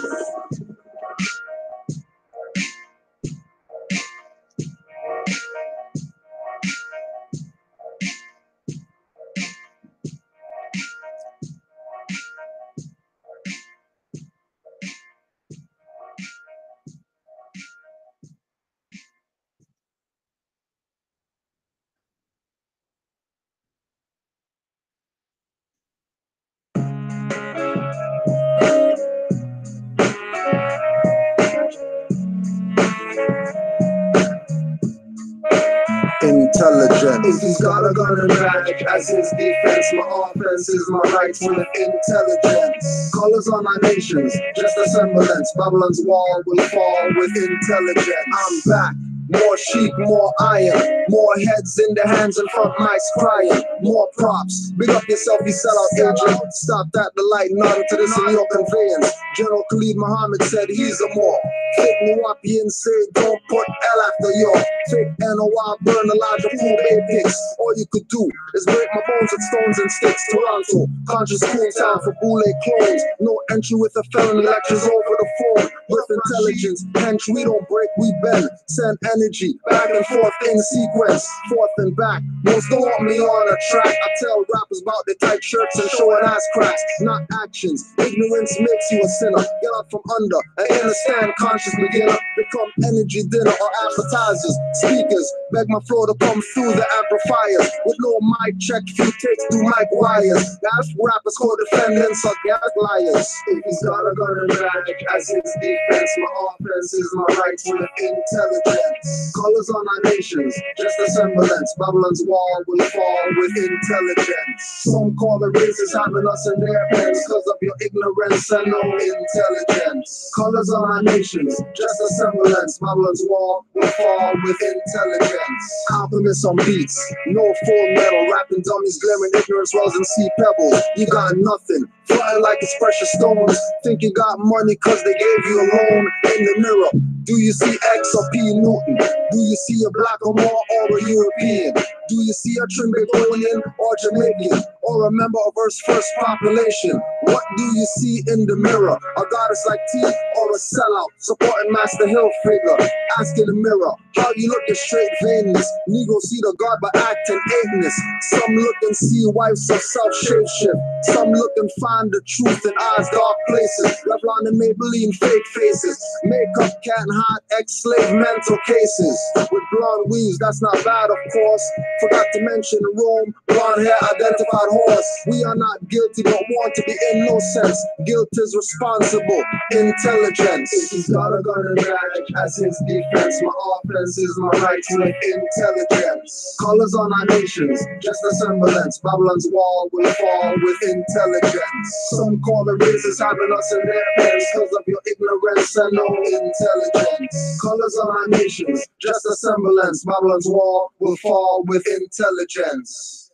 Intelligence. He's got a gun and magic as his defense. My offense is my rights with intelligence. Colors on our nations, just a semblance. Babylon's wall will fall with intelligence. I'm back. More sheep, more iron, more heads in the hands and front mics crying, more props. Big up yourself, you sellout agent. Stop that, the light, none to this in your conveyance. General Khalid Muhammad said he's a more. Fake Nuwapian say don't put L after your. Fake NOI burn Elijah Fool Bay pics. All you could do is break my bones with stones and sticks. Toronto, conscious cool town for boule clones. No entry with a felony, lectures over the phone. With intelligence, hence we don't break, we bend. Send energy back and forth in sequence, forth and back. Most don't want me on a track. I tell rappers about their tight shirts and showing ass cracks, not actions. Ignorance makes you a sinner. Get out from under and understand conscious beginner. Become energy dinner or appetizers. Speakers beg my flow to come through the amplifiers. With no mic check, few takes through mic wires. That's rappers co-defendants or gas liars. If he's got a gun and magic as his defense, my offense is my rights with intelligence. Colors on our nations, just a semblance. Babylon's wall will fall with intelligence. Some call the races having us in their pens because of your ignorance and no intelligence. Colors on our nations, just a semblance. Babylon's wall will fall with intelligence. Alchemists on beats, no full metal. Rapping dummies, glaring ignorance wells and sea pebbles. You got nothing, flying like it's precious stones. Think you got money cause they gave you a loan. In the mirror, Do you see X or P Newton? Do you see a black or more or a European? Do you see a Trinbagonian or Jamaican? Or a member of Earth's first population? What do you see in the mirror? A goddess like T or a sellout? Supporting Master Hill figure? Ask in the mirror, how you look at straight vainness? Negroes see the God but acting apeness. Some look and see wives of self-shapeshift. Some look and find the truth in eyes dark places. Revlon and Maybelline fake faces. Makeup can't hide ex-slave mental cases. With blonde weaves, that's not bad of course. Forgot to mention Rome, blonde hair identified horse. We are not guilty but want to be innocent. Guilt is responsible, intelligence. He's got a gun and badge as his defense. My offense is my right with intelligence. Colors on our nations, just a semblance. Babylon's wall will fall with intelligence. Some call the racists having us in their pens because of your ignorance and no intelligence. Colors on our nations, just a semblance. Babylon's wall will fall with intelligence.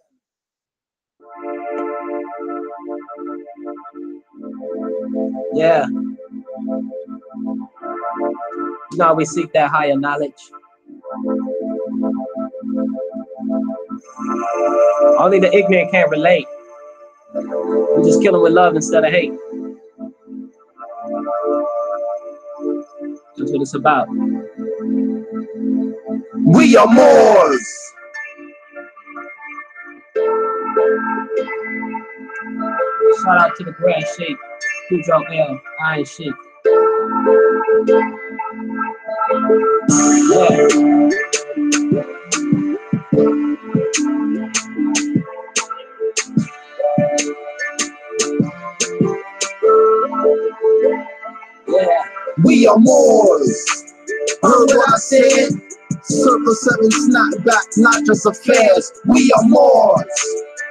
Yeah. Now we seek that higher knowledge. Only the ignorant can't relate. We just kill them with love instead of hate. That's what it's about. We are Moors. Shout out to the grass shake, Cujo L, Iron Shake. Yeah. We are Moors. Heard what I said? Circle 7 snap back, not just affairs. We are Moors.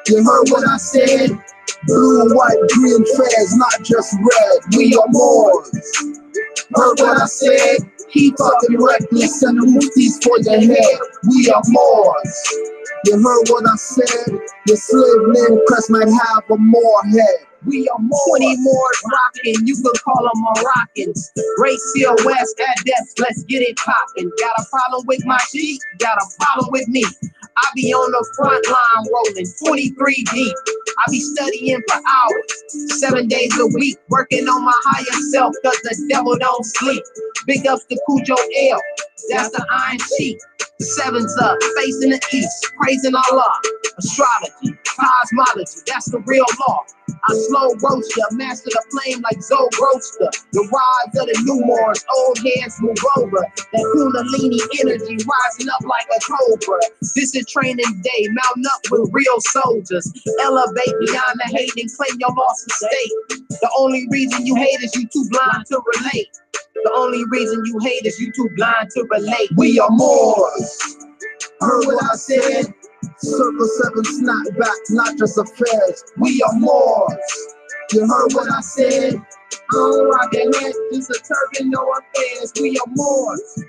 You heard what I said? Blue, white, green fairs, not just red. We are Moors. Heard what I said? He talking reckless and hoofties for your head. We are Moors. You heard what I said? Your slave name crest might have a Moor head. We are Moors. 20 Moors rockin', you could call them Moroccans. Racial West Adepts, let's get it poppin'. Got a problem with my sheep? Got a problem with me. I be on the front line rolling 23 deep. I be studying for hours, 7 days a week, working on my higher self, cause the devil don't sleep. Big ups to Cujo L, that's the Iron Sheik. 7's up, facing the east, praising Allah. Astrology, cosmology, that's the real law. I slow roast ya, master the flame like Zoe Roaster. The rise of the new Moors, old heads move over. That Kundalini energy rising up like a cobra. This is training day, mount up with real soldiers. Elevate beyond the hate and claim your lost estate. The only reason you hate is you too blind to relate. The only reason you hate is you too blind to relate. We are Moors. Heard what I said? Circle 7 snap back, not just affairs. We are Moors. You heard what I said? I don't rock a head, just a turban, no affairs. We are Moors.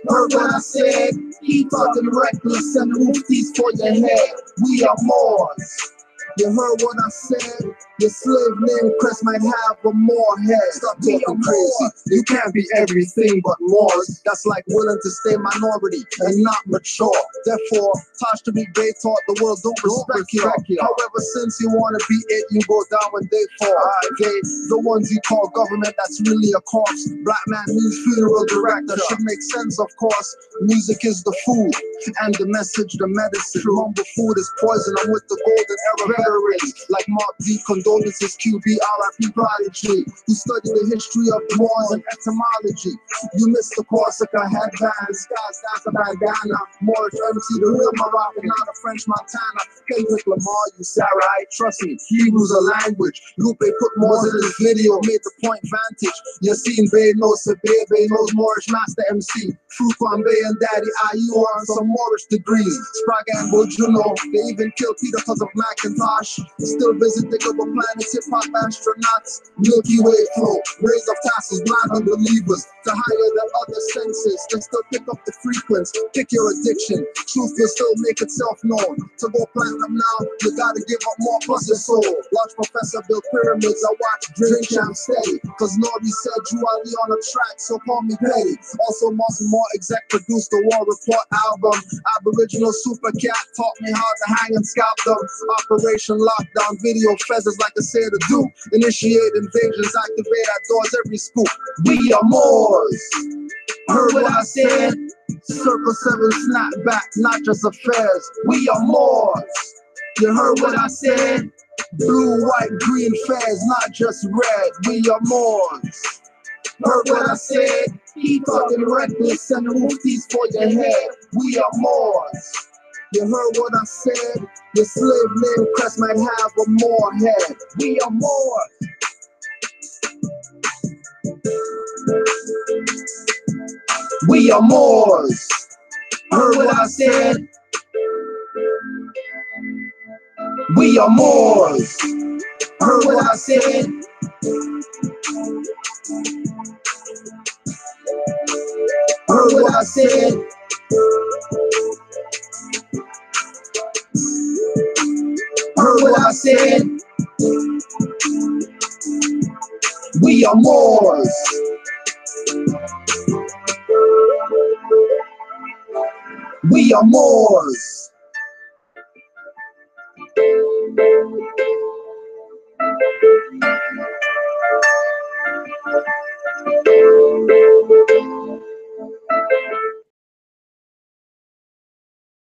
Heard what I said? He talking reckless and hoofties for your head. We are Moors. You heard what I said? Your slave name crest might have a Moor head. Stop talking crazy. You can't be everything but Moors. That's like willing to stay minority and not mature. Therefore, Tosh to be gay taught the world don't respect you. However, since you want to be it, you go down when they fall. They, the ones you call government, that's really a corpse. Black man means funeral director. Should make sense, of course. Music is the food and the message, the medicine. Humble food is poison. I'm with the golden era veterans like Mark D. Condolences, QB, RIP Prodigy, who studied the history of Moors and etymology. You missed the Corsica headband, skies, that's a bandana. Moorish MC, the real Moroccan, not a French Montana. Kendrick Lamar, you Sarai, trust me, Hebrew's a language. Lupe put Moors in his video, made the point vantage. You're seeing Bay knows Bay knows Moorish Master MC. True Kwame and Daddy IU on some Moorish degrees. Sprague and Bojuno, they even killed Peter because of Macintosh. Still visit the global planets, hip-hop astronauts. Milky Way flow, rays of tassels, blind unbelievers. To higher than other senses, they still pick up the frequency. Pick your addiction, truth will still make itself known. To go platinum now, you gotta give up more plus your soul. Watch Professor build pyramids, I watch Drink Champ steady. Cause Nori said you are on a track, so call me Petty. Also, more exec produced the War Report album. Aboriginal Super Cat taught me how to hang and scalp them. Operation Lockdown video feathers like I said to do. Initiate invasions, activate our doors every scoop. We are Moors. Heard what I said? Circle 7 snapback, not just affairs. We are Moors. You heard what I said? Blue, white, green fairs, not just red. We are Moors. Heard what I said? Keep talking reckless and muftis for your head. We are Moors. You heard what I said? Your slave name crest might have a Moor head. We are Moors. We are Moors. Heard what I said? We are Moors. Heard what I said? Heard what I said? Heard what I said? We are Moors. We are Moors.